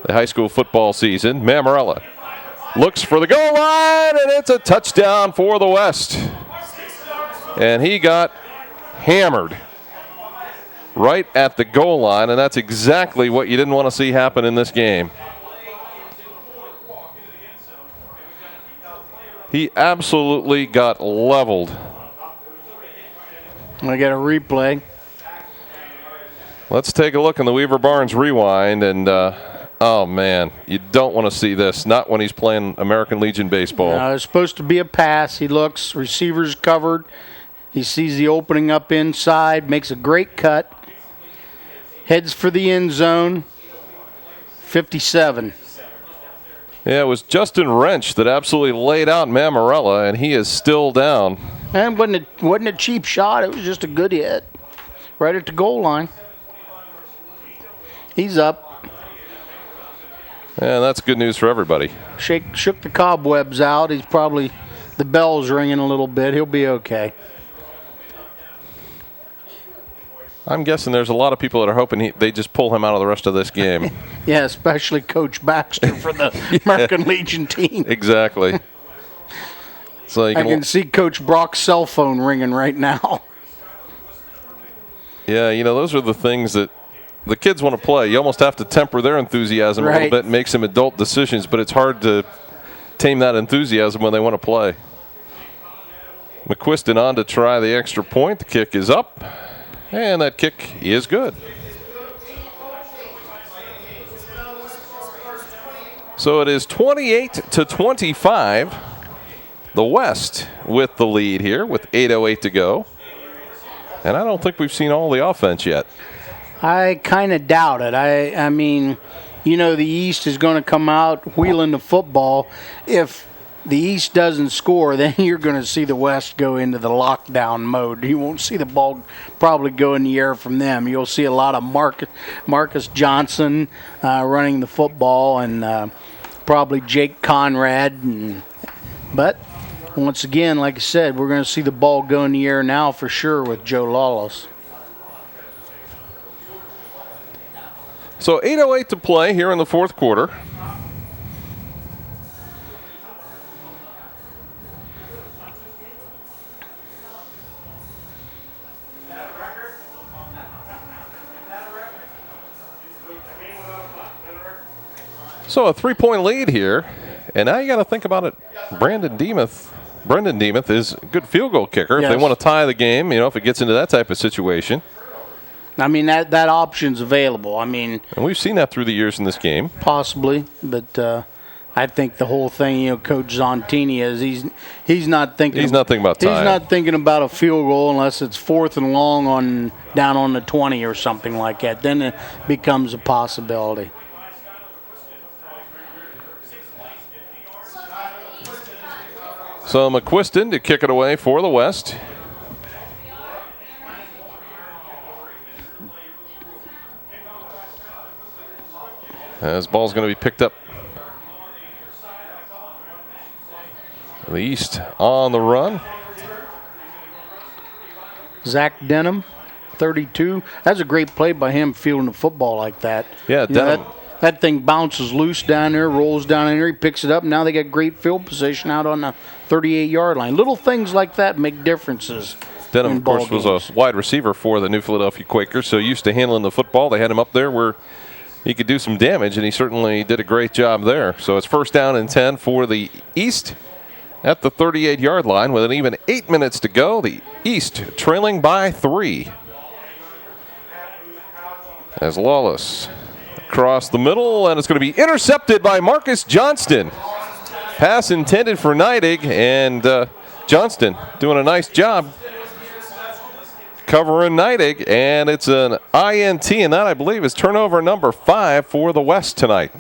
Speaker 1: the high school football season. Mammarella looks for the goal line, and it's a touchdown for the West. And he got hammered right at the goal line, and that's exactly what you didn't want to see happen in this game. He absolutely got leveled.
Speaker 8: I got a replay.
Speaker 1: Let's take a look in the Weaver Barnes rewind, and oh man, you don't want to see this. Not when he's playing American Legion baseball.
Speaker 8: It's supposed to be a pass. He looks, receivers covered. He sees the opening up inside, makes a great cut, heads for the end zone. 57.
Speaker 1: Yeah, it was Justin Wrench that absolutely laid out Mammarella, and he is still down.
Speaker 8: And wasn't a cheap shot. It was just a good hit right at the goal line. He's up.
Speaker 1: And that's good news for everybody.
Speaker 8: Shook the cobwebs out. He's probably, the bell's ringing a little bit. He'll be okay.
Speaker 1: I'm guessing there's a lot of people that are hoping they just pull him out of the rest of this game.
Speaker 8: Yeah, especially Coach Baxter for the American Legion team.
Speaker 1: Exactly. So
Speaker 8: I can see Coach Brock's cell phone ringing right now.
Speaker 1: Yeah, those are the things that the kids want to play. You almost have to temper their enthusiasm a little bit and make some adult decisions, but it's hard to tame that enthusiasm when they want to play. McQuiston on to try the extra point. The kick is up, and that kick is good. So it is 28-25. The West with the lead here with 8:08 to go. And I don't think we've seen all the offense yet.
Speaker 8: I kind of doubt it. I mean, the East is going to come out wheeling the football. If the East doesn't score, then you're going to see the West go into the lockdown mode. You won't see the ball probably go in the air from them. You'll see a lot of Marcus Johnson running the football and probably Jake Conrad. But once again, like I said, we're going to see the ball go in the air now for sure with Joe Lawless.
Speaker 1: So 8:08 to play here in the fourth quarter. So a 3-point lead here. And now you got to think about it. Brendan Demuth is a good field goal kicker.
Speaker 8: Yes.
Speaker 1: If they want to tie the game, if it gets into that type of situation.
Speaker 8: I mean, that option's available. I mean,
Speaker 1: and we've seen that through the years in this game.
Speaker 8: Possibly, but I think the whole thing, Coach Zontini is he's not thinking.
Speaker 1: He's not thinking about time.
Speaker 8: He's not thinking about a field goal unless it's 4th and long down on the 20 or something like that. Then it becomes a possibility.
Speaker 1: So McQuiston to kick it away for the West. As ball's going to be picked up. The East on the run.
Speaker 8: Zach Denham, 32. That's a great play by him fielding the football like that.
Speaker 1: Yeah, Denham.
Speaker 8: That thing bounces loose down there, rolls down in there, he picks it up. Now they got great field position out on the 38-yard line. Little things like that make differences.
Speaker 1: Denham, of course, was a wide receiver for the New Philadelphia Quakers, so used to handling the football. They had him up there where he could do some damage, and he certainly did a great job there. So it's 1st down and 10 for the East at the 38-yard line with an even 8 minutes to go. The East trailing by 3. As Lawless across the middle, and it's going to be intercepted by Marcus Johnston. Pass intended for Neidig, and Johnston doing a nice job covering Neidig, and it's an INT, and that, I believe, is turnover number 5 for the West tonight.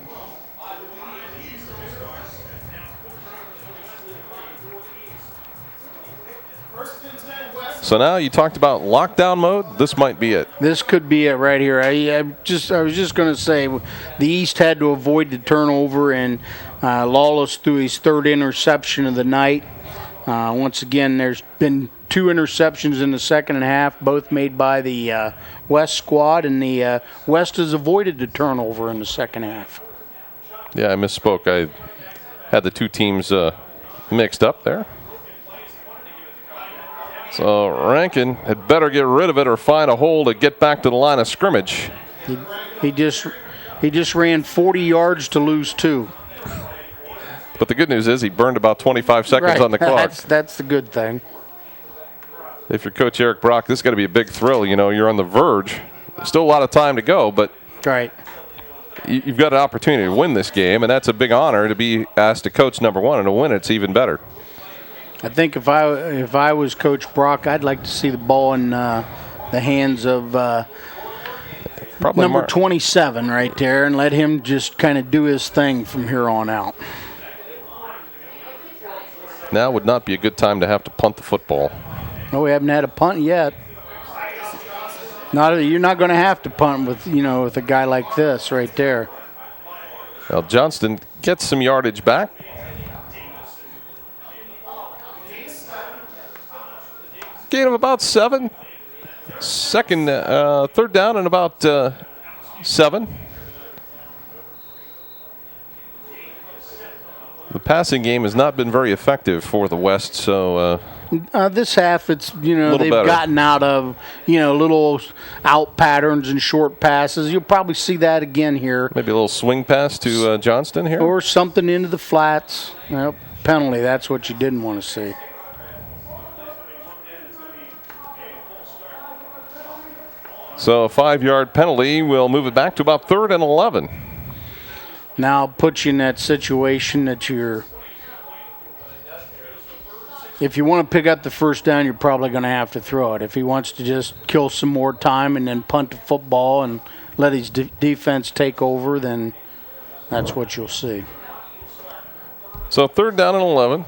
Speaker 1: So now you talked about lockdown mode. This might be it.
Speaker 8: This could be it right here. I was just going to say the East had to avoid the turnover, and Lawless threw his 3rd interception of the night. Once again, there's been 2 interceptions in the second half, both made by the West squad, and the West has avoided the turnover in the second half.
Speaker 1: Yeah, I misspoke. I had the 2 teams mixed up there. So Rankin had better get rid of it or find a hole to get back to the line of scrimmage.
Speaker 8: He just ran 40 yards to lose 2.
Speaker 1: But the good news is he burned about 25 seconds on the clock.
Speaker 8: That's the good thing.
Speaker 1: If you're Coach Eric Brock, this is going to be a big thrill. You're on the verge. There's still a lot of time to go, but
Speaker 8: right.
Speaker 1: You've got an opportunity to win this game, and that's a big honor to be asked to coach number 1, and to win it's even better.
Speaker 8: I think if I was Coach Brock, I'd like to see the ball in the hands of
Speaker 1: probably
Speaker 8: number 27 right there, and let him just kind of do his thing from here on out.
Speaker 1: Now would not be a good time to have to punt the football.
Speaker 8: No, we haven't had a punt yet. You're not going to have to punt with with a guy like this right there.
Speaker 1: Well, Johnston gets some yardage back. Gain of about 7. 3rd down and about 7. The passing game has not been very effective for the West, so
Speaker 8: this half it's they've
Speaker 1: better.
Speaker 8: gotten out of little out patterns and short passes. You'll probably see that again here.
Speaker 1: Maybe a little swing pass to Johnston here,
Speaker 8: or something into the flats. Penalty. That's what you didn't want to see.
Speaker 1: So a 5-yard penalty will move it back to about 3rd and 11.
Speaker 8: Now put you in that situation that if you want to pick up the 1st down, you're probably going to have to throw it. If he wants to just kill some more time and then punt the football and let his defense take over, then that's what you'll see.
Speaker 1: So 3rd down and 11.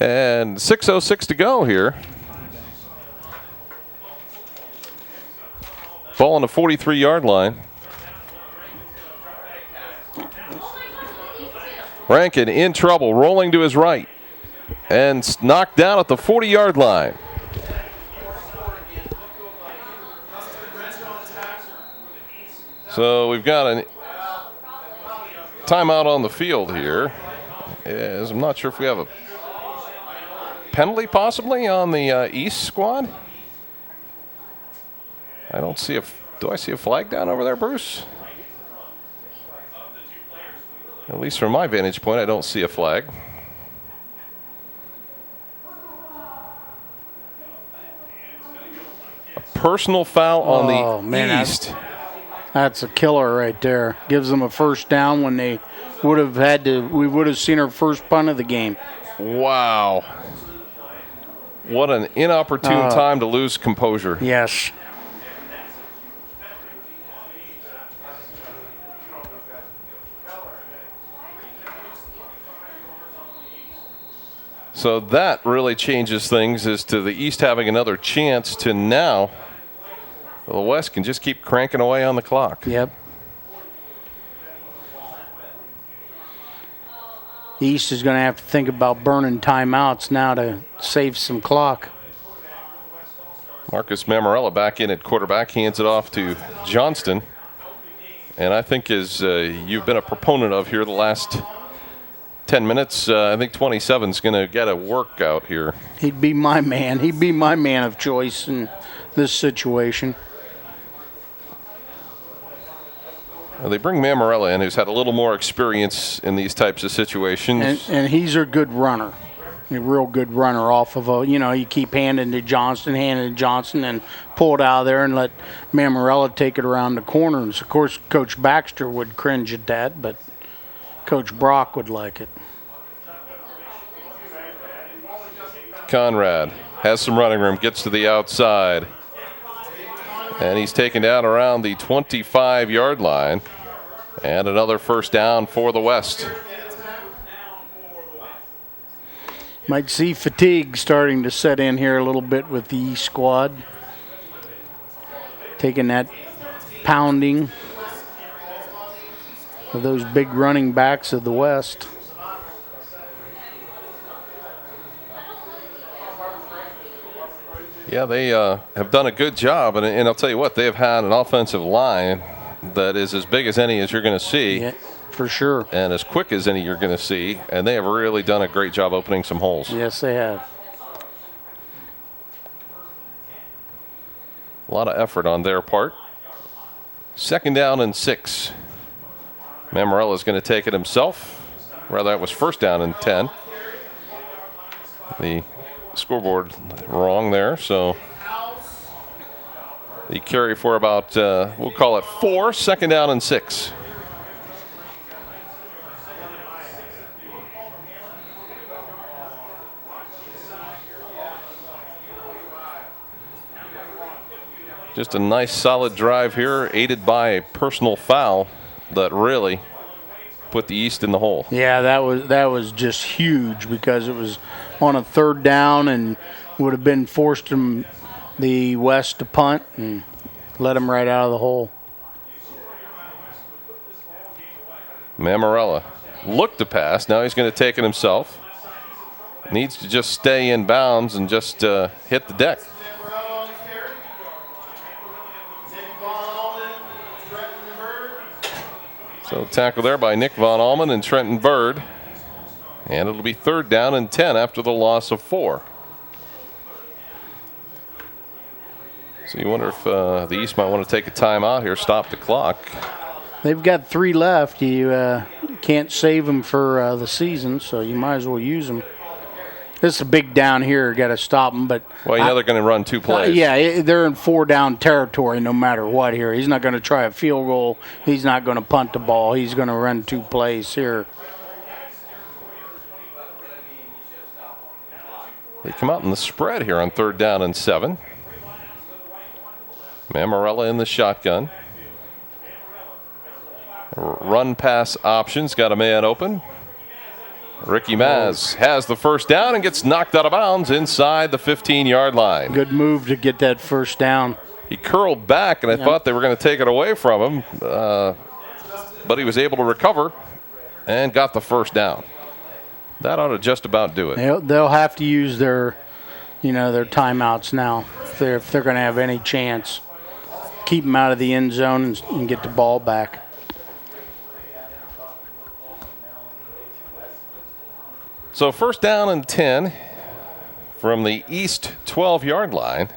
Speaker 1: And 6:06 to go here. Ball on the 43-yard line. Rankin in trouble, rolling to his right, and knocked down at the 40-yard line. So we've got a timeout on the field here. I'm not sure if we have a penalty possibly on the East squad. I don't see do I see a flag down over there, Bruce? At least from my vantage point, I don't see a flag. A personal foul on the
Speaker 8: man,
Speaker 1: East.
Speaker 8: That's a killer right there. Gives them a first down when they would have had to. We would have seen our first punt of the game.
Speaker 1: Wow. What an inopportune time to lose composure.
Speaker 8: Yes.
Speaker 1: So that really changes things as to the East having another chance to now. The West can just keep cranking away on the clock.
Speaker 8: Yep. East is going to have to think about burning timeouts now to save some clock.
Speaker 1: Marcus Mammarella back in at quarterback, hands it off to Johnston. And I think as you've been a proponent of here the last 10 minutes, I think 27 is going to get a workout here.
Speaker 8: He'd be my man. He'd be my man of choice in this situation.
Speaker 1: They bring Mammarella in, who's had a little more experience in these types of situations.
Speaker 8: And he's a good runner, a real good runner off of you keep handing to Johnston, and pull it out of there and let Mammarella take it around the corners. Of course, Coach Baxter would cringe at that, but Coach Brock would like it.
Speaker 1: Conrad has some running room, gets to the outside. And he's taken down around the 25-yard line. And another first down for the West.
Speaker 8: Might see fatigue starting to set in here a little bit with the East squad. Taking that pounding of those big running backs of the West.
Speaker 1: Yeah, they have done a good job, and I'll tell you what, they have had an offensive line that is as big as any as you're going to see.
Speaker 8: Yeah, for sure.
Speaker 1: And as quick as any you're going to see, and they have really done a great job opening some holes.
Speaker 8: Yes, they have.
Speaker 1: A lot of effort on their part. 2nd down and 6. Mammarella is going to take it himself. Rather, that was 1st down and 10. The scoreboard wrong there, so the carry for about, we'll call it 4, 2nd down and 6. Just a nice solid drive here, aided by a personal foul that really put the East in the hole.
Speaker 8: Yeah, that was just huge because it was on a 3rd down and would have been forced them, the West, to punt and let them right out of the hole.
Speaker 1: Mammarella looked to pass. Now he's going to take it himself. Needs to just stay in bounds and just hit the deck. So tackle there by Nick Von Allman and Trenton Bird. And it'll be 3rd down and 10 after the loss of 4. So you wonder if the East might want to take a timeout here, stop the clock.
Speaker 8: They've got 3 left. You can't save them for the season, so you might as well use them. This is a big down here. Got to stop them, but
Speaker 1: well, you know they're going to run 2 plays.
Speaker 8: Yeah, they're in 4-down territory no matter what here. He's not going to try a field goal. He's not going to punt the ball. He's going to run 2 plays here.
Speaker 1: They come out in the spread here on 3rd down and 7. Mammarella in the shotgun. Run pass options, got a man open. Ricky Maz has the first down and gets knocked out of bounds inside the 15-yard line.
Speaker 8: Good move to get that first down.
Speaker 1: He curled back, and I thought they were going to take it away from him, but he was able to recover and got the first down. That ought to just about do it.
Speaker 8: They'll have to use their timeouts now if they're going to have any chance. Keep them out of the end zone and get the ball back.
Speaker 1: So 1st down and 10 from the East 12-yard line.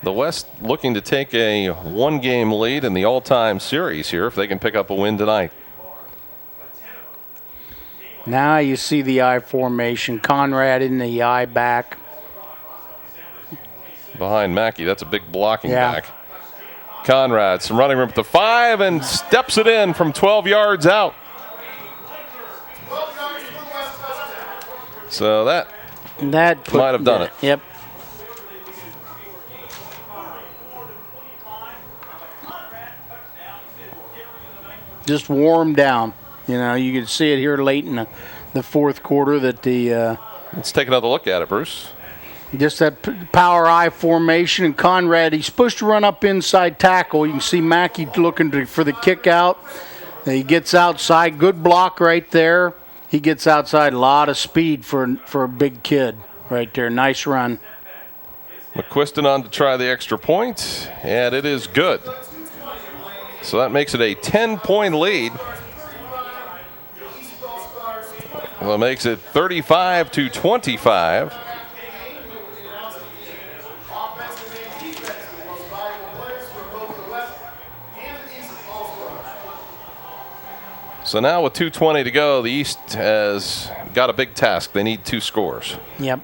Speaker 1: The West looking to take a 1-game lead in the all-time series here if they can pick up a win tonight.
Speaker 8: Now you see the I formation. Conrad in the I back.
Speaker 1: behind Mackey. That's a big blocking
Speaker 8: Yeah.
Speaker 1: back. Conrad, some running room at the 5 and steps it in from 12 yards out. So that might have done it.
Speaker 8: Yep. Just wore him down. You know, you could see it here late in the fourth quarter that
Speaker 1: Let's take another look at it, Bruce.
Speaker 8: just that power I formation, and Conrad, he's supposed to run up inside tackle. You can see Mackey looking for the kick out. He gets outside, good block right there. He gets outside, a lot of speed for a big kid right there. Nice run.
Speaker 1: McQuiston on to try the extra point, and it is good. So that makes it a 10-point lead. Well, it makes it 35-25. So now with 2:20 to go, the East has got a big task. They need 2 scores.
Speaker 8: Yep.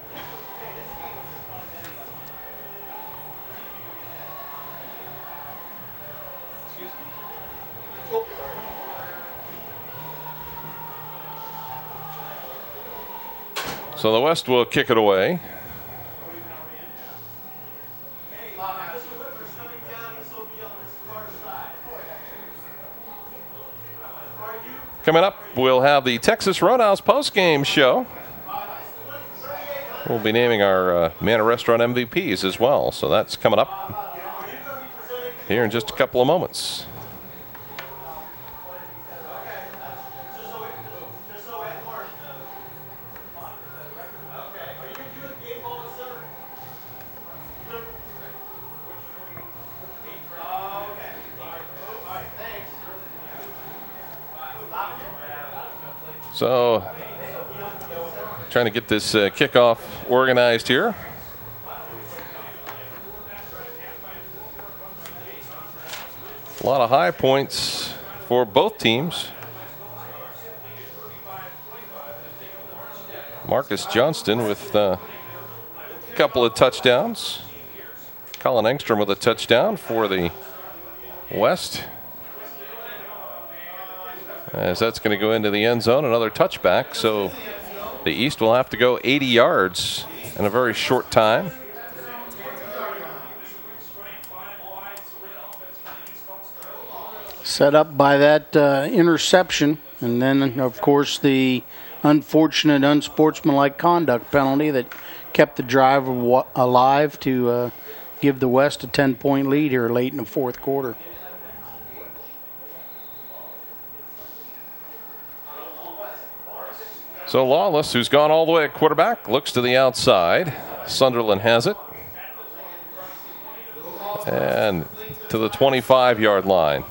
Speaker 1: So the West will kick it away. Coming up, we'll have the Texas Roadhouse postgame show. We'll be naming our Manor Restaurant MVPs as well. So that's coming up here in just a couple of moments. So, trying to get this kickoff organized here. A lot of high points for both teams. Marcus Johnston with a couple of touchdowns. Colin Engstrom with a touchdown for the West. As that's going to go into the end zone, another touchback. So the East will have to go 80 yards in a very short time.
Speaker 8: Set up by that interception, and then, of course, the unfortunate, unsportsmanlike conduct penalty that kept the drive alive to give the West a 10-point lead here late in the fourth quarter.
Speaker 1: So Lawless, who's gone all the way at quarterback, looks to the outside. Sunderland has it. And to the 25-yard line.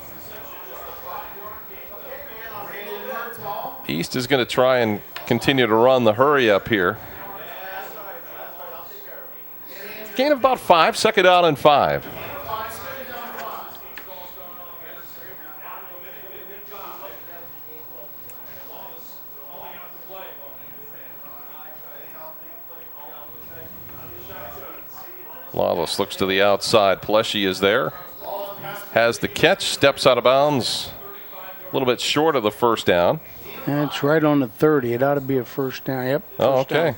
Speaker 1: East is going to try and continue to run the hurry up here. Gain of about 5, second down and 5. Lawless looks to the outside. Pleshy is there. Has the catch, steps out of bounds. A little bit short of the first down.
Speaker 8: That's right on the 30. It ought to be a first down. Yep.
Speaker 1: Oh,
Speaker 8: First
Speaker 1: okay.
Speaker 8: down.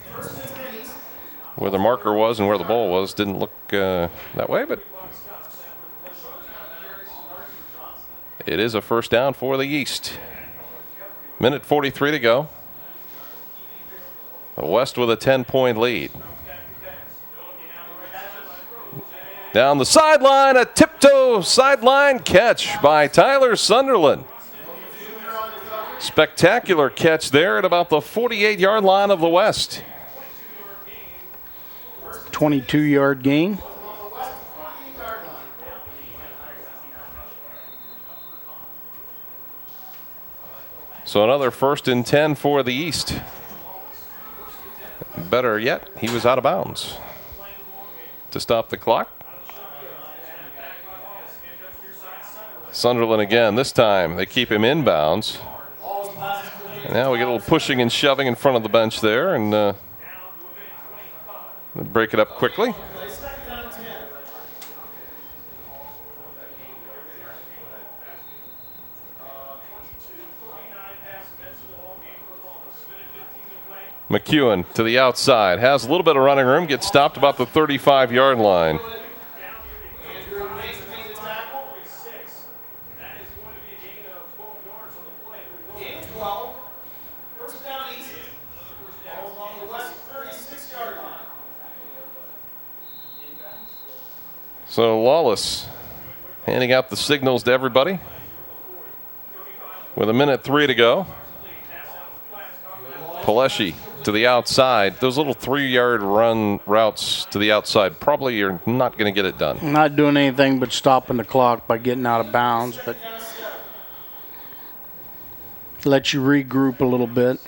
Speaker 1: Where the marker was and where the ball was didn't look that way, but it is a first down for the East. Minute 43 to go. The West with a 10-point lead. Down the sideline, a tiptoe sideline catch by Tyler Sunderland. Spectacular catch there at about the 48-yard line of the West.
Speaker 8: 22-yard gain.
Speaker 1: So another 1st and 10 for the East. Better yet, he was out of bounds to stop the clock. Sunderland again. This time they keep him inbounds. And now we get a little pushing and shoving in front of the bench there, and break it up quickly. McEwen to the outside. Has a little bit of running room. Gets stopped about the 35-yard line. So Lawless handing out the signals to everybody with 1:03 to go. Paleshi to the outside. Those little 3-yard run routes to the outside probably you're not going to get it done.
Speaker 8: Not doing anything but stopping the clock by getting out of bounds, but let you regroup a little bit.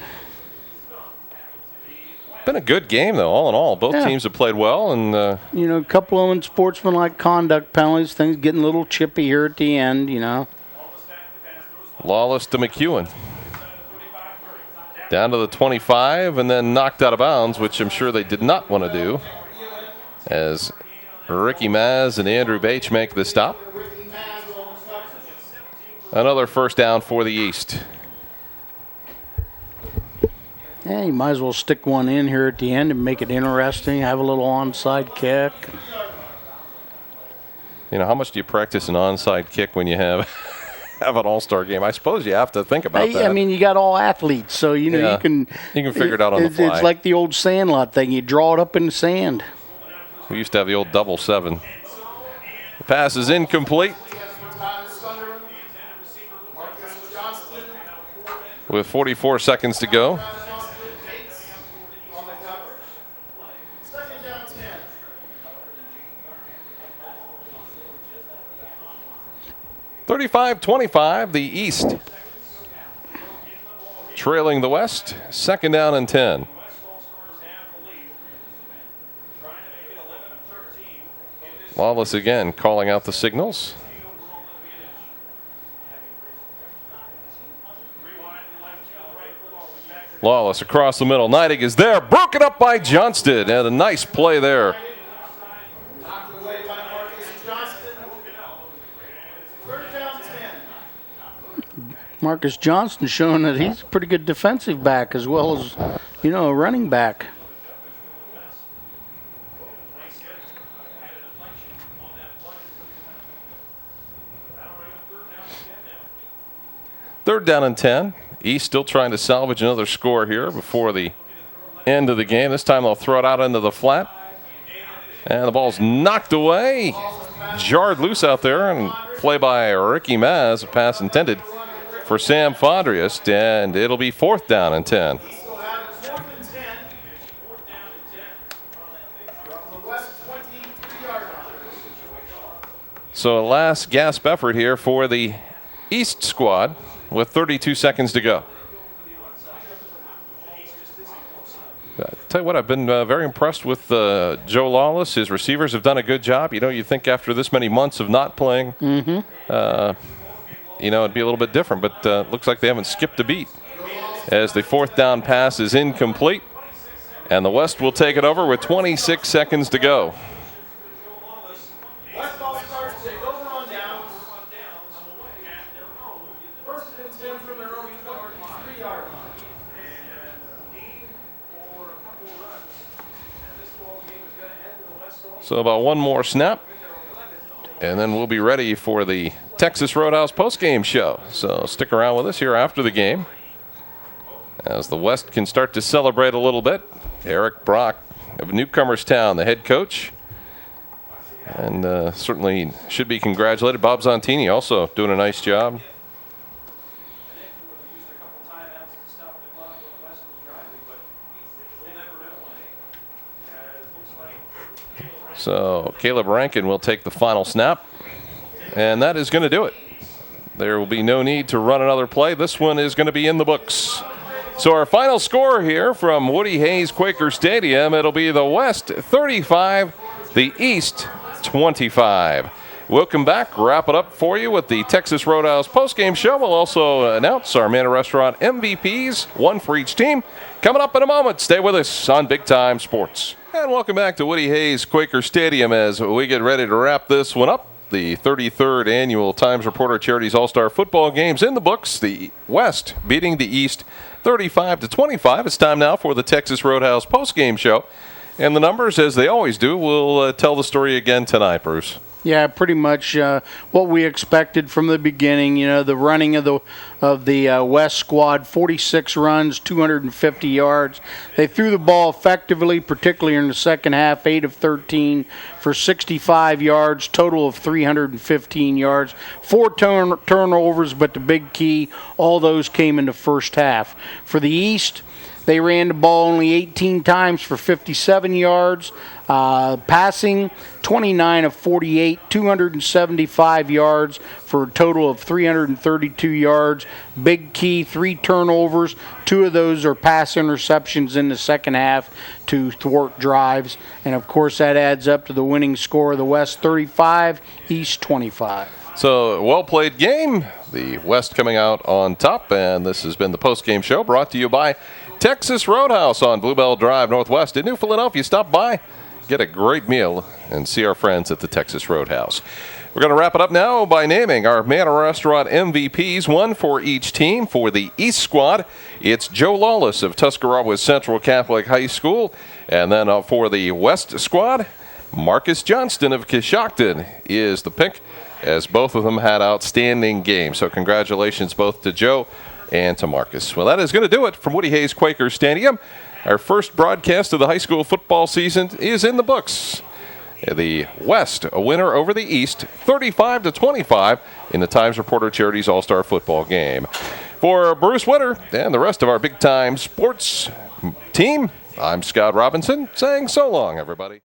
Speaker 1: Been a good game, though, all in all. Both teams have played well. And
Speaker 8: a couple of unsportsmanlike conduct penalties, things getting a little chippy here at the end,
Speaker 1: Lawless to McEwen. Down to the 25 and then knocked out of bounds, which I'm sure they did not want to do, as Ricky Maz and Andrew Bache make the stop. Another first down for the East.
Speaker 8: Yeah, you might as well stick one in here at the end and make it interesting, have a little onside kick.
Speaker 1: How much do you practice an onside kick when you have an all-star game? I suppose you have to think about that.
Speaker 8: I mean, you got all athletes, so, you can
Speaker 1: figure it out on the fly.
Speaker 8: It's like the old Sandlot thing. You draw it up in the sand.
Speaker 1: We used to have the old 7-7. The pass is incomplete. With 44 seconds to go. 35-25, the East trailing the West. 2nd down and 10. Lawless again calling out the signals. Lawless across the middle. Neidig is there. Broken up by Johnston. And a nice play there.
Speaker 8: Marcus Johnston showing that he's a pretty good defensive back as well as, a running back.
Speaker 1: Third down and 10. East still trying to salvage another score here before the end of the game. This time they'll throw it out into the flat. And the ball's knocked away. Jarred loose out there, and play by Ricky Maz, a pass intended for Sam Fondriest, and it'll be 4th down and 10. So a last gasp effort here for the East squad with 32 seconds to go. Tell you what, I've been very impressed with Joe Lawless. His receivers have done a good job. You think after this many months of not playing, it'd be a little bit different, but looks like they haven't skipped a beat. As the 4th down pass is incomplete, and the West will take it over with 26 seconds to go. So about one more snap, and then we'll be ready for the Texas Roadhouse postgame show. So stick around with us here after the game as the West can start to celebrate a little bit. Eric Brock of Newcomerstown, the head coach, and certainly should be congratulated. Bob Zontini also doing a nice job. So Caleb Rankin will take the final snap, and that is going to do it. There will be no need to run another play. This one is going to be in the books. So our final score here from Woody Hayes Quaker Stadium, it'll be the West 35, the East 25. We'll come back, wrap it up for you with the Texas Roadhouse postgame show. We'll also announce our Manor Restaurant MVPs, one for each team. Coming up in a moment. Stay with us on Big Time Sports. And welcome back to Woody Hayes Quaker Stadium as we get ready to wrap this one up. The 33rd annual Times Reporter Charities All-Star Football Games in the books. The West beating the East 35-25. It's time now for the Texas Roadhouse postgame show. And the numbers, as they always do, will tell the story again tonight, Bruce.
Speaker 8: Yeah, pretty much what we expected from the beginning. You know, the running of the West squad, 46 runs, 250 yards. They threw the ball effectively, particularly in the second half, 8 of 13 for 65 yards, total of 315 yards. 4 turnovers, but the big key, all those came in the first half. For the East, they ran the ball only 18 times for 57 yards. Passing, 29 of 48, 275 yards for a total of 332 yards. Big key, 3 turnovers. 2 of those are pass interceptions in the second half to thwart drives. And, of course, that adds up to the winning score of the West 35, East 25.
Speaker 1: So, well-played game. The West coming out on top. And this has been the postgame show brought to you by Texas Roadhouse on Bluebell Drive Northwest in New Philadelphia. Stop by, get a great meal, and see our friends at the Texas Roadhouse. We're going to wrap it up now by naming our Manor Restaurant MVPs, one for each team. For the East squad, it's Joe Lawless of Tuscarora Central Catholic High School. And then for the West squad, Marcus Johnston of Coshocton is the pick, as both of them had outstanding games. So congratulations both to Joe and to Marcus. Well, that is going to do it from Woody Hayes Quaker Stadium. Our first broadcast of the high school football season is in the books. The West, a winner over the East, 35-25 in the Times Reporter Charities All-Star Football Game. For Bruce Winter and the rest of our big-time sports team, I'm Scott Robinson saying so long, everybody.